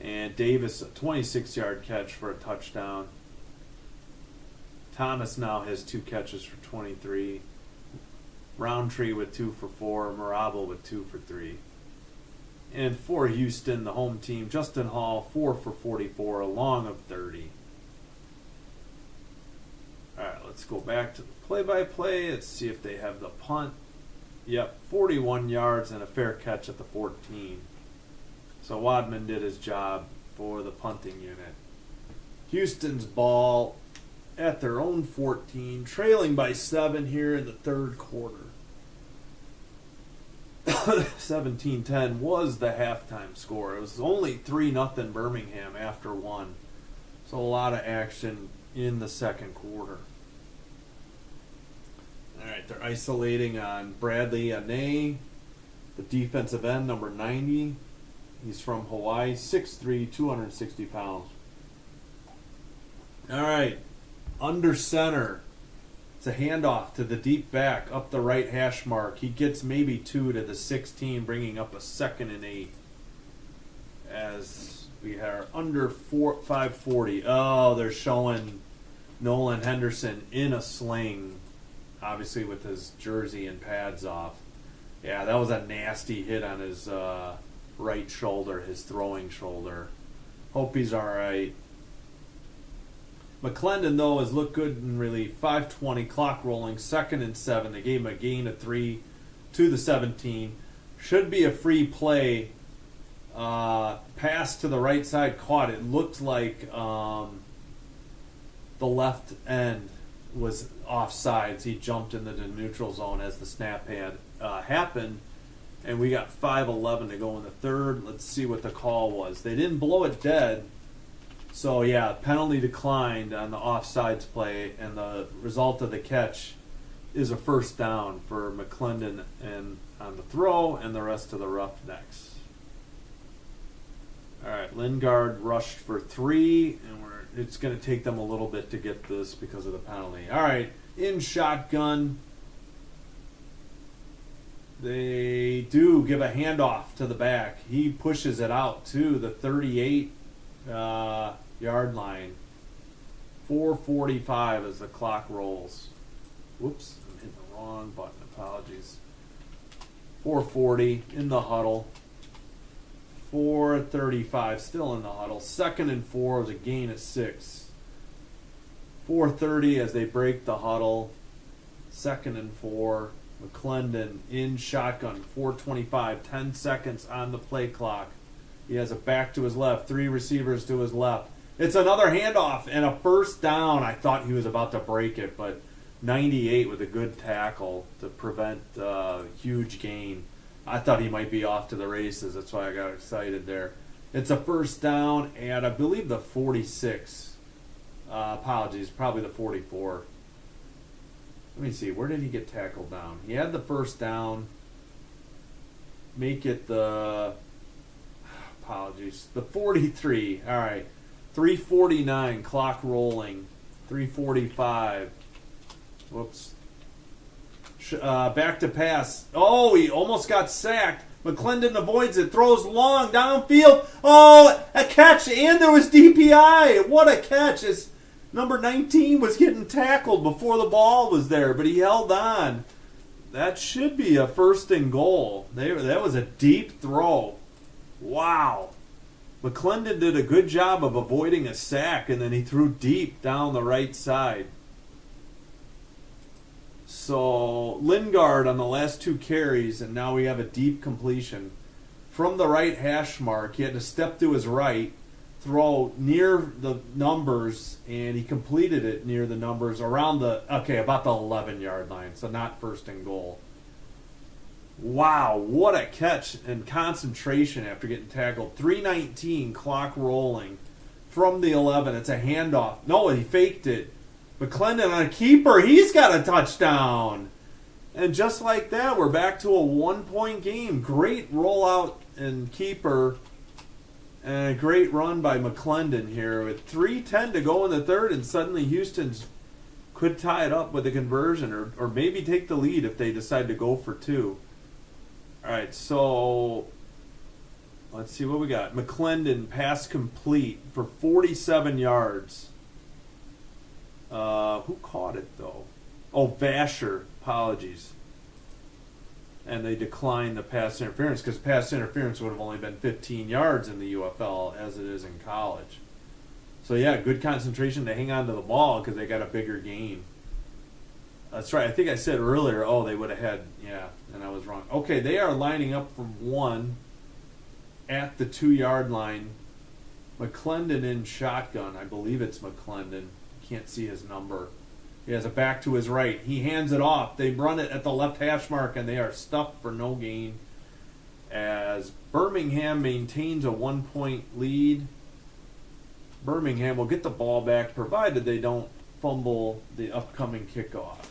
[SPEAKER 1] And Davis, a 26-yard catch for a touchdown. Thomas now has 2 catches for 23. Roundtree with 2 for 4. Marable with 2 for 3. And for Houston, the home team, Justin Hall, 4 for 44, a long of 30. All right, let's go back to the play-by-play. Let's see if they have the punt. Yep, 41 yards and a fair catch at the 14. So Wadman did his job for the punting unit. Houston's ball at their own 14, trailing by 7 here in the third quarter. 17-10 was the halftime score. It was only 3-0 Birmingham after 1. So a lot of action in the second quarter. All right, they're isolating on Bradley Ane, the defensive end, number 90. He's from Hawaii, 6'3", 260 pounds. All right, under center. It's a handoff to the deep back up the right hash mark. He gets maybe 2 to the 16, bringing up a 2nd and 8. As we are under 540. Oh, they're showing Nolan Henderson in a sling, obviously with his jersey and pads off. Yeah, that was a nasty hit on his right shoulder, his throwing shoulder. Hope he's all right. McClendon, though, has looked good in relief. 5:20, clock rolling, 2nd and 7. They gave him a gain of 3 to the 17. Should be a free play. Pass to the right side, caught. It looked like the left end was offsides. He jumped into the neutral zone as the snap had happened. And we got 5:11 to go in the third. Let's see what the call was. They didn't blow it dead. So, yeah, penalty declined on the offsides play, and the result of the catch is a first down for McClendon and on the throw and the rest of the Roughnecks. All right, Lingard rushed for 3, and it's going to take them a little bit to get this because of the penalty. All right, in shotgun, they do give a handoff to the back. He pushes it out to the 38 yard line. 4:45 as the clock rolls. Whoops, I'm hitting the wrong button. Apologies. 4:40 in the huddle. 4:35 still in the huddle. 2nd and 4 was a gain of 6. 4:30 as they break the huddle. 2nd and 4. McClendon in shotgun. 4:25. 10 seconds on the play clock. He has a back to his left. 3 receivers to his left. It's another handoff and a first down. I thought he was about to break it, but 98 with a good tackle to prevent a huge gain. I thought he might be off to the races. That's why I got excited there. It's a first down at, I believe, the 46. Apologies, probably the 44. Let me see. Where did he get tackled down? He had the first down. Make it the... Apologies. The 43. All right. 3:49. Clock rolling. 3:45. Whoops. Back to pass. Oh, he almost got sacked. McClendon avoids it. Throws long downfield. Oh, a catch. And there was DPI. What a catch. As number 19 was getting tackled before the ball was there, but he held on. That should be a 1st and goal. That was a deep throw. Wow. McClendon did a good job of avoiding a sack, and then he threw deep down the right side. So Lingard on the last 2 carries, and now we have a deep completion. From the right hash mark, he had to step to his right, throw near the numbers, and he completed it near the numbers around about the 11-yard line, so not 1st and goal. Wow, what a catch and concentration after getting tackled. 3:19, clock rolling. From the 11, it's a handoff. No, he faked it. McClendon on a keeper, he's got a touchdown. And just like that, we're back to a 1-point game. Great rollout and keeper. And a great run by McClendon here. With 3:10 to go in the third, and suddenly Houston's could tie it up with a conversion or maybe take the lead if they decide to go for 2. All right, so let's see what we got. McClendon, pass complete for 47 yards. Who caught it, though? Oh, Vasher. Apologies. And they declined the pass interference because pass interference would have only been 15 yards in the UFL as it is in college. So, yeah, good concentration to hang on to the ball because they got a bigger gain. That's right. I think I said earlier, they would have had, and I was wrong. Okay, they are lining up from 1 at the 2-yard line. McClendon in shotgun. I believe it's McClendon. Can't see his number. He has a back to his right. He hands it off. They run it at the left hash mark, and they are stuck for no gain as Birmingham maintains a 1-point lead. Birmingham will get the ball back provided they don't fumble the upcoming kickoff.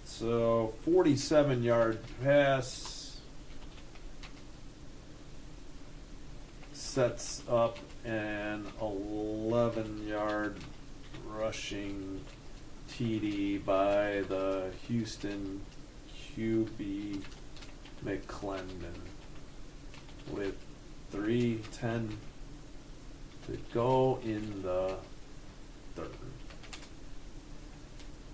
[SPEAKER 1] So 47-yard pass. sets up an 11-yard rushing TD by the Houston QB McClendon with 3:10 to go in the third.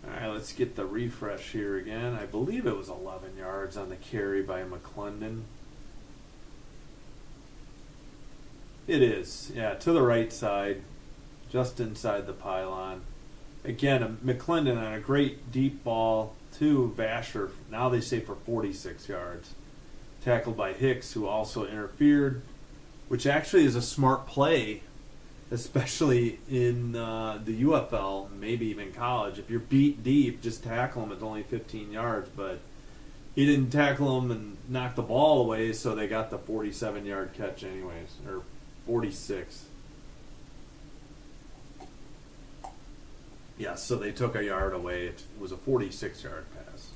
[SPEAKER 1] Alright, let's get the refresh here again. I believe it was 11 yards on the carry by McClendon. It is, yeah, to the right side, just inside the pylon. Again, McClendon on a great deep ball to Vasher. Now they say for 46 yards. Tackled by Hicks, who also interfered, which actually is a smart play, especially in the UFL, maybe even college. If you're beat deep, just tackle him. It's only 15 yards, but he didn't tackle him and knock the ball away, so they got the 47-yard catch anyways, or 46. Yeah, so they took a yard away. It was a 46-yard pass.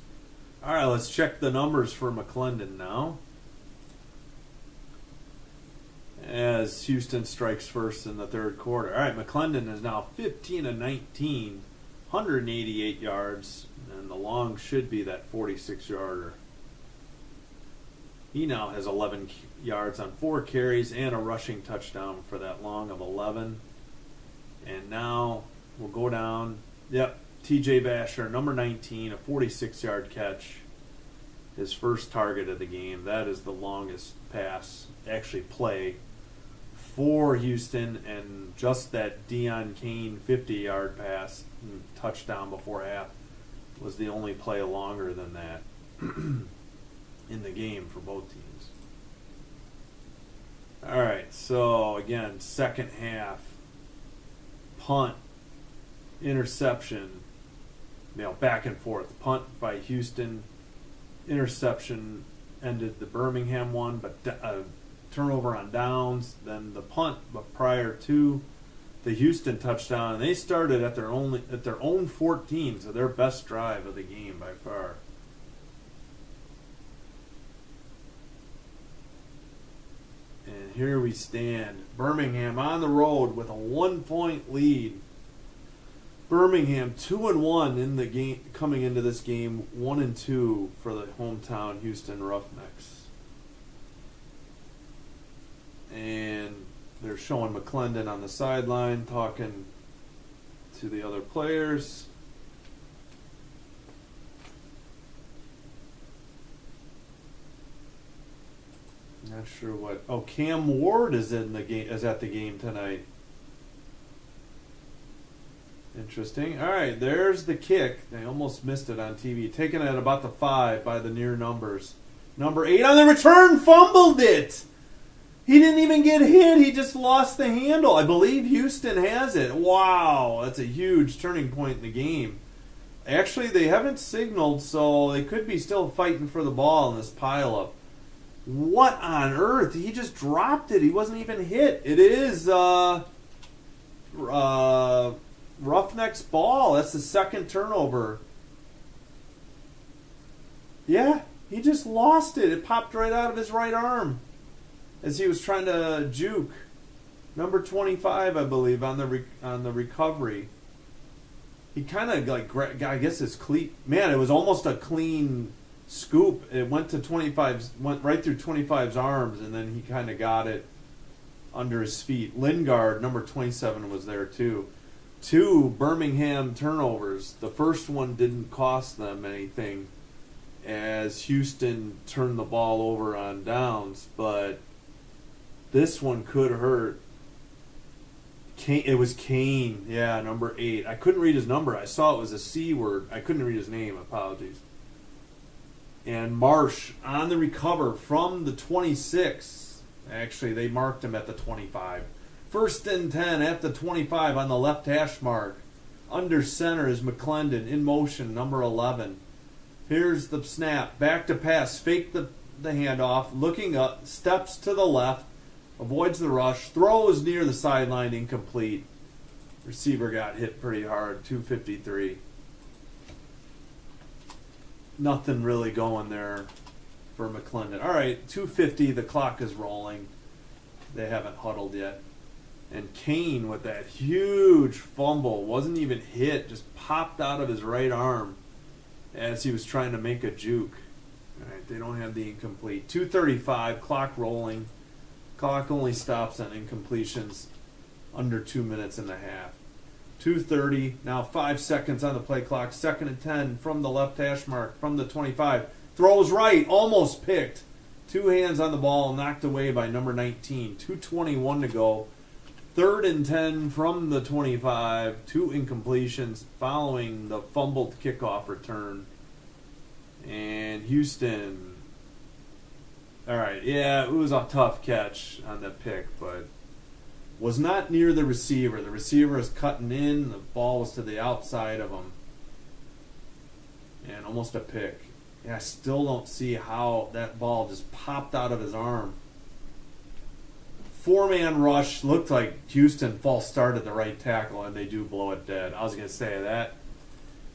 [SPEAKER 1] All right, let's check the numbers for McClendon now, as Houston strikes first in the third quarter. All right, McClendon is now 15 of 19, 188 yards, and the long should be that 46-yarder. He now has 11 yards on 4 carries and a rushing touchdown for that long of 11. And now we'll go down. Yep, TJ Vasher, number 19, a 46-yard catch. His first target of the game. That is the longest pass, actually play, for Houston, and just that Deion Kane 50-yard pass touchdown before half was the only play longer than that in the game for both teams. All right, so again, second half, punt, interception, back and forth. Punt by Houston, interception ended the Birmingham one, but turnover on downs, then the punt, but prior to the Houston touchdown, and they started at their own 14, so their best drive of the game by far. And here we stand, Birmingham on the road with a 1-point lead. Birmingham 2-1 in the game, coming into this game, 1-2 for the hometown Houston Roughnecks. And they're showing McClendon on the sideline talking to the other players. Not sure what. Oh, Cam Ward is in the game. Is at the game tonight. Interesting. All right, there's the kick. They almost missed it on TV. Taken at about the 5 by the near numbers. Number 8 on the return fumbled it. He didn't even get hit. He just lost the handle. I believe Houston has it. Wow, that's a huge turning point in the game. Actually, they haven't signaled, so they could be still fighting for the ball in this pileup. What on earth? He just dropped it. He wasn't even hit. It is Roughneck's ball. That's the second turnover. Yeah, he just lost it. It popped right out of his right arm as he was trying to juke. Number 25, I believe, on the recovery. He kind of I guess his cleat. Man, it was almost a clean scoop. It went to 25's, went right through 25's arms, and then he kind of got it under his feet. Lingard, number 27, was there too. 2 Birmingham turnovers. The first one didn't cost them anything, as Houston turned the ball over on downs, but this one could hurt. It was Kane, yeah, number 8. I couldn't read his number. I saw it was a C word. I couldn't read his name. Apologies. And Marsh on the recover from the 26. Actually, they marked him at the 25. 1st and 10 at the 25 on the left hash mark. Under center is McClendon in motion, number 11. Here's the snap. Back to pass. Fake the handoff. Looking up. Steps to the left. Avoids the rush. Throws near the sideline. Incomplete. Receiver got hit pretty hard. 253. Nothing really going there for McClendon. All right, 250. The clock is rolling. They haven't huddled yet. And Kane with that huge fumble, wasn't even hit, just popped out of his right arm as he was trying to make a juke. All right, they don't have the incomplete. 2:35, clock rolling. Clock only stops on incompletions under 2 minutes and a half. 2:30, now 5 seconds on the play clock. 2nd and 10 from the left hash mark, from the 25. Throws right, almost picked. 2 hands on the ball, knocked away by number 19. 2:21 to go. 3rd and 10 from the 25. 2 incompletions following the fumbled kickoff return. And Houston, all right, yeah, it was a tough catch on the pick, but was not near the receiver. The receiver is cutting in. The ball was to the outside of him. And almost a pick. Yeah, I still don't see how that ball just popped out of his arm. 4-man rush. Looked like Houston false started the right tackle, and they do blow it dead. I was going to say that.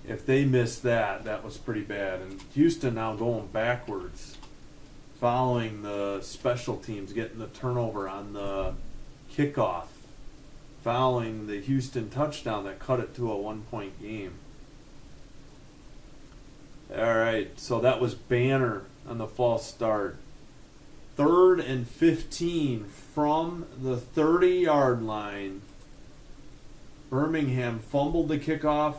[SPEAKER 1] If they missed that, that was pretty bad. And Houston now going backwards, following the special teams, getting the turnover on the kickoff, following the Houston touchdown that cut it to a 1-point game. All right, so that was Banner on the false start. 3rd and 15 from the 30-yard line. Birmingham fumbled the kickoff.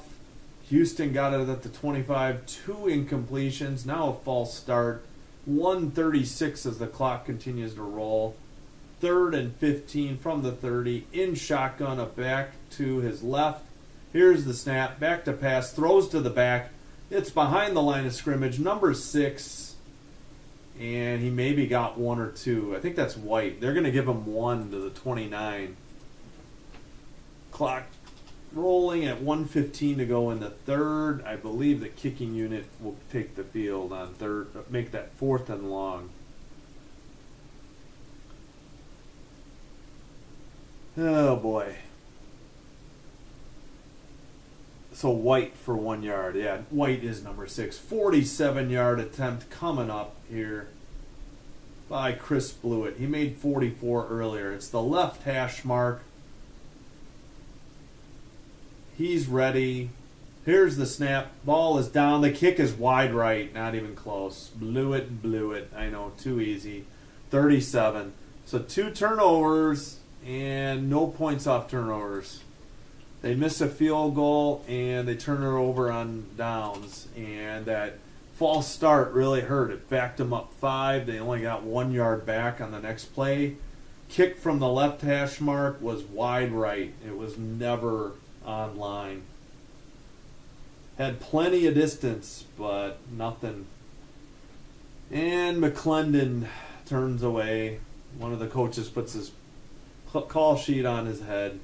[SPEAKER 1] Houston got it at the 25. 2 incompletions. Now a false start. 1:36 as the clock continues to roll. 3rd and 15 from the 30. In shotgun, a back to his left. Here's the snap. Back to pass. Throws to the back. It's behind the line of scrimmage. Number 6. And he maybe got 1 or 2. I think that's White. They're going to give him 1 to the 29. Clock rolling at 1:15 to go in the 3rd. I believe the kicking unit will take the field on 3rd, make that 4th and long. Oh boy. So White for 1 yard. Yeah, White is number 6. 47-yard attempt coming up here by Chris Blewett. He made 44 earlier. It's the left hash mark. He's ready. Here's the snap. Ball is down. The kick is wide right. Not even close. Blew it. I know, too easy. 37. So 2 turnovers and no points off turnovers. They miss a field goal and they turn it over on downs. And that false start really hurt. It backed them up 5. They only got 1 yard back on the next play. Kick from the left hash mark was wide right. It was never on line. Had plenty of distance, but nothing. And McClendon turns away. One of the coaches puts his call sheet on his head.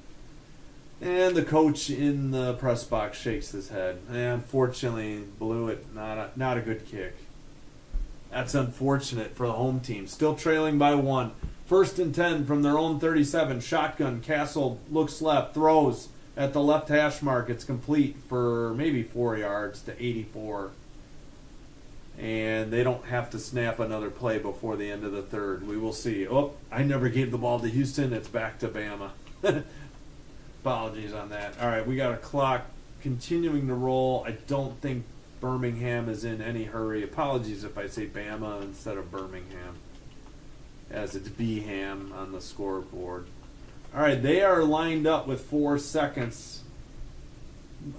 [SPEAKER 1] And the coach in the press box shakes his head. And unfortunately, blew it. Not a good kick. That's unfortunate for the home team. Still trailing by 1. 1st and 10 from their own 37. Shotgun. Castle looks left. Throws at the left hash mark. It's complete for maybe 4 yards to 84. And they don't have to snap another play before the end of the 3rd. We will see. Oh, I never gave the ball to Houston. It's back to Bama. Apologies on that. All right, we got a clock continuing to roll. I don't think Birmingham is in any hurry. Apologies if I say Bama instead of Birmingham, as it's Beham on the scoreboard. All right, they are lined up with 4 seconds.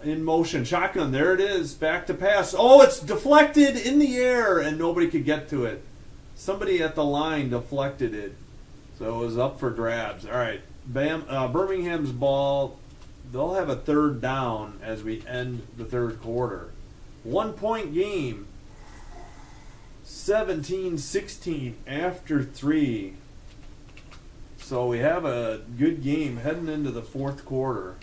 [SPEAKER 1] In motion. Shotgun. There it is. Back to pass. Oh, it's deflected in the air, and nobody could get to it. Somebody at the line deflected it. So it was up for grabs. All right. Birmingham's ball. They'll have a 3rd down as we end the 3rd quarter. 1-point game. 17-16 after 3. So we have a good game heading into the 4th quarter.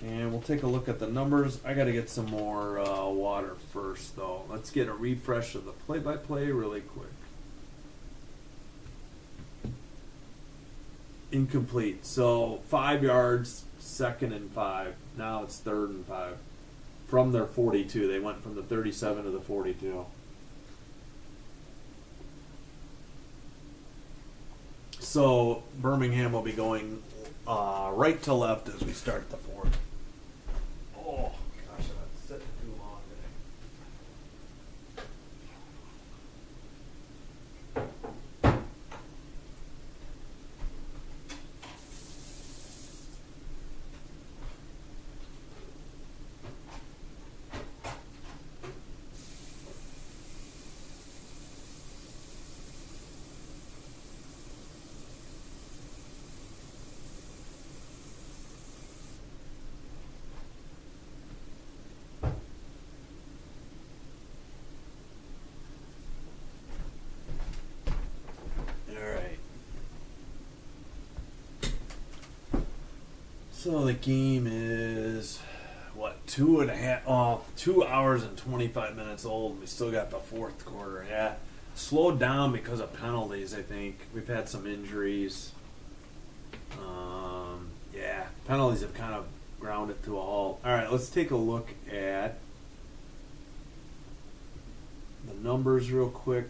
[SPEAKER 1] And we'll take a look at the numbers. I got to get some more water first, though. Let's get a refresh of the play-by-play really quick. Incomplete. So 5 yards, 2nd and 5. Now it's 3rd and 5. From their 42. They went from the 37 to the 42. So Birmingham will be going right to left as we start the fourth. Oh gosh, I'm sitting too long today. So the game is, 2 hours and 25 minutes old. We still got the fourth quarter. Yeah, slowed down because of penalties, I think. We've had some injuries. Penalties have kind of ground it to a halt. All right, let's take a look at the numbers real quick.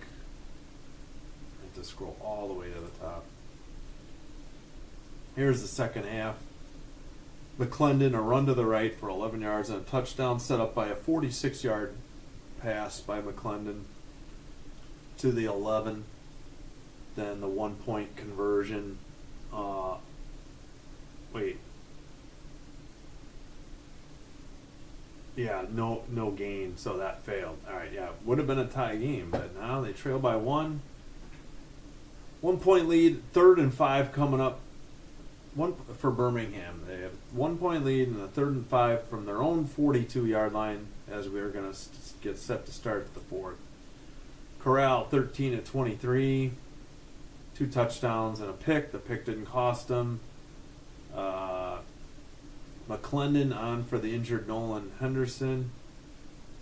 [SPEAKER 1] I have to scroll all the way to the top. Here's the second half. McClendon, a run to the right for 11 yards and a touchdown set up by a 46-yard pass by McClendon to the 11. Then the 1-point conversion. No gain, so that failed. All right, would have been a tie game, but now they trail by 1. 1-point lead, 3rd and 5 coming up. One for Birmingham. They have 1-point lead and a 3rd and 5 from their own 42-yard line as we are going to get set to start the fourth. Corral 13-23, 2 touchdowns and a pick. The pick didn't cost them. McClendon on for the injured Nolan Henderson,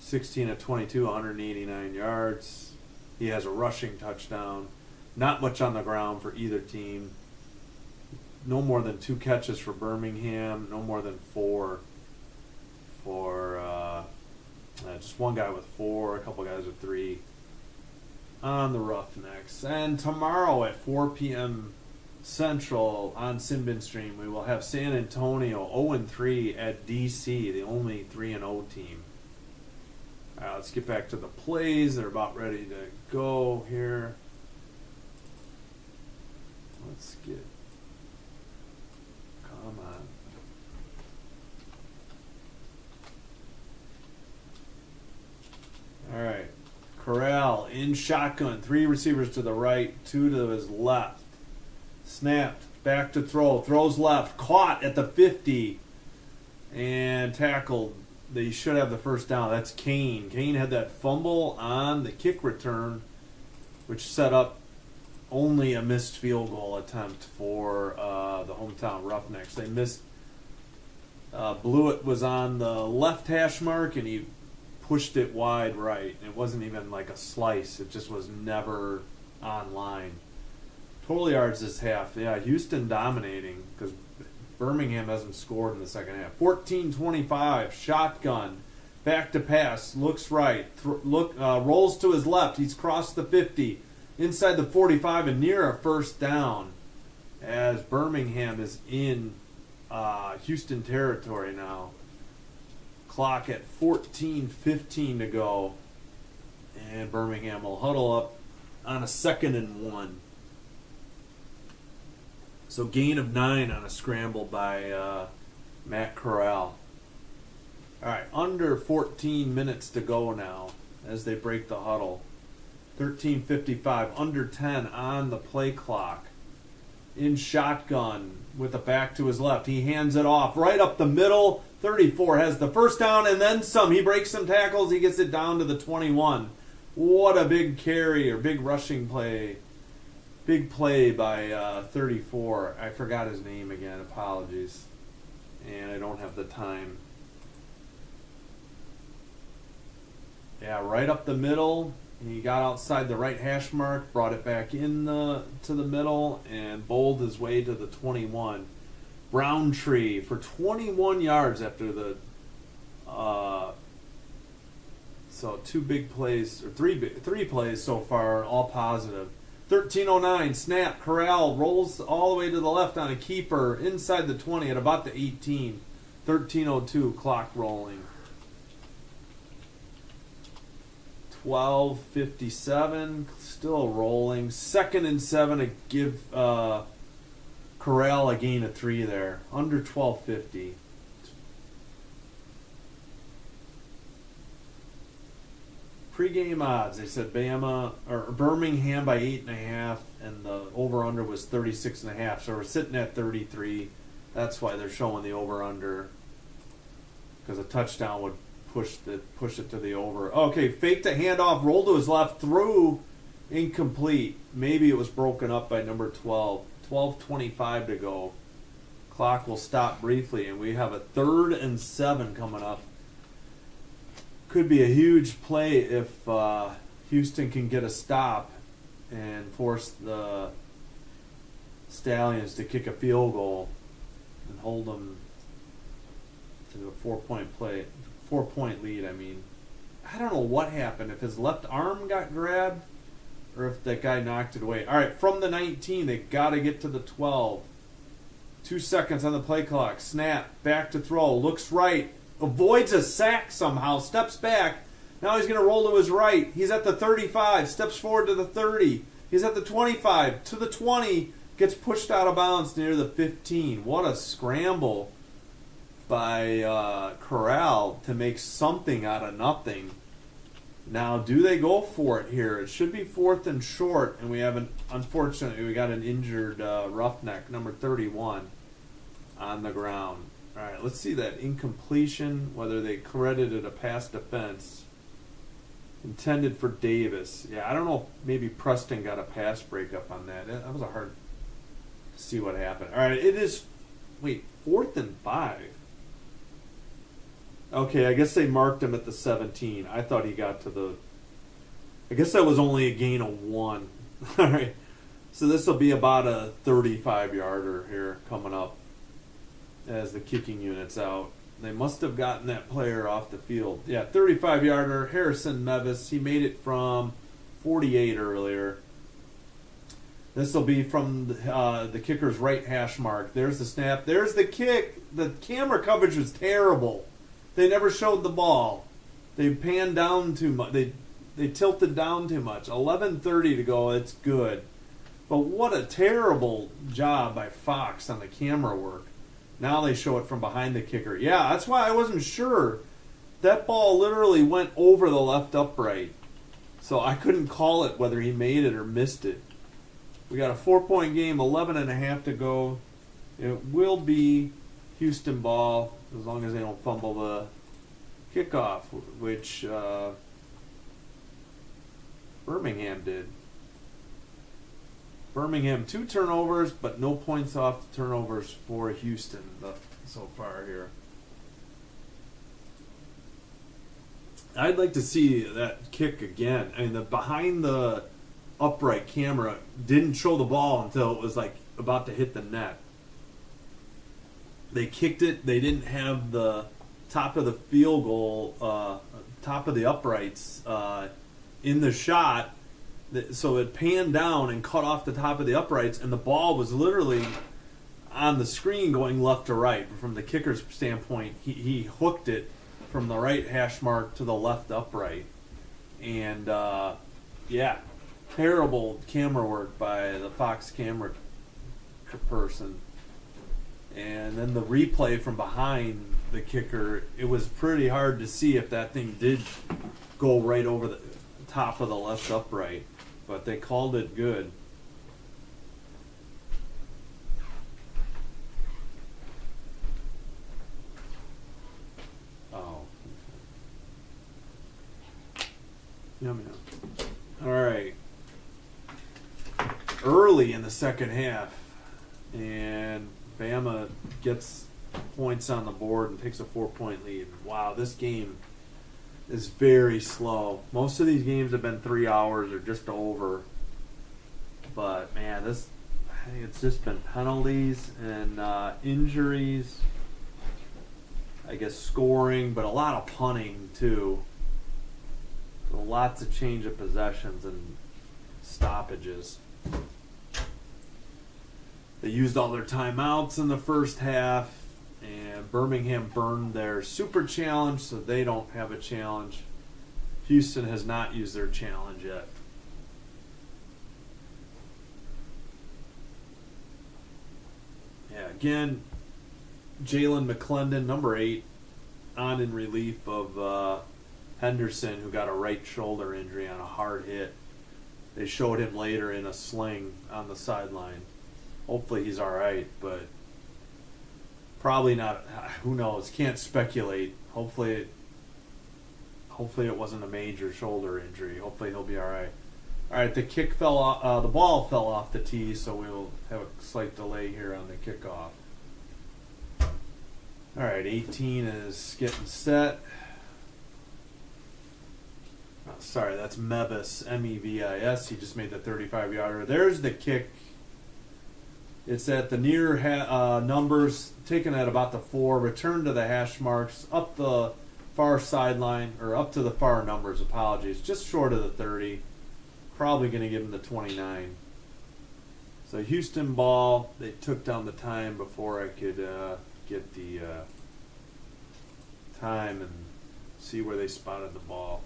[SPEAKER 1] 16-22, 189 yards. He has a rushing touchdown. Not much on the ground for either team. No more than 2 catches for Birmingham. No more than 4 for just one guy with 4, a couple guys with 3 on the Roughnecks. And tomorrow at 4 p.m. Central on Simbin Stream, we will have San Antonio 0-3 at DC, the only 3-0 team. All right, let's get back to the plays. They're about ready to go here. Let's get... Come on. All right. Corral in shotgun. 3 receivers to the right, 2 to his left. Snapped. Back to throw. Throws left. Caught at the 50. And tackled. They should have the first down. That's Kane. Kane had that fumble on the kick return, which set up only a missed field goal attempt for the hometown Roughnecks. They missed. Blewett was on the left hash mark, and he pushed it wide right. It wasn't even like a slice. It just was never on line. Total yards this half. Yeah, Houston dominating because Birmingham hasn't scored in the second half. 14-25, shotgun. Back to pass. Looks right. Rolls to his left. He's crossed the 50. Inside the 45 and near a first down as Birmingham is in Houston territory now. Clock at 14:15 to go. And Birmingham will huddle up on a 2nd and 1. So gain of 9 on a scramble by Matt Corral. All right, under 14 minutes to go now as they break the huddle. 13:55, under 10 on the play clock. In shotgun with the back to his left. He hands it off right up the middle. 34 has the first down and then some. He breaks some tackles. He gets it down to the 21. What a big carry or big rushing play. Big play by 34. I forgot his name again. Apologies. And I don't have the time. Yeah, right up the middle. He got outside the right hash mark, brought it back in to the middle, and bowled his way to the 21. Browntree for 21 yards after the... So 2 big plays, or 3 plays so far, all positive. 13:09, snap, Corral rolls all the way to the left on a keeper inside the 20 at about the 18. 13:02, clock rolling. 12:57, still rolling. 2nd and 7 to give Corral a gain of 3 there. Under 12:50. Pre-game odds, they said Birmingham by 8.5, and the over/under was 36.5. So we're sitting at 33. That's why they're showing the over/under, because a touchdown would push it to the over. Okay, faked a handoff, rolled to his left, threw, incomplete. Maybe it was broken up by number 12. 12:25 to go. Clock will stop briefly, and we have a 3rd and 7 coming up. Could be a huge play if Houston can get a stop and force the Stallions to kick a field goal and hold them to a 4-point lead. I mean, I don't know what happened, if his left arm got grabbed or if that guy knocked it away. All right, from the 19, they got to get to the 12. 2 seconds on the play clock. Snap, back to throw, looks right, avoids a sack somehow, steps back. Now he's going to roll to his right. He's at the 35, steps forward to the 30. He's at the 25, to the 20, gets pushed out of bounds near the 15. What a scramble by Corral to make something out of nothing. Now, do they go for it here? It should be 4th and short, and unfortunately, we got an injured Roughneck, number 31, on the ground. All right, let's see that incompletion, whether they credited a pass defense. Intended for Davis. Yeah, I don't know if maybe Preston got a pass breakup on that. That was a hard to see what happened. All right, it is, 4th and 5. Okay, I guess they marked him at the 17. I thought he got to I guess that was only a gain of 1. All right, so this will be about a 35-yarder here coming up as the kicking unit's out. They must have gotten that player off the field. Yeah, 35-yarder, Harrison Mevis. He made it from 48 earlier. This will be from the kicker's right hash mark. There's the snap. There's the kick. The camera coverage was terrible. They never showed the ball. They panned down too much. They tilted down too much. 11:30 to go. It's good. But what a terrible job by Fox on the camera work. Now they show it from behind the kicker. Yeah, that's why I wasn't sure. That ball literally went over the left upright. So I couldn't call it whether he made it or missed it. We got a 4-point game, 11.5 to go. It will be Houston ball as long as they don't fumble the kickoff, which Birmingham did. Birmingham 2 turnovers, but no points off the turnovers for Houston so far here. I'd like to see that kick again. I mean, the behind the upright camera didn't show the ball until it was about to hit the net. They kicked it. They didn't have the top of the field goal, top of the uprights in the shot. So it panned down and cut off the top of the uprights, and the ball was literally on the screen going left to right. From the kicker's standpoint, he hooked it from the right hash mark to the left upright. And, terrible camera work by the Fox camera person. And then the replay from behind the kicker, it was pretty hard to see if that thing did go right over the top of the left upright. But they called it good. Oh. Yum. All right. Early in the second half, and Bama gets points on the board and takes a 4-point lead. Wow, this game is very slow. Most of these games have been 3 hours or just over. But, man, I think it's just been penalties and injuries. I guess scoring, but a lot of punting, too. So lots of change of possessions and stoppages. They used all their timeouts in the first half, and Birmingham burned their super challenge, so they don't have a challenge. Houston has not used their challenge yet. Yeah, again, Jalen McClendon, number 8, on in relief of Henderson, who got a right shoulder injury on a hard hit. They showed him later in a sling on the sideline. Hopefully he's all right, but probably not. Who knows? Can't speculate. Hopefully it wasn't a major shoulder injury. Hopefully he'll be all right. All right, the kick fell off. The ball fell off the tee, so we'll have a slight delay here on the kickoff. All right, 18 is getting set. Oh, sorry, that's Mevis, M-E-V-I-S. He just made the 35-yarder. There's the kick. It's at the near numbers, taken at about the 4. Return to the hash marks, up the far sideline, or up to the far numbers, apologies. Just short of the 30. Probably going to give him the 29. So Houston ball. They took down the time before I could get the time and see where they spotted the ball.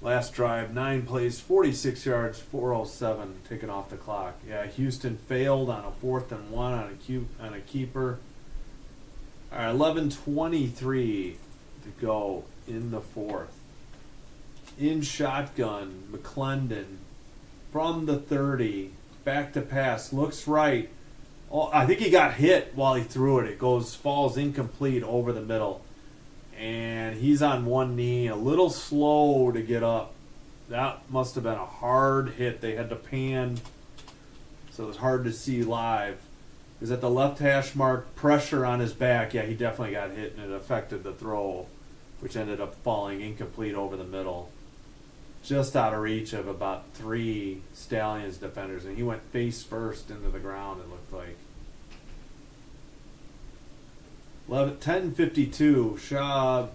[SPEAKER 1] Last drive, 9 plays, 46 yards, 4:07 taken off the clock. Yeah, Houston failed on a 4th and 1 on a keeper. All right, 11:23 to go in the 4th. In shotgun, McClendon from the 30, back to pass, looks right. Oh, I think he got hit while he threw it. It falls incomplete over the middle. And he's on one knee, a little slow to get up. That must have been a hard hit. They had to pan, so it was hard to see live. Is at the left hash mark, pressure on his back. Yeah, he definitely got hit, and it affected the throw, which ended up falling incomplete over the middle. Just out of reach of about 3 Stallions defenders, and he went face first into the ground, it looked like. 10:52,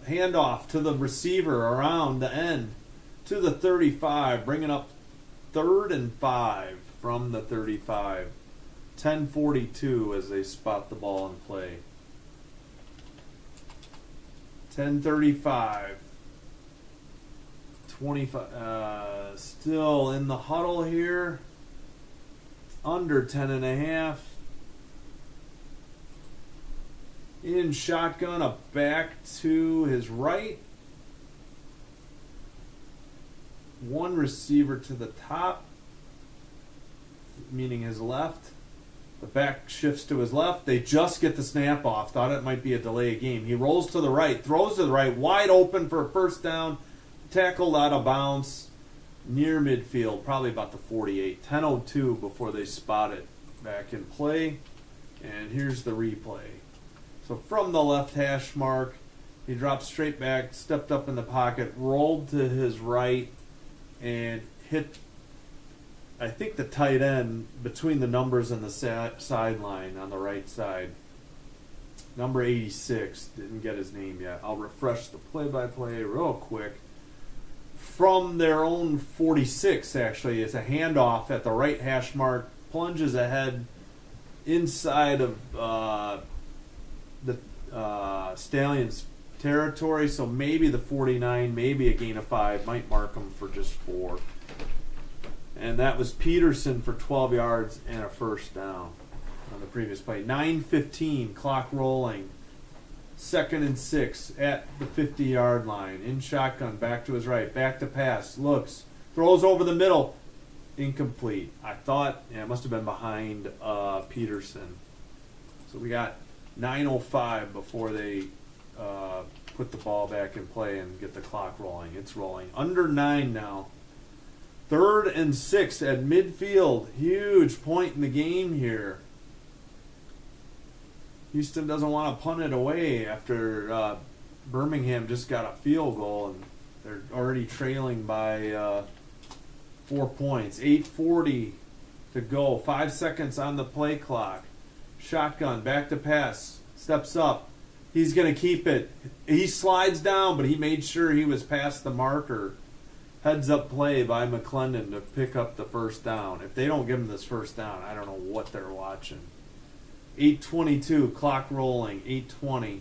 [SPEAKER 1] handoff to the receiver around the end to the 35, bringing up 3rd and 5 from the 35. 10:42 as they spot the ball in play. 10:35. 25. Still in the huddle here. Under 10.5. In shotgun, a back to his right. One receiver to the top, meaning his left. The back shifts to his left. They just get the snap off. Thought it might be a delay of game. He rolls to the right, throws to the right, wide open for a first down. Tackled out of bounds near midfield, probably about the 48. 10:02 before they spot it back in play. And here's the replay. So from the left hash mark, he dropped straight back, stepped up in the pocket, rolled to his right, and hit, I think, the tight end between the numbers and the sideline on the right side. Number 86, didn't get his name yet. I'll refresh the play-by-play real quick. From their own 46, actually, it's a handoff at the right hash mark, plunges ahead inside of the Stallions territory, so maybe the 49, maybe a gain of 5, might mark them for just 4. And that was Peterson for 12 yards and a first down on the previous play. 9:15, clock rolling. 2nd and 6 at the 50-yard line. In shotgun, back to his right, back to pass, looks, throws over the middle, incomplete. I thought, it must have been behind Peterson. So we got 9:05 before they put the ball back in play and get the clock rolling. It's rolling. Under 9 now. 3rd and 6 at midfield. Huge point in the game here. Houston doesn't want to punt it away after Birmingham just got a field goal, and they're already trailing by 4 points. 8:40 to go. 5 seconds on the play clock. Shotgun, back to pass. Steps up. He's going to keep it. He slides down, but he made sure he was past the marker. Heads up play by McClendon to pick up the first down. If they don't give them this first down, I don't know what they're watching. 8:22, clock rolling, 8:20.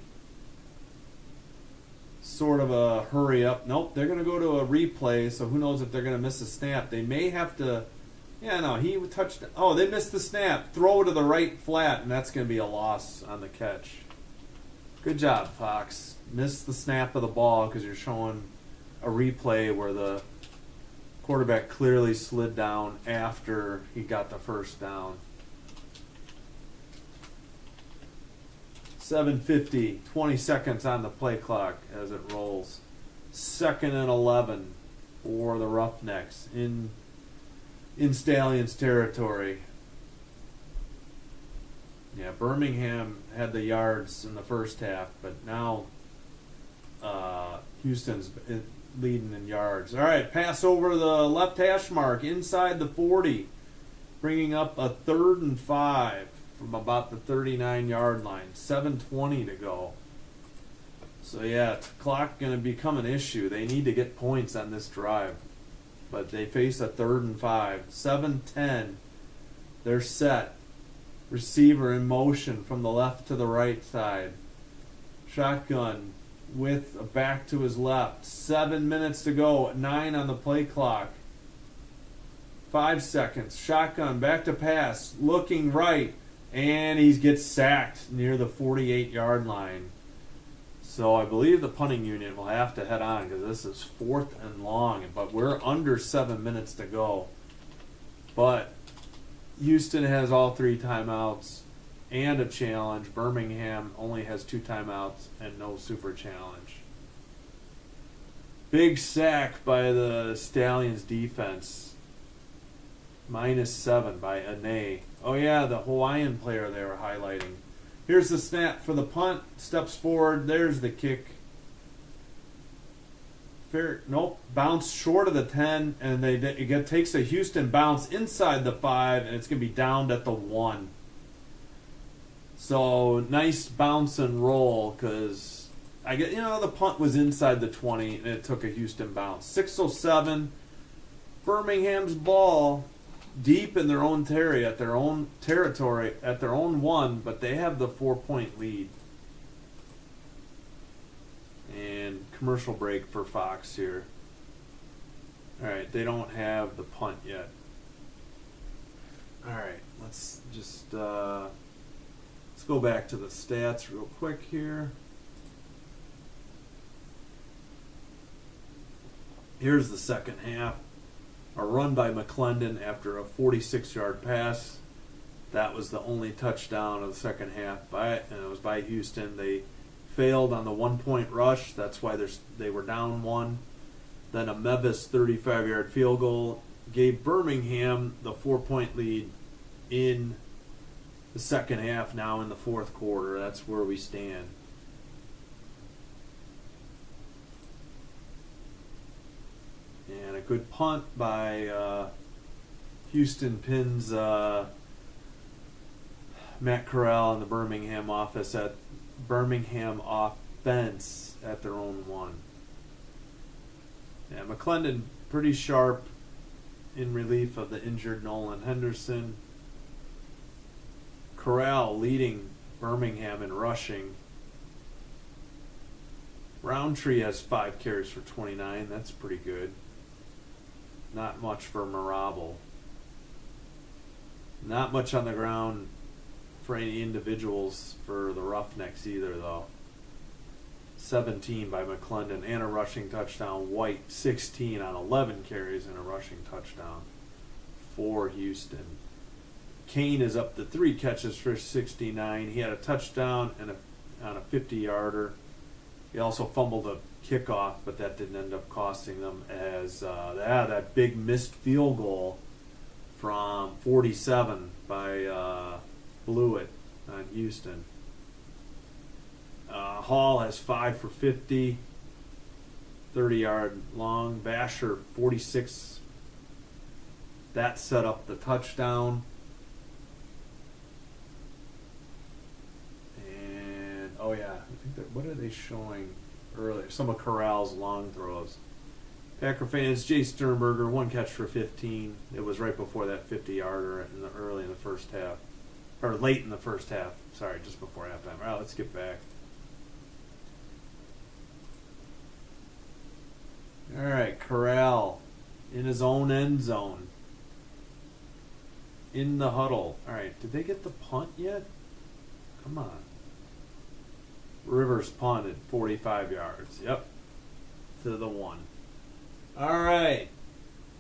[SPEAKER 1] Sort of a hurry up. Nope, they're going to go to a replay, so who knows if they're going to miss a snap. They may have to... Yeah, no, he touched... Oh, they missed the snap. Throw to the right flat, and that's going to be a loss on the catch. Good job, Fox. Missed the snap of the ball because you're showing a replay where the quarterback clearly slid down after he got the first down. 7:50, 20 seconds on the play clock as it rolls. 2nd and 11 for the Roughnecks in Stallions territory. Yeah, Birmingham had the yards in the first half, but now Houston's leading in yards. All right, pass over the left hash mark inside the 40, bringing up a 3rd and 5 from about the 39-yard line. 7:20 to go. So yeah, clock going to become an issue. They need to get points on this drive, but they face a 3rd and 5. 7:10. They're set. Receiver in motion from the left to the right side. Shotgun with a back to his left. 7 minutes to go. 9 on the play clock. 5 seconds. Shotgun back to pass. Looking right. And he gets sacked near the 48-yard line. So I believe the punting unit will have to head on because this is 4th and long. But we're under 7 minutes to go. But Houston has all 3 timeouts and a challenge. Birmingham only has 2 timeouts and no super challenge. Big sack by the Stallions defense. -7 by Ane. Oh yeah, the Hawaiian player they were highlighting. Here's the snap for the punt. Steps forward. There's the kick. Nope. Bounce short of the 10, and it takes a Houston bounce inside the 5, and it's going to be downed at the 1. So nice bounce and roll because the punt was inside the 20, and it took a Houston bounce. 6:07. Birmingham's ball. Deep in their own territory, at their own 1, but they have the 4-point lead. And commercial break for Fox here. All right, they don't have the punt yet. All right, let's just let's go back to the stats real quick here. Here's the second half. A run by McClendon after a 46-yard pass. That was the only touchdown of the second half, and it was by Houston. They failed on the 1-point rush. That's why they were down 1. Then a Mevis 35-yard field goal gave Birmingham the 4-point lead in the second half. Now in the fourth quarter, that's where we stand. And a good punt by Houston pins Matt Corral in the Birmingham offense at their own 1. Yeah, McClendon pretty sharp in relief of the injured Nolan Henderson. Corral leading Birmingham in rushing. Roundtree has 5 carries for 29. That's pretty good. Not much for Marable. Not much on the ground for any individuals for the Roughnecks either, though. 17 by McClendon and a rushing touchdown. White, 16 on 11 carries and a rushing touchdown for Houston. Kane is up to 3 catches for 69. He had a touchdown and on a 50-yarder. He also fumbled a kickoff, but that didn't end up costing them as that big missed field goal from 47 by Blewett on Houston. Hall has 5 for 50, 30-yard long. Basher, 46. That set up the touchdown. And, oh yeah, I think what are they showing earlier? Some of Corral's long throws. Packer fans, Jay Sternberger, 1 catch for 15. It was right before that 50-yarder early in the first half. Or late in the first half. Sorry, just before halftime. All right, let's get back. All right, Corral in his own end zone. In the huddle. All right, did they get the punt yet? Come on. Rivers punted 45 yards. Yep. To the 1. All right.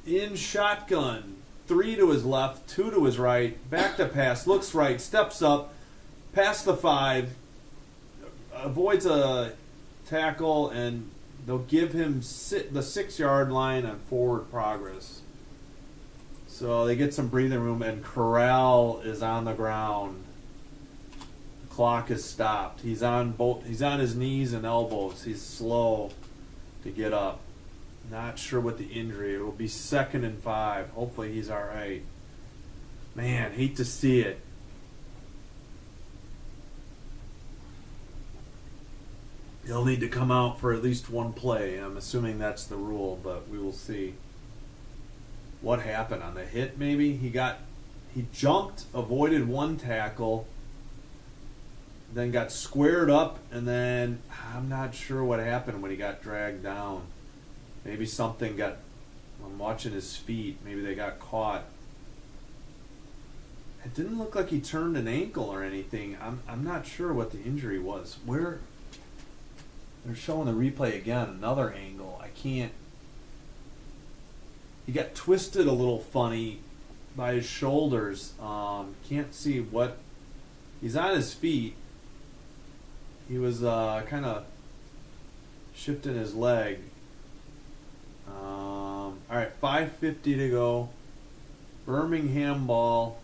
[SPEAKER 1] In shotgun. 3 to his left, 2 to his right. Back to pass. Looks right. Steps up. Past the 5. Avoids a tackle, and they'll give him the 6-yard line on forward progress. So they get some breathing room, and Corral is on the ground. The clock is stopped. He's on his knees and elbows. He's slow to get up. Not sure what the injury. It will be 2nd and 5. Hopefully he's all right. Man, hate to see it. He'll need to come out for at least one play. I'm assuming that's the rule, but we will see. What happened on the hit? Maybe he jumped, avoided one tackle, then got squared up, and then I'm not sure what happened when he got dragged down. Maybe something got. I'm watching his feet. Maybe they got caught. It didn't look like he turned an ankle or anything. I'm not sure what the injury was. Where they're showing the replay again, another angle. I can't. He got twisted a little funny by his shoulders. Can't see what. He's on his feet. He was kind of shifting his leg. All right, 5:50 to go. Birmingham ball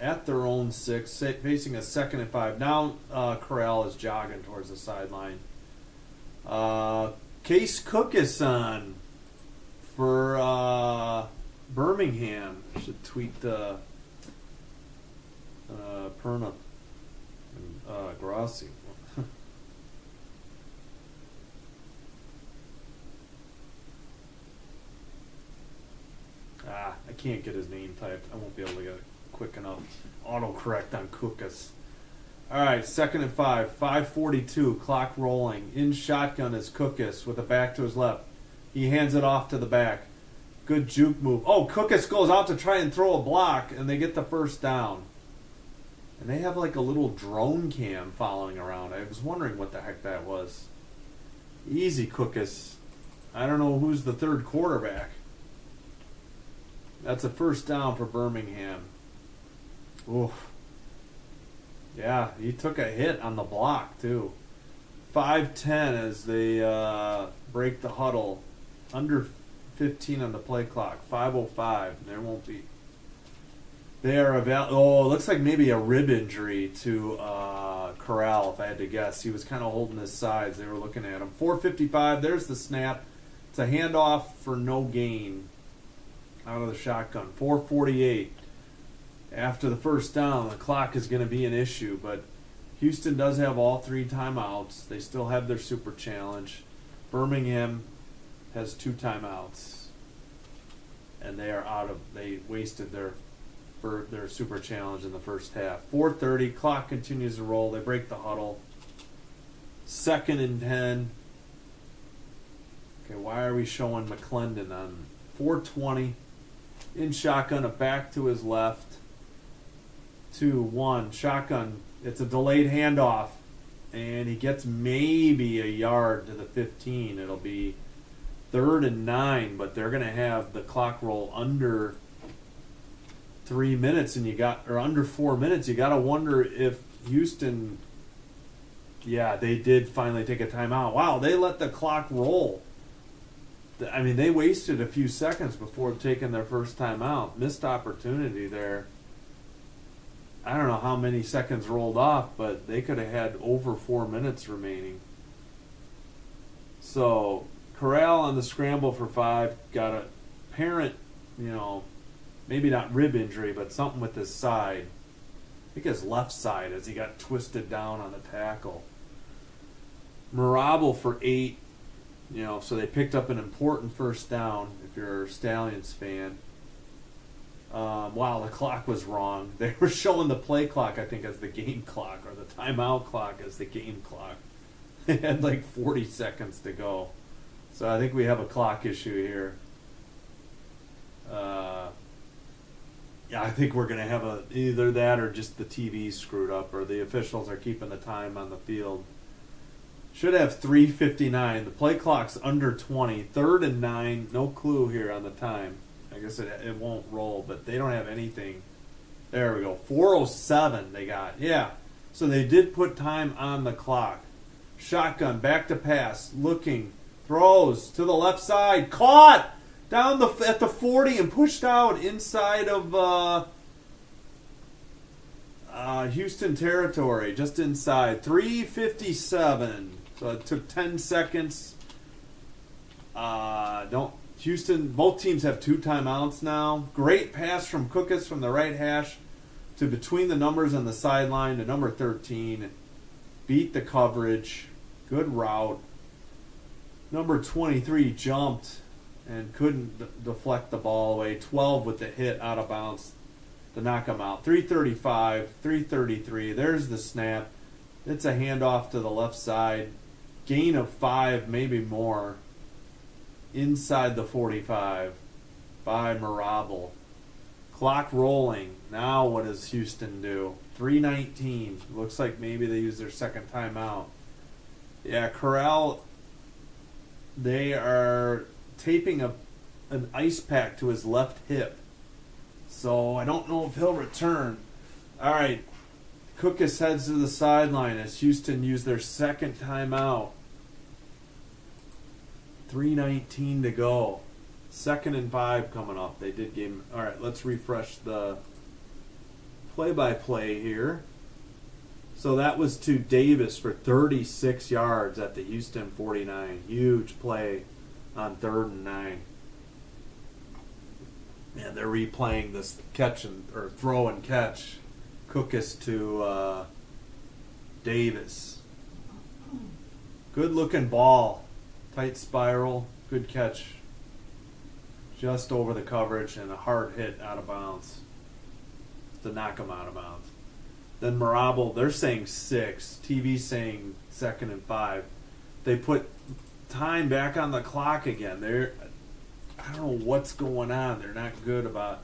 [SPEAKER 1] at their own 6, facing a 2nd and 5. Now Corral is jogging towards the sideline. Case Cook is on for Birmingham. I should tweet Perna and Grossi. I can't get his name typed. I won't be able to get it quick enough. Autocorrect on Kukas. All right, 2nd and 5. 5:42. Clock rolling. In shotgun is Kukas with a back to his left. He hands it off to the back. Good juke move. Oh, Kukas goes out to try and throw a block, and they get the first down. And they have like a little drone cam following around. I was wondering what the heck that was. Easy, Kukas. I don't know who's the third quarterback. That's a first down for Birmingham. Oof. Yeah, he took a hit on the block, too. 5:10 as they break the huddle. Under 15 on the play clock. 5:05. There won't be. They are it looks like maybe a rib injury to Corral, if I had to guess. He was kind of holding his sides. They were looking at him. 4:55. There's the snap. It's a handoff for no gain out of the shotgun. 4:48. After the first down, the clock is going to be an issue, but Houston does have all 3 timeouts. They still have their super challenge. Birmingham has 2 timeouts, and they wasted their super challenge in the first half. 4:30, clock continues to roll. They break the huddle. 2nd and 10. Okay, why are we showing McClendon on 4:20? In shotgun, a back to his left. 2-1. Shotgun. It's a delayed handoff. And he gets maybe a yard to the 15. It'll be 3rd and 9, but they're going to have the clock roll under 3 minutes, or under 4 minutes. You got to wonder if Houston, they did finally take a timeout. Wow, they let the clock roll. I mean, they wasted a few seconds before taking their first timeout. Missed opportunity there. I don't know how many seconds rolled off, but they could have had over 4 minutes remaining. So, Corral on the scramble for 5 got a apparent, maybe not rib injury, but something with his side. I think his left side as he got twisted down on the tackle. Marable for 8. So they picked up an important first down if you're a Stallions fan. Wow, the clock was wrong. They were showing the play clock, I think, as the game clock, or the timeout clock as the game clock. They had like 40 seconds to go. So I think we have a clock issue here. Yeah, I think we're going to have either that or just the TV screwed up, or the officials are keeping the time on the field. Should have 3:59. The play clock's under 20. 3rd and 9. No clue here on the time. I guess it won't roll, but they don't have anything. There we go. 4:07 they got. Yeah. So they did put time on the clock. Shotgun, back to pass, looking, throws to the left side, caught down at the 40 and pushed out inside of Houston territory, just inside. 3:57. So it took 10 seconds. Houston, both teams have 2 timeouts now. Great pass from Cookus from the right hash to between the numbers on the sideline to number 13. Beat the coverage. Good route. Number 23 jumped and couldn't deflect the ball away. 12 with the hit out of bounds to knock him out. 3:35, 3:33. There's the snap. It's a handoff to the left side. Gain of 5, maybe more. Inside the 45 by Marable. Clock rolling. Now what does Houston do? 3:19. Looks like maybe they use their second timeout. Yeah, Corral, they are taping an ice pack to his left hip. So I don't know if he'll return. All right. Cookus heads to the sideline as Houston use their second timeout. 3:19 to go. 2nd and 5 coming up. They did game. All right, let's refresh the play-by-play here. So that was to Davis for 36 yards at the Houston 49. Huge play on 3rd and 9. And they're replaying this throw and catch. Cookus to Davis. Good looking ball. Tight spiral. Good catch. Just over the coverage and a hard hit out of bounds to knock him out of bounds. Then Marable, they're saying 6. TV saying 2nd and 5. They put time back on the clock again. I don't know what's going on. They're not good about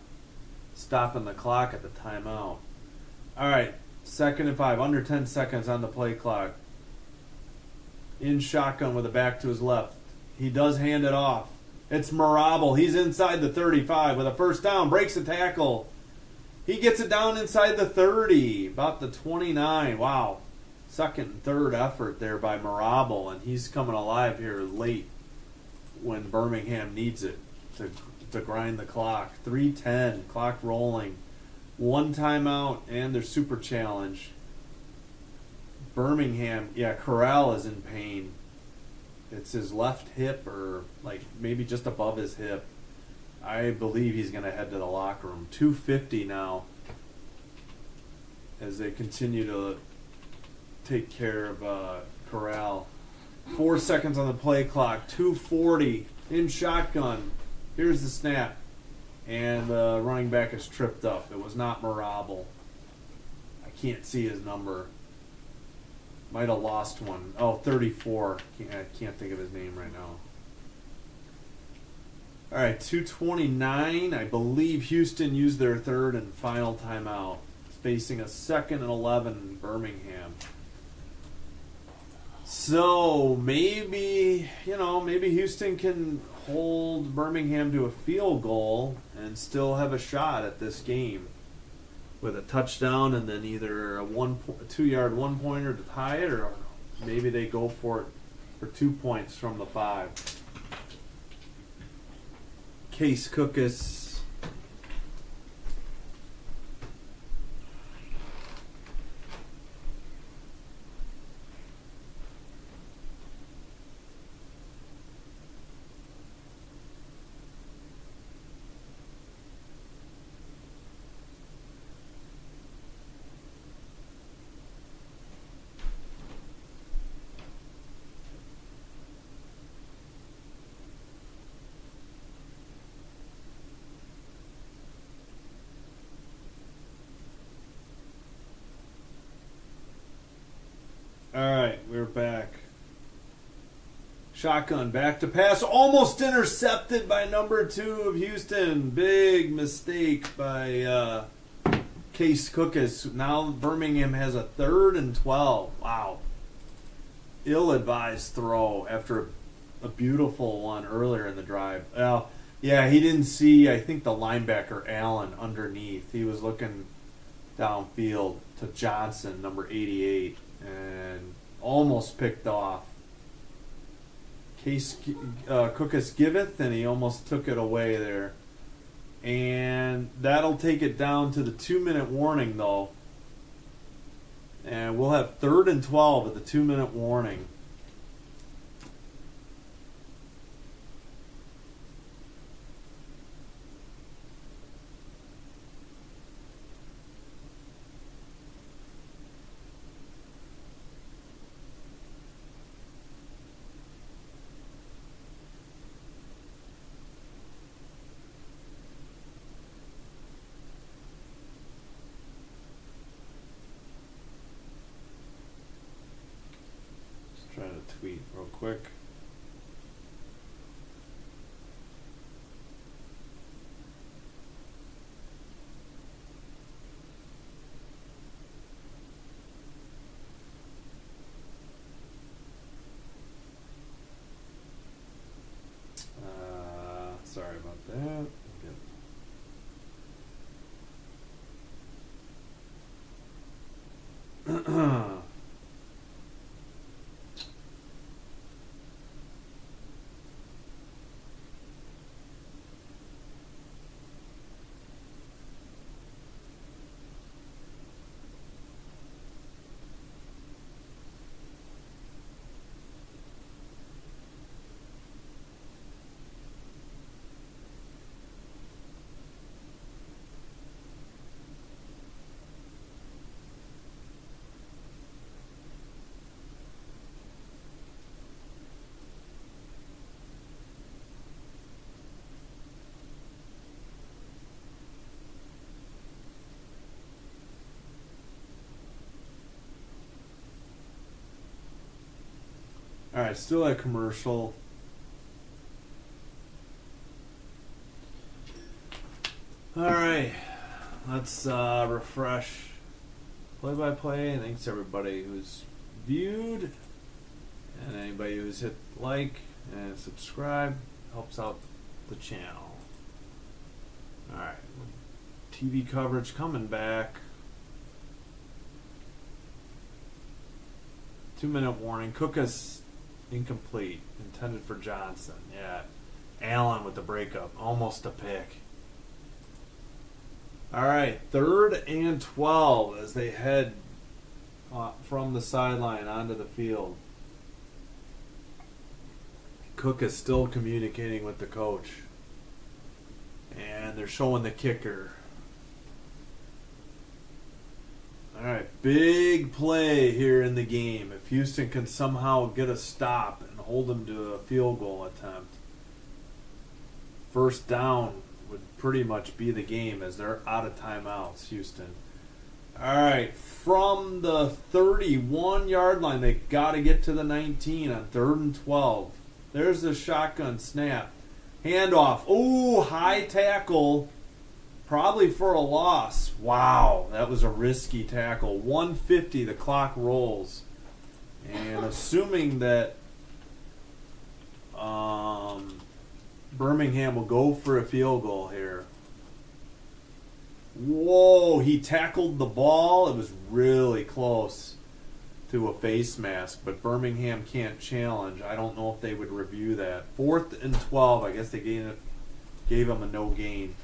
[SPEAKER 1] stopping the clock at the timeout. All right, 2nd and 5. Under 10 seconds on the play clock. In shotgun with a back to his left. He does hand it off. It's Marable. He's inside the 35 with a first down. Breaks a tackle. He gets it down inside the 30. About the 29. Wow. 2nd and 3rd effort there by Marable. And he's coming alive here late when Birmingham needs it to grind the clock. 3:10. Clock rolling. 1 timeout and their super challenge. Birmingham, Corral is in pain. It's his left hip, or like maybe just above his hip. I believe he's going to head to the locker room. 2:50 now as they continue to take care of Corral. 4 seconds on the play clock. 2:40 in shotgun. Here's the snap. And the running back is tripped up. It was not Marable. I can't see his number. Might have lost one. Oh, 34. I can't think of his name right now. All right, 2:29. I believe Houston used their 3rd and final timeout, facing a 2nd and 11 in Birmingham. So maybe Houston can hold Birmingham to a field goal and still have a shot at this game with a touchdown and then either a 2-yard one-pointer to tie it, or maybe they go for it for 2 points from the 5. Case Cookus. All right, we're back. Shotgun, back to pass. Almost intercepted by number 2 of Houston. Big mistake by Case Cookus. Now Birmingham has a 3rd and 12. Wow. Ill-advised throw after a beautiful one earlier in the drive. Well, yeah, he didn't see, I think, the linebacker, Allen, underneath. He was looking downfield to Johnson, number 88, and almost picked off. Case Cookus giveth, and he almost took it away there. And that'll take it down to the 2-minute warning, though. And we'll have 3rd and 12 at the 2-minute warning. Try to tweet real quick. Sorry about that. Okay. All right, still a commercial. All right, let's refresh play-by-play. Thanks everybody who's viewed and anybody who's hit like and subscribe. Helps out the channel. All right, TV coverage coming back. 2-minute warning. Cookus incomplete. Intended for Johnson. Yeah. Allen with the breakup. Almost a pick. All right. 3rd and 12 as they head from the sideline onto the field. Cook is still communicating with the coach. And they're showing the kicker. All right, big play here in the game. If Houston can somehow get a stop and hold them to a field goal attempt, 1st down would pretty much be the game as they're out of timeouts, Houston. All right, from the 31-yard line, they got to get to the 19 on 3rd and 12. There's the shotgun snap. Handoff. Oh, high tackle. Probably for a loss. Wow, that was a risky tackle. 150, the clock rolls. And assuming that Birmingham will go for a field goal here. Whoa, he tackled the ball. It was really close to a face mask, but Birmingham can't challenge. I don't know if they would review that. 4th and 12, I guess they gave him a no gain.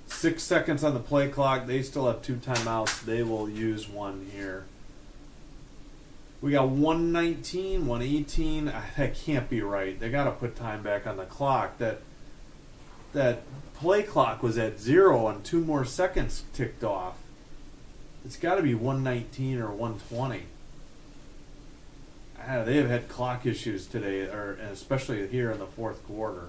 [SPEAKER 1] 6 seconds on the play clock. They still have 2 timeouts. They will use one here. We got 119, 118. That can't be right. They got to put time back on the clock. That play clock was at 0 and 2 more seconds ticked off. It's got to be 119 or 120. They have had clock issues today, or especially here in the 4th quarter.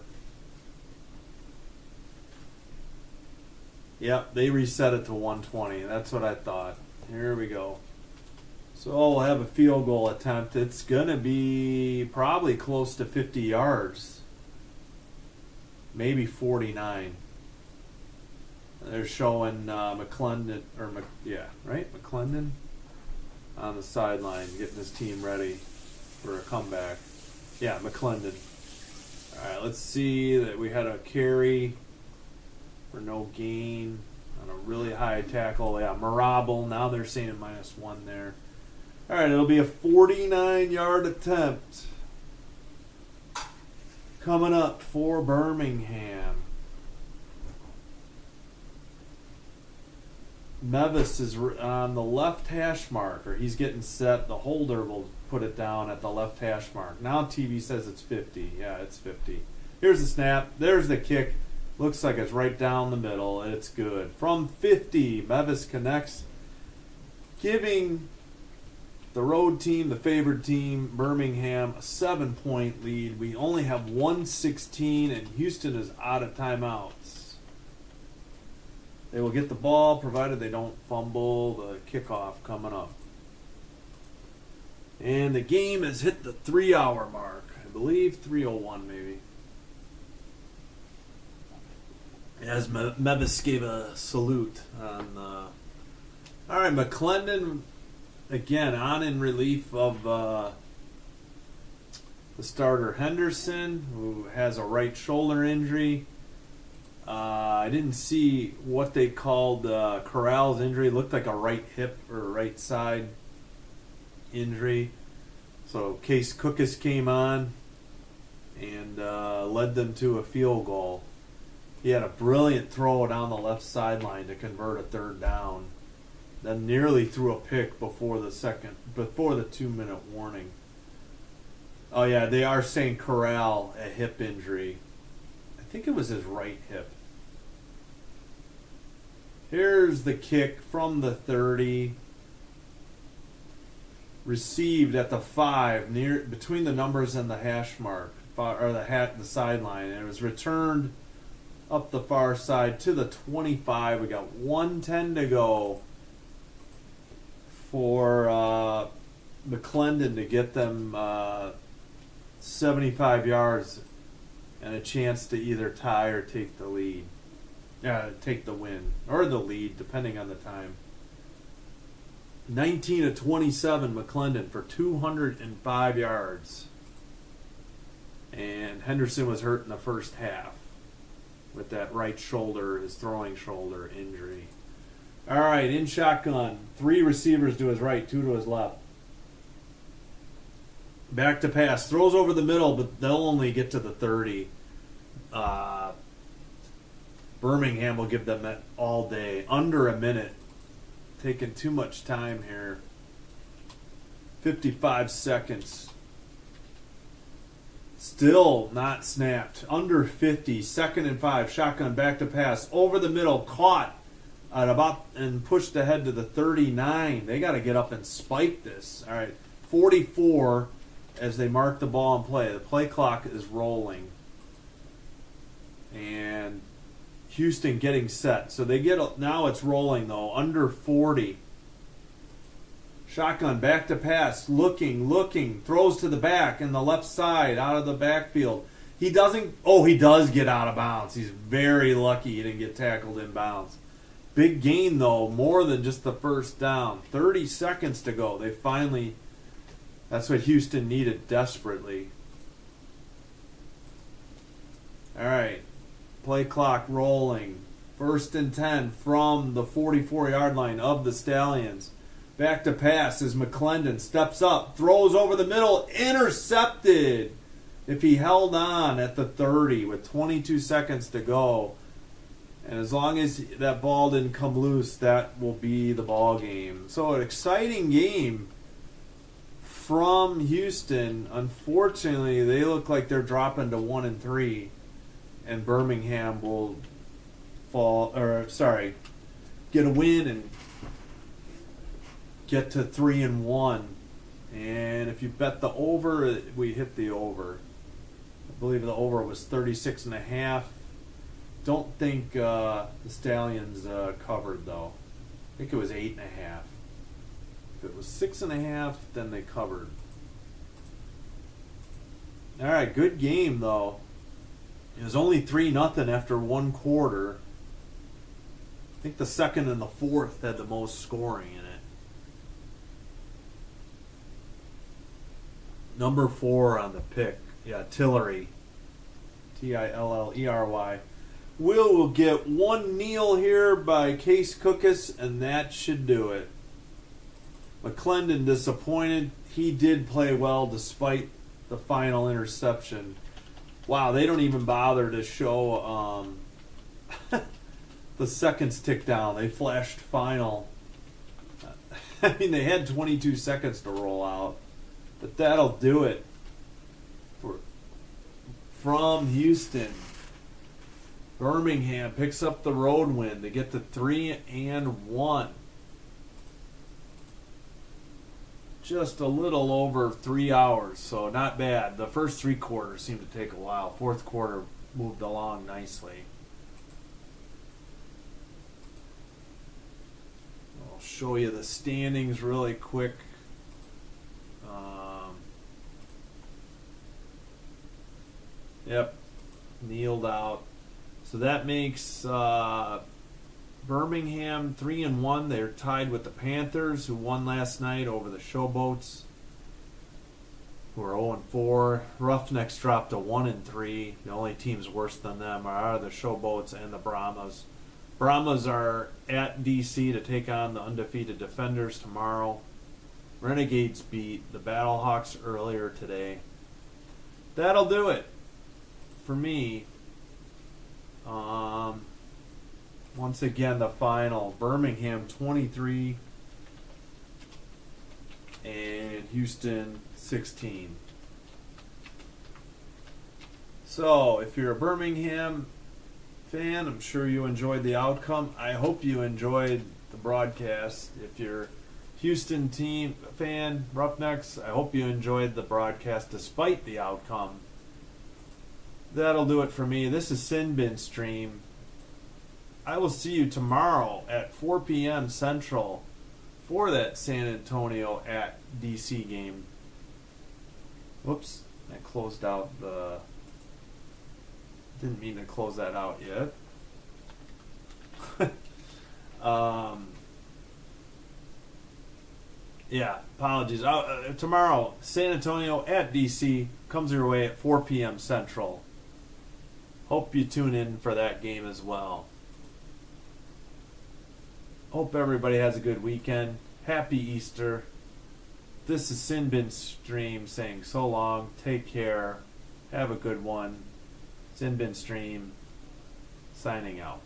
[SPEAKER 1] Yep, they reset it to 120. That's what I thought. Here we go. So we'll have a field goal attempt. It's going to be probably close to 50 yards. Maybe 49. They're showing McClendon, McClendon on the sideline, getting his team ready for a comeback. Yeah, McClendon. All right, let's see that we had a carry for no gain on a really high tackle. Yeah, Marable. Now they're saying -1 there. All right, it'll be a 49-yard attempt coming up for Birmingham. Mevis is on the left hash mark, or he's getting set. The holder will put it down at the left hash mark. Now TV says it's 50. Yeah, it's 50. Here's the snap. There's the kick. Looks like it's right down the middle. It's good. From 50, Mevis connects, giving the road team, the favored team, Birmingham, a 7-point lead. We only have 1:16, and Houston is out of timeouts. They will get the ball, provided they don't fumble the kickoff coming up. And the game has hit the 3-hour mark. I believe 3:01 maybe. As Mevis gave a salute on the... All right, McClendon, again, on in relief of the starter Henderson, who has a right shoulder injury. I didn't see what they called Corral's injury. It looked like a right hip or right side injury. So Case Cookus came on and led them to a field goal. He had a brilliant throw down the left sideline to convert a 3rd down. Then nearly threw a pick before the 2-minute warning. Oh yeah, they are saying Corral a hip injury. I think it was his right hip. Here's the kick from the 30. Received at the 5, near between the numbers and the hash mark, or the sideline. And it was returned up the far side to the 25. We got 1:10 to go for McClendon to get them 75 yards and a chance to either tie or take the lead. Take the win. Or the lead, depending on the time. 19-27, McClendon for 205 yards. And Henderson was hurt in the first half with that right shoulder, his throwing shoulder injury. All right, in shotgun. 3 receivers to his right, 2 to his left. Back to pass. Throws over the middle, but they'll only get to the 30. Birmingham will give them that all day. Under a minute. Taking too much time here. 55 seconds. Still not snapped. Under 50. 2nd and 5. Shotgun back to pass. Over the middle. Caught at about and pushed ahead to the 39. They got to get up and spike this. All right. 44 as they mark the ball and play. The play clock is rolling. And Houston getting set. So they get, now it's rolling though. Under 40. Shotgun back to pass. Looking. Throws to the back and the left side out of the backfield. He doesn't, he does get out of bounds. He's very lucky he didn't get tackled in bounds. Big gain though, more than just the first down. 30 seconds to go. They finally, that's what Houston needed desperately. All right. Play clock rolling. 1st and 10 from the 44-yard line of the Stallions. Back to pass as McClendon steps up, throws over the middle, intercepted. If he held on at the 30 with 22 seconds to go, and as long as that ball didn't come loose, that will be the ball game. So an exciting game from Houston. Unfortunately, they look like they're dropping to 1-3. And Birmingham will get a win and get to 3-1. And if you bet the over, we hit the over. I believe the over was 36.5. Don't think the Stallions covered though. I think it was 8.5. If it was 6.5, then they covered. All right, good game though. It was only 3-0 after one quarter. I think the second and the fourth had the most scoring in it. Number 4 on the pick. Yeah, Tillery. Tillery. Will get 1-0 here by Case Cookus, and that should do it. McClendon disappointed. He did play well despite the final interception. Wow, they don't even bother to show the seconds tick down. They flashed final. I mean, they had 22 seconds to roll out. But that'll do it from Houston. Birmingham picks up the road win. They get to 3-1. Just a little over 3 hours, so not bad. The first 3 quarters seemed to take a while. Fourth quarter moved along nicely. I'll show you the standings really quick. Yep, kneeled out. So that makes Birmingham 3-1. They're tied with the Panthers, who won last night over the Showboats, who are 0-4. Roughnecks dropped to 1-3. The only teams worse than them are the Showboats and the Brahmas. Brahmas are at DC to take on the undefeated Defenders tomorrow. Renegades beat the Battlehawks earlier today. That'll do it for me. Once again, the final. Birmingham 23 and Houston 16. So, if you're a Birmingham fan, I'm sure you enjoyed the outcome. I hope you enjoyed the broadcast. If you're Houston team fan, Roughnecks, I hope you enjoyed the broadcast despite the outcome. That'll do it for me. This is Sin Bin Stream. I will see you tomorrow at 4 p.m. Central for that San Antonio at DC game. Whoops, I closed out the... Didn't mean to close that out yet. Yeah, apologies. Tomorrow, San Antonio at DC comes your way at 4 p.m. Central. Hope you tune in for that game as well. Hope everybody has a good weekend. Happy Easter. This is Sin Bin Stream saying so long. Take care. Have a good one. Sin Bin Stream signing out.